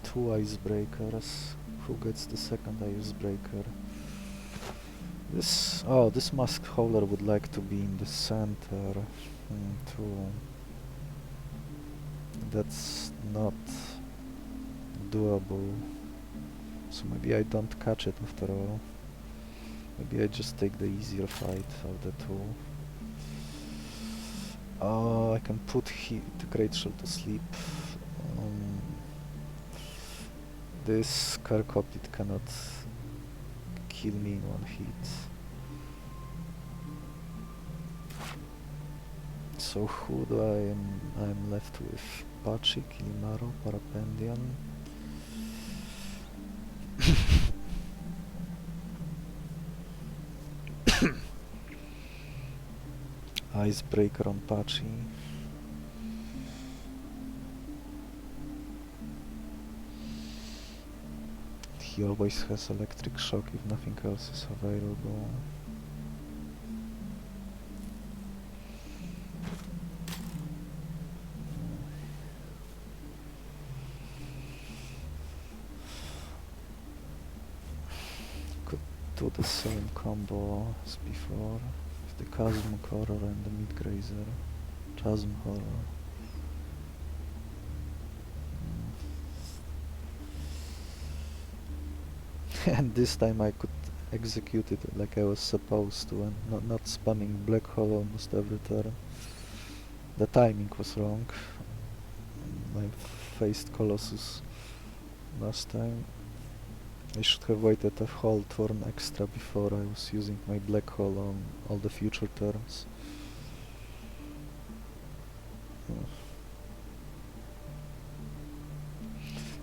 Speaker 1: Two Icebreakers. who gets the second Icebreaker. This Masked Howler would like to be in the center too. That's not doable. So maybe I don't catch it after all. Maybe I just take the easier fight of the two. I can put the Great Shell to sleep. This Carcopid cannot kill me in one hit. So who do I'm left with? Pachi, Kilimaro, Parapandion. Icebreaker on Pachi. He always has Electric Shock if nothing else is available. Could do the same combo as before with the Chasm Horror and the Midgrazer. Chasm Horror. And this time I could execute it like I was supposed to and not spamming Black Hole almost every turn. The timing was wrong. I faced Colossus last time. I should have waited a whole turn extra before I was using my Black Hole on all the future turns.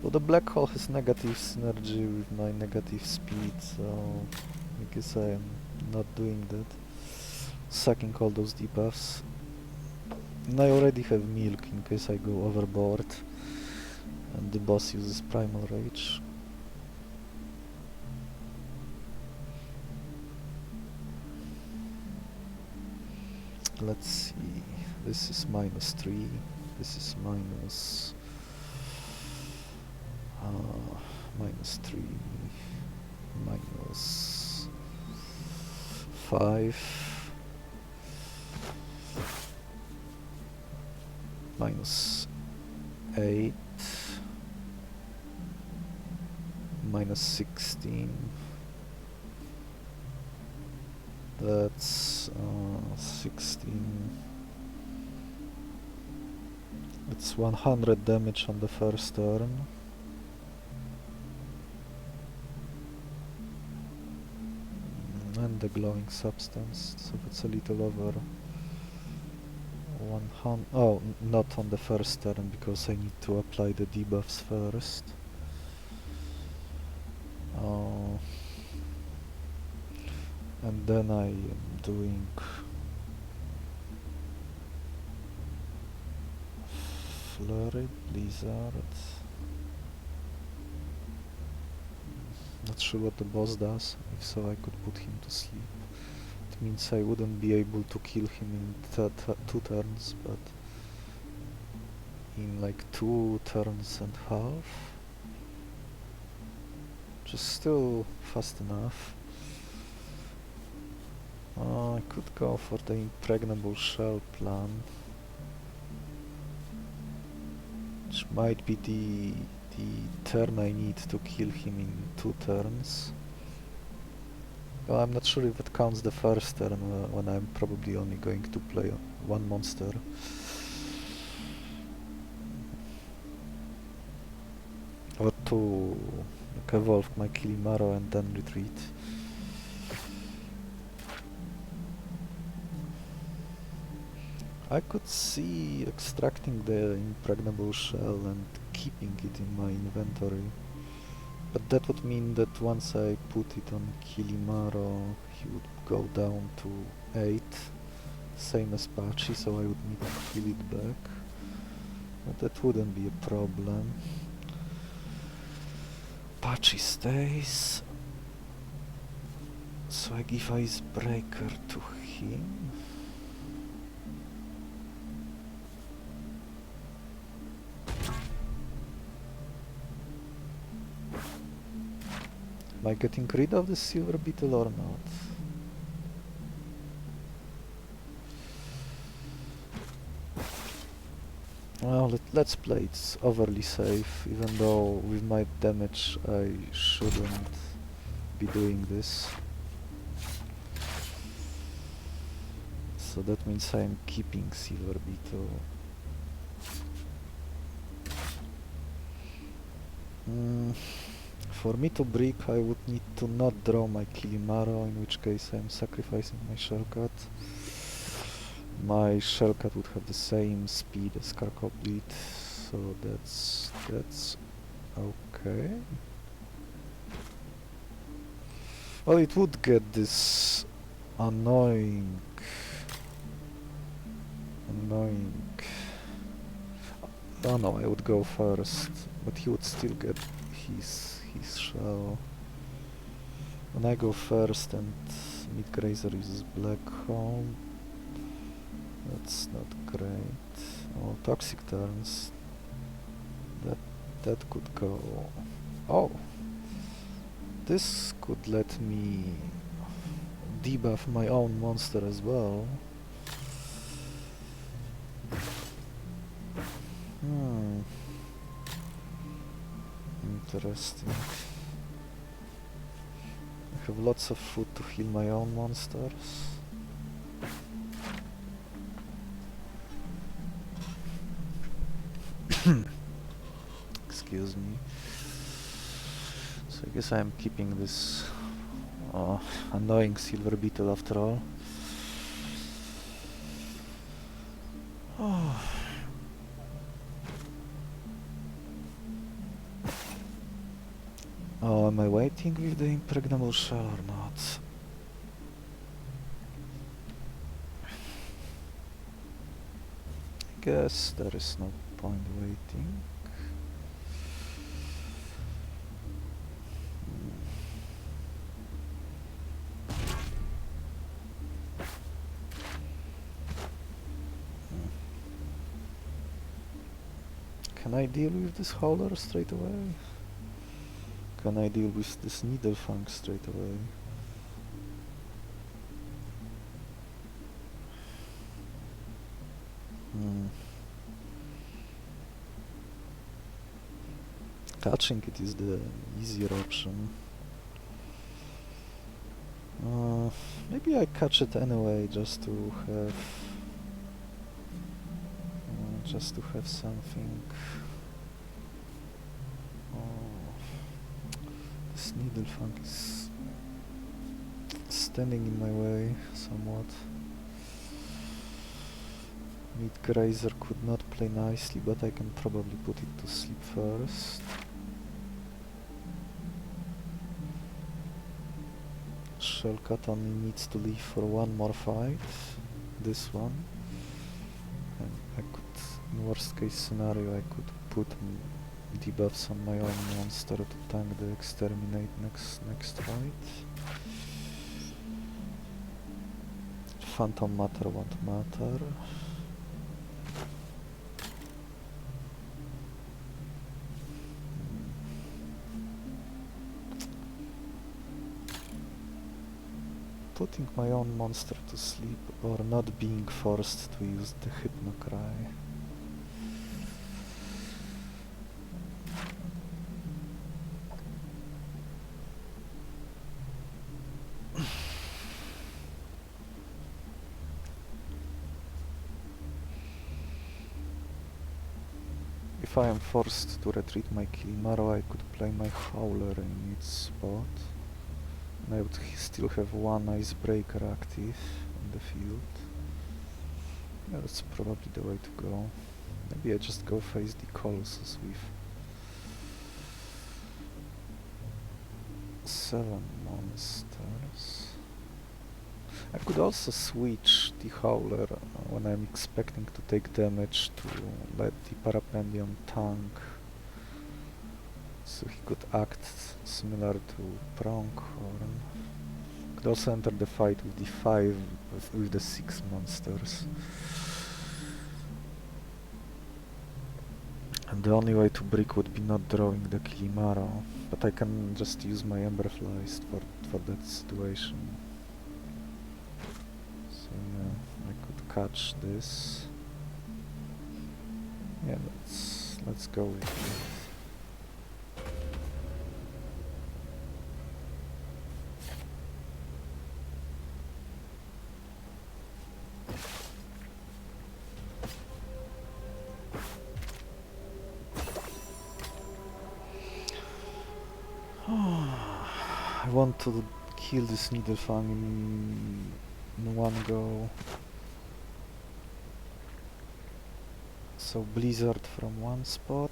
Speaker 1: Well, the Black Hole has negative synergy with my negative speed, so I guess I am not doing that. Sucking all those debuffs. And I already have Milk in case I go overboard and the boss uses Primal Rage. Let's see, this is -3, this is -3, -5, -8, -16. That's 16. It's 100 damage on the first turn. And the glowing substance, so that's a little over 100. Oh, not on the first turn because I need to apply the debuffs first. And then I am doing Flurry, Blizzard. Not sure what the boss does, if so I could put him to sleep. It means I wouldn't be able to kill him in 2 turns, but in like 2 turns and half. Which is still fast enough. I could go for the Impregnable Shell plan, which might be the turn I need to kill him in 2 turns. Well, I'm not sure if it counts the first turn when I'm probably only going to play 1 monster. Or to like, evolve my Kilimaro and then retreat. I could see extracting the Impregnable Shell and keeping it in my inventory, but that would mean that once I put it on Kilimaro, he would go down to 8, same as Pachi, so I would need to heal it back, but that wouldn't be a problem. Pachi stays, so I give Icebreaker to him. Am I getting rid of the silver beetle or not? Well, let's play it overly safe, even though with my damage I shouldn't be doing this. So that means I am keeping silver beetle. For me to brick I would need to not draw my Kilimaro, in which case I am sacrificing my shellcut. My shellcut would have the same speed as Carcobleed, so that's okay. Well, it would get this annoying. Oh no, I would go first, but he would still get his shell. When I go first and Midgrazer uses Black Hole, that's not great. Oh, Toxic turns. That could go. Oh, this could let me debuff my own monster as well. Interesting. I have lots of food to heal my own monsters. Excuse me. So I guess I am keeping this annoying silver beetle after all. Oh, am I waiting with the Impregnable Shell or not? I guess there is no point waiting. Can I deal with this howler straight away? Can I deal with this Needlefang straight away? Catching it is the easier option. Maybe I catch it anyway, just to have something. This Needlefang is standing in my way somewhat. Midgrazer could not play nicely, but I can probably put it to sleep first. Shellcut only needs to live for one more fight, this one. And I could, in worst case scenario, I could put debuffs on my own monster to tank the Exterminate next fight. Phantom Matter won't matter. Putting my own monster to sleep or not being forced to use the Hypnocry. If I am forced to retreat my Kilimaro, I could play my Howler in its spot. And I would still have one Icebreaker active in the field. Yeah, that's probably the way to go. Maybe I just go face the Colossus with 7 monsters. I could also switch the Howler when I'm expecting to take damage to let the Parapandion tank, so he could act similar to Pronghorn. Could also enter the fight with the 5 with the 6 monsters. And the only way to brick would be not drawing the Kilimaro. But I can just use my Emberflies for that situation. So yeah, I could catch this. Yeah, let's go with it. I want to kill this Needlefang in one go. So Blizzard from one spot.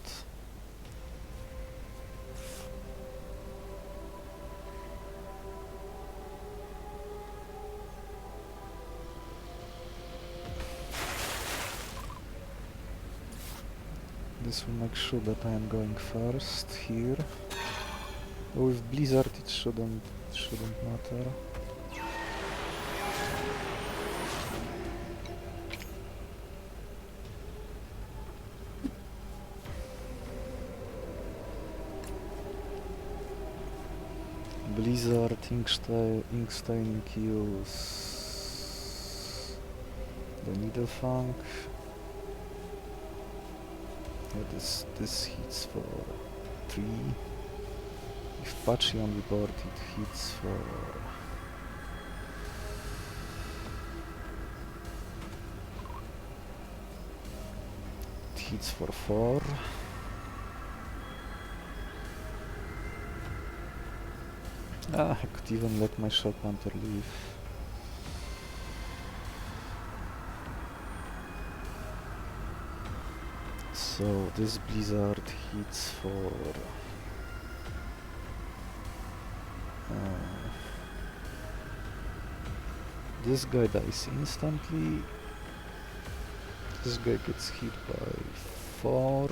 Speaker 1: This will make sure that I am going first here. With Blizzard it shouldn't matter. Blizzard Inkstaining kills the Needlefang. Yeah, this hits for 3. If Pachi on the board, it hits for... It hits for 4. I could even let my Shell Panther leave. So this Blizzard hits for... this guy dies instantly. This guy gets hit by 4.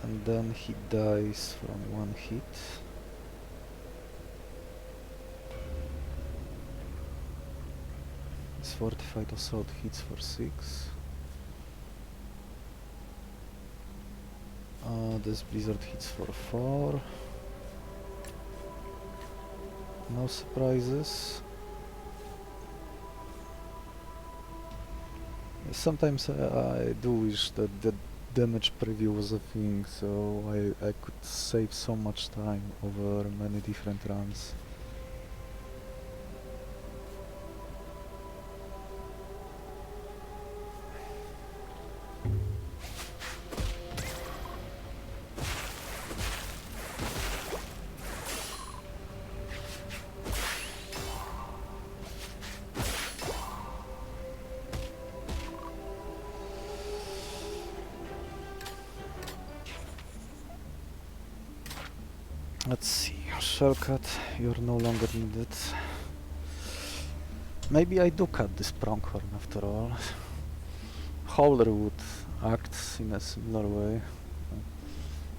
Speaker 1: And then he dies from 1 hit. This Fortified Assault hits for 6. This Blizzard hits for 4. No surprises. Sometimes I do wish that the damage preview was a thing, so I could save so much time over many different runs. Let's see, Shellcut, you're no longer needed. Maybe I do cut this pronghorn after all. Howler would act in a similar way.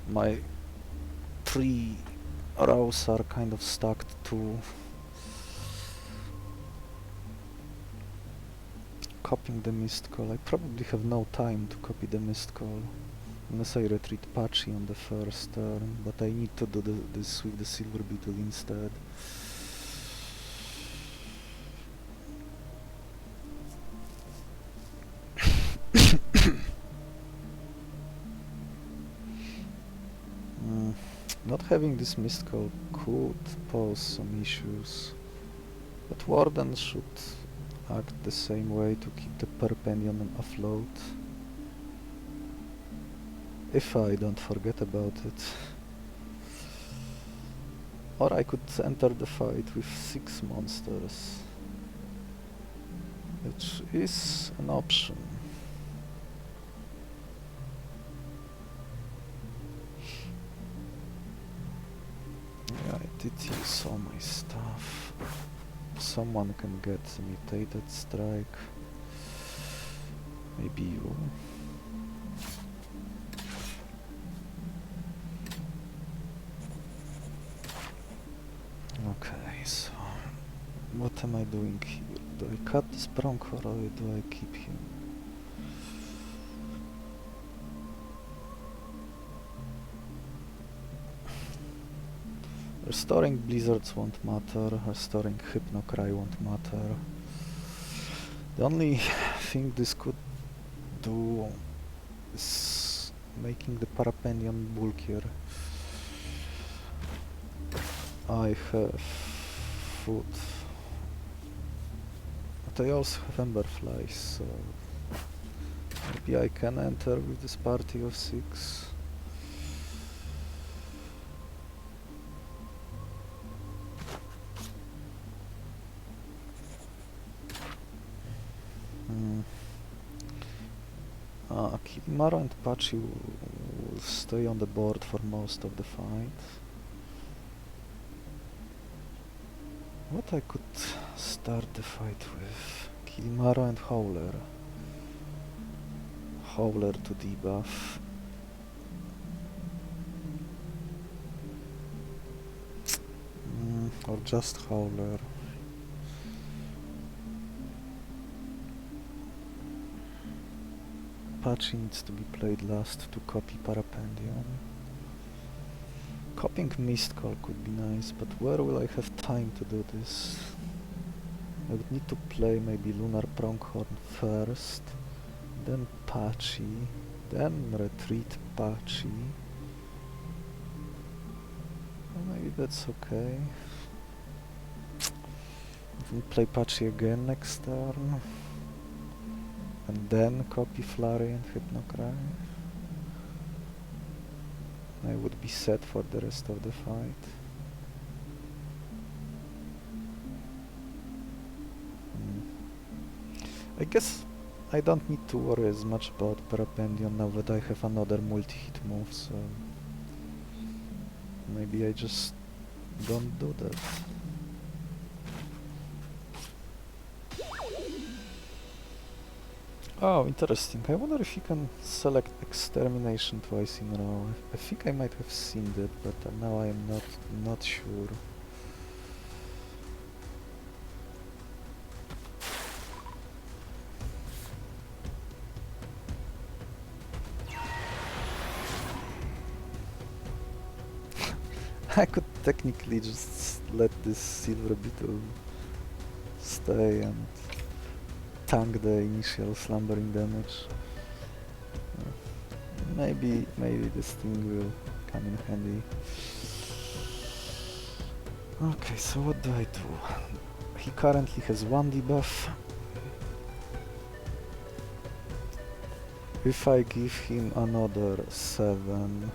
Speaker 1: My 3 rows are kind of stacked too. Copying the Mist Call. I probably have no time to copy the Mist Call. Unless I retreat Pachi on the first turn, but I need to do this with the Silver Beetle instead. Not having this Mist Call could pose some issues, but Warden should act the same way to keep the Parapandion afloat. If I don't forget about it. Or I could enter the fight with 6 monsters, which is an option. Yeah, I did use all my stuff. Someone can get Imitated Strike. Maybe you. Okay, so what am I doing here? Do I cut this Bronchor or do I keep him? Restoring blizzards won't matter, restoring Hypnocry won't matter. The only thing this could do is making the Parapandion bulkier. I have food, but I also have Emberflies, so maybe I can enter with this party of 6. Kimaro and Pachi will stay on the board for most of the fight. What I could start the fight with? Kimaro and Howler. Howler to debuff. Or just Howler. Pachi needs to be played last to copy Parapandion. Copying Mistcall could be nice, but where will I have time to do this? I would need to play maybe Lunar Pronghorn first, then Pachi, then retreat Pachi. Well, maybe that's okay. Then play Pachi again next turn. And then copy Flurry and Hypnocry. I would be set for the rest of the fight. I guess I don't need to worry as much about Parapandion now that I have another multi-hit move, so maybe I just don't do that. Oh, interesting. I wonder if you can select Extermination twice in a row. I think I might have seen that, but now I am not sure. I could technically just let this Silver Beetle stay and tank the initial slumbering damage. Maybe this thing will come in handy. Okay, so what do I do? He currently has 1 debuff. If I give him another 7...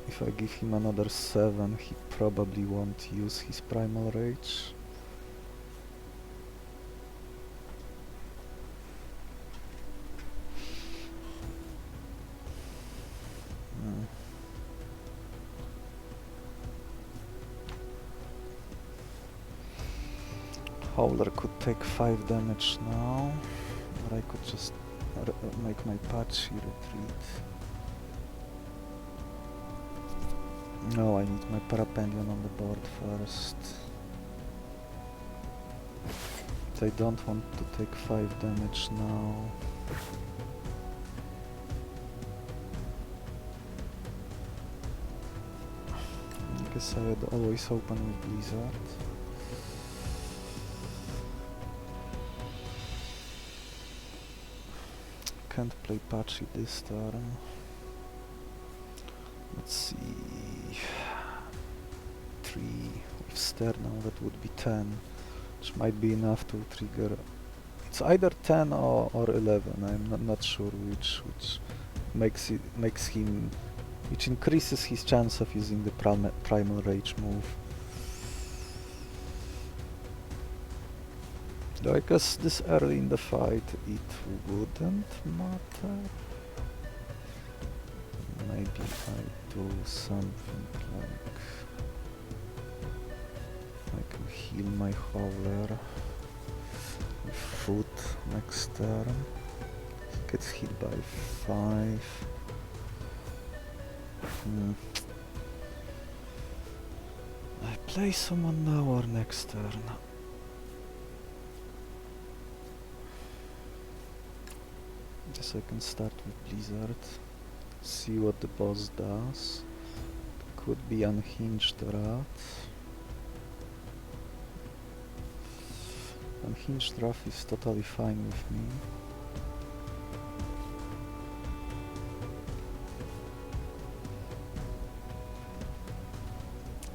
Speaker 1: If I give him another 7, he probably won't use his Primal Rage. Howler could take 5 damage now, or I could just make my Pachi retreat. No, I need my Parapandion on the board first. But I don't want to take 5 damage now. I guess I would always open with Blizzard. Can't play Pachi this turn. Let's see... 3 with Sternum, that would be 10, which might be enough to trigger... It's either 10 or 11, I'm not sure which which increases his chance of using the Primal Rage move. Though I guess this early in the fight it wouldn't matter. Maybe I do something like... I can heal my Howler with food next turn. He gets hit by 5. I play someone now or next turn. Guess I can start with Blizzard. See what the boss does. could be Unhinged Rat. Unhinged Rat is totally fine with me.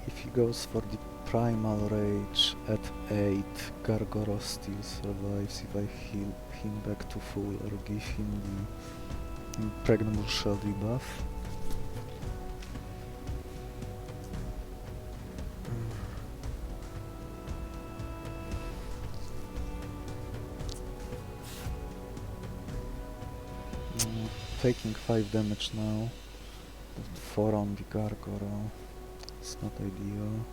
Speaker 1: If he goes for the Primal Rage at 8, Gargoro still survives if I heal him back to full or give him the Impregnable Shell debuff. Taking 5 damage now. 4 on the Gargoro. It's not ideal.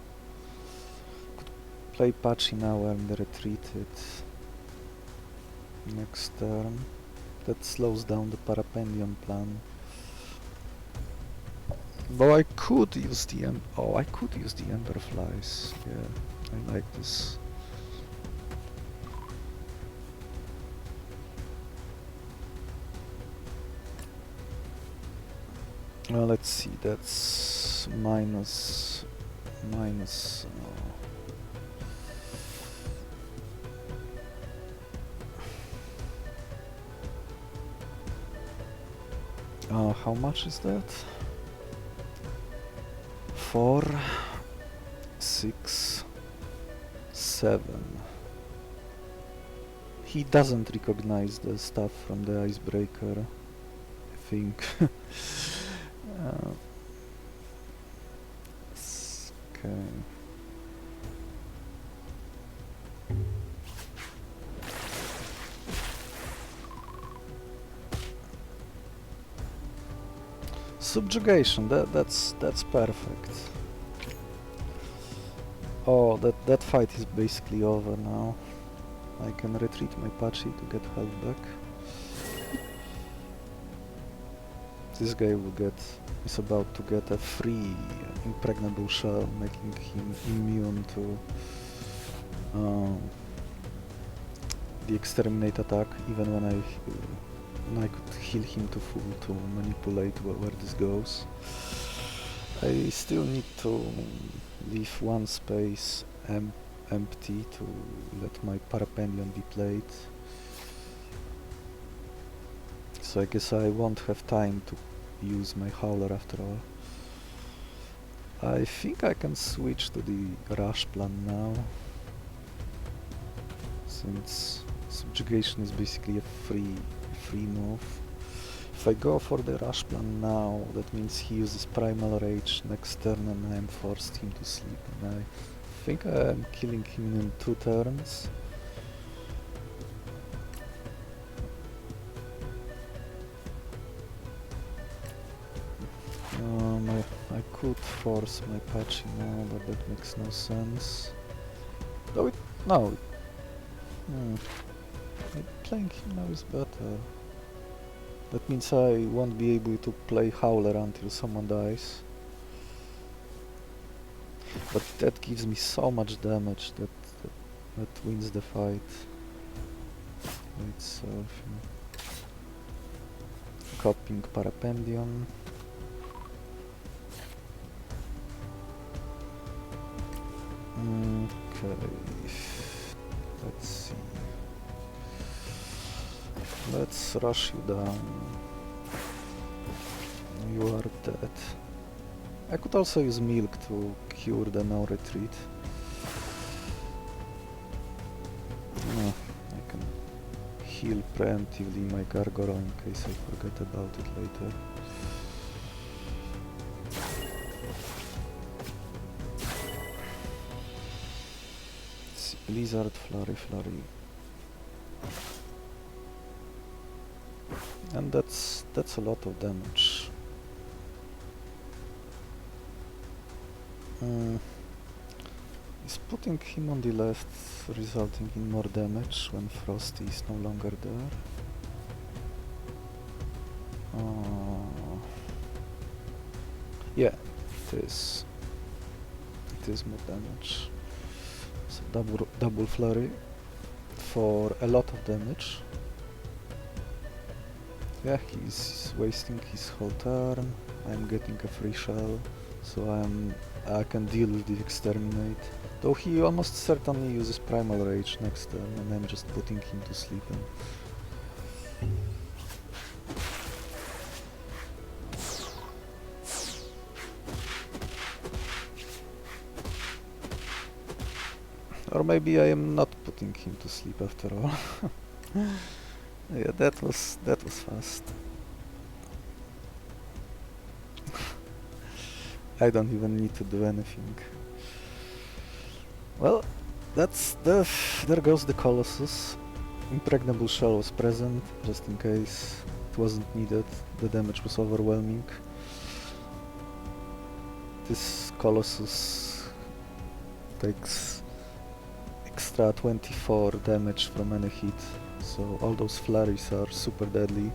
Speaker 1: Could play Pachi now and retreat it next turn. That slows down the Parapandion plan. Though I could use the I could use the Emberflies. Yeah, I like this. Well, let's see, that's minus... how much is that? 4, 6, 7. He doesn't recognize the stuff from the Icebreaker, I think. Okay. Subjugation, that's perfect. Oh, that fight is basically over now. I can retreat my Pachi to get health back. This guy is about to get a free Impregnable Shell, making him immune to the Exterminate attack, even when I could heal him to full to manipulate where this goes. I still need to leave one space empty to let my Parapandion deplete. So I guess I won't have time to use my Howler after all. I think I can switch to the rush plan now, since subjugation is basically a free move. If I go for the rush plan now, that means he uses Primal Rage next turn and I'm forced him to sleep, and I think I'm killing him in 2 turns. I could force my Pachi now, but that makes no sense. Though playing him now is better. That means I won't be able to play Howler until someone dies. But that gives me so much damage that wins the fight by itself. Copying Parapandion. Okay, let's see. Let's rush you down. You are dead. I could also use milk to cure the no retreat. I can heal preemptively my Gargoro in case I forget about it later. Blizzard, Flurry. And that's a lot of damage. Is putting him on the left resulting in more damage when Frosty is no longer there? Yeah, it is. It is more damage. So double Flurry for a lot of damage. Yeah, he's wasting his whole turn. I'm getting a free shell, so I can deal with the Exterminate. Though he almost certainly uses Primal Rage next turn, and I'm just putting him to sleep. Or maybe I am not putting him to sleep after all. Yeah, that was fast. I don't even need to do anything. Well, there goes the Colossus. Impregnable Shell was present, just in case it wasn't needed. The damage was overwhelming. This Colossus takes extra 24 damage from any hit, so all those flurries are super deadly.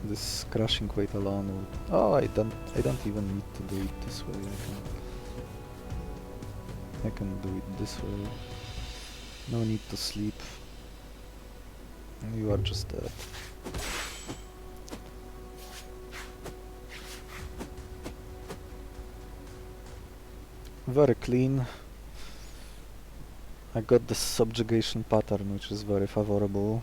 Speaker 1: This crushing weight alone would... Oh, I don't even need to do it this way. I can do it this way. No need to sleep. You are just dead. Very clean. I got the subjugation pattern, which is very favorable.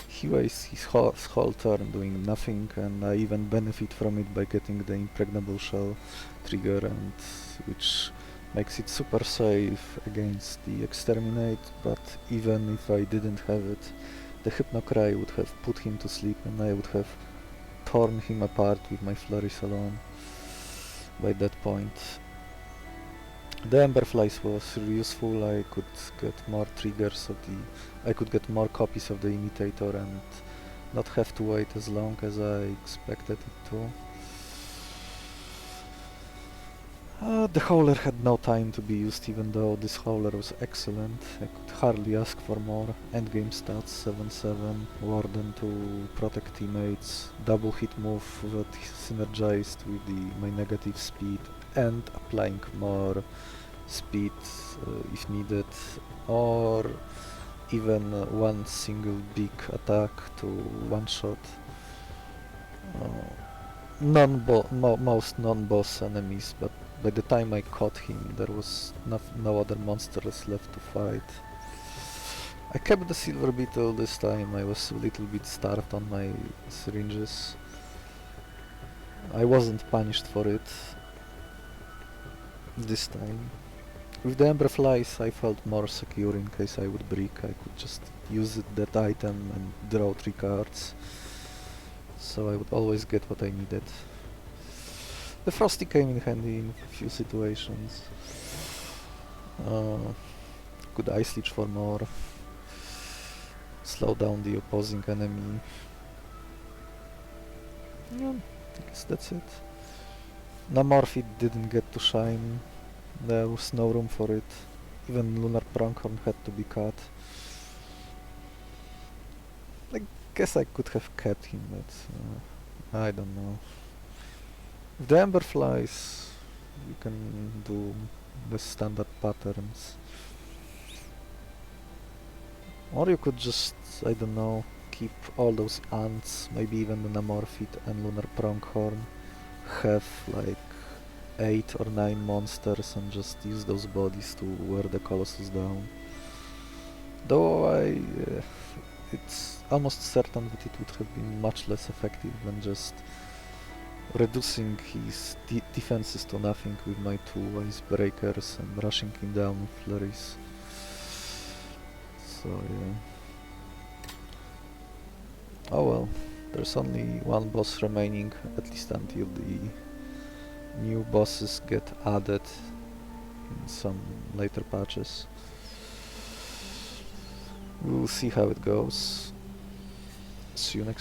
Speaker 1: He wastes his whole turn doing nothing, and I even benefit from it by getting the Impregnable Shell trigger, and which makes it super safe against the Exterminate. But even if I didn't have it, the Hypnocry would have put him to sleep, and I would have torn him apart with my Flurries alone by that point. The Emberflies was really useful. I could get more triggers of I could get more copies of the Imitator and not have to wait as long as I expected it to. The Howler had no time to be used, even though this Howler was excellent. I could hardly ask for more. Endgame stats 7-7, Warden to protect teammates, double hit move that synergized with my negative speed, and applying more speed if needed, or even one single big attack to one-shot most non-boss enemies, but by the time I caught him there was no other monsters left to fight. I kept the Silver Beetle this time. I was a little bit starved on my syringes. I wasn't punished for it this time. With the Emberflies I felt more secure in case I would break. I could just use that item and draw 3 cards, so I would always get what I needed. The Frosty came in handy in a few situations. Could Ice Leech for more, slow down the opposing enemy. Yeah, I guess that's it. Namorphid didn't get to shine. There was no room for it. Even Lunar Pronghorn had to be cut. I guess I could have kept him, but I don't know. With the Emberflies you can do the standard patterns. Or you could just, I don't know, keep all those ants, maybe even the Namorphid and Lunar Pronghorn, have like 8 or 9 monsters and just use those bodies to wear the Colossus down. Though it's almost certain that it would have been much less effective than just reducing his defenses to nothing with my 2 Icebreakers and rushing him down with Flurries. So yeah. Oh well, there's only one boss remaining, at least until the new bosses get added in some later patches. We'll see how it goes. See you next